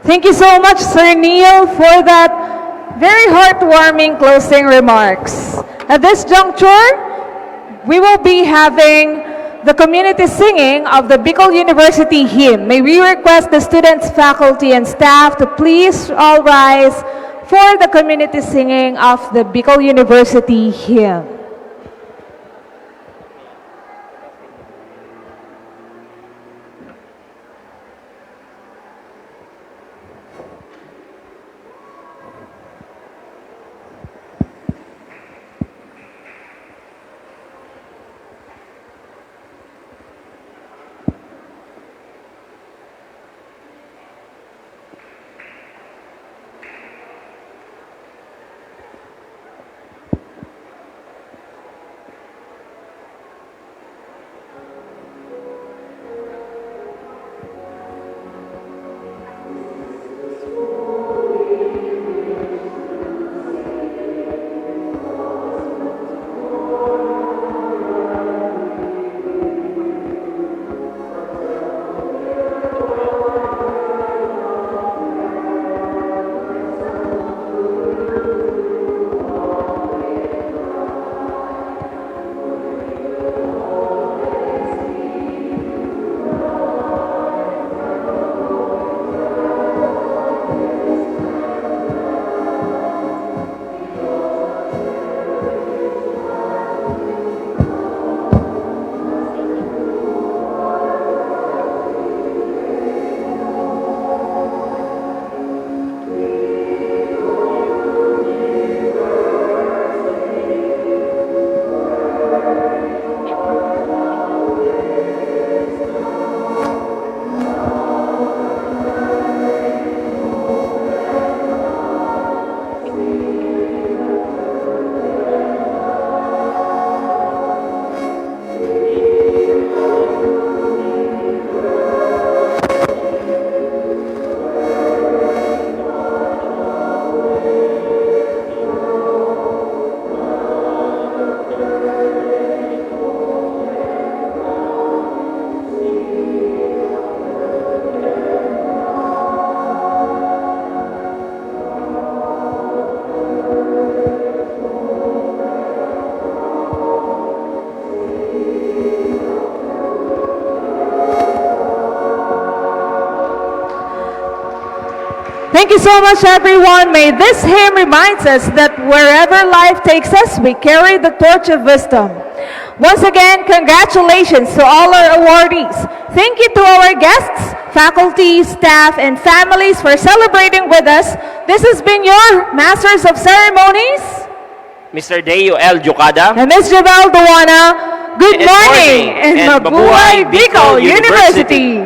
Thank you so much, Sir Neil, for that very heartwarming closing remarks. At this juncture, we will be having the community singing of the Bicol University hymn. May we request the students, faculty, and staff to please all rise for the community singing of the Bicol University hymn. Thank you so much, everyone. May this hymn reminds us that wherever life takes us, we carry the torch of wisdom. Once again, congratulations to all our awardees. Thank you to our guests, faculty, staff, and families for celebrating with us. This has been your Masters of Ceremonies, Mr. Deo L. Jucada. and Ms. Javel Duana. Good morning, and mabuhay Bicol University!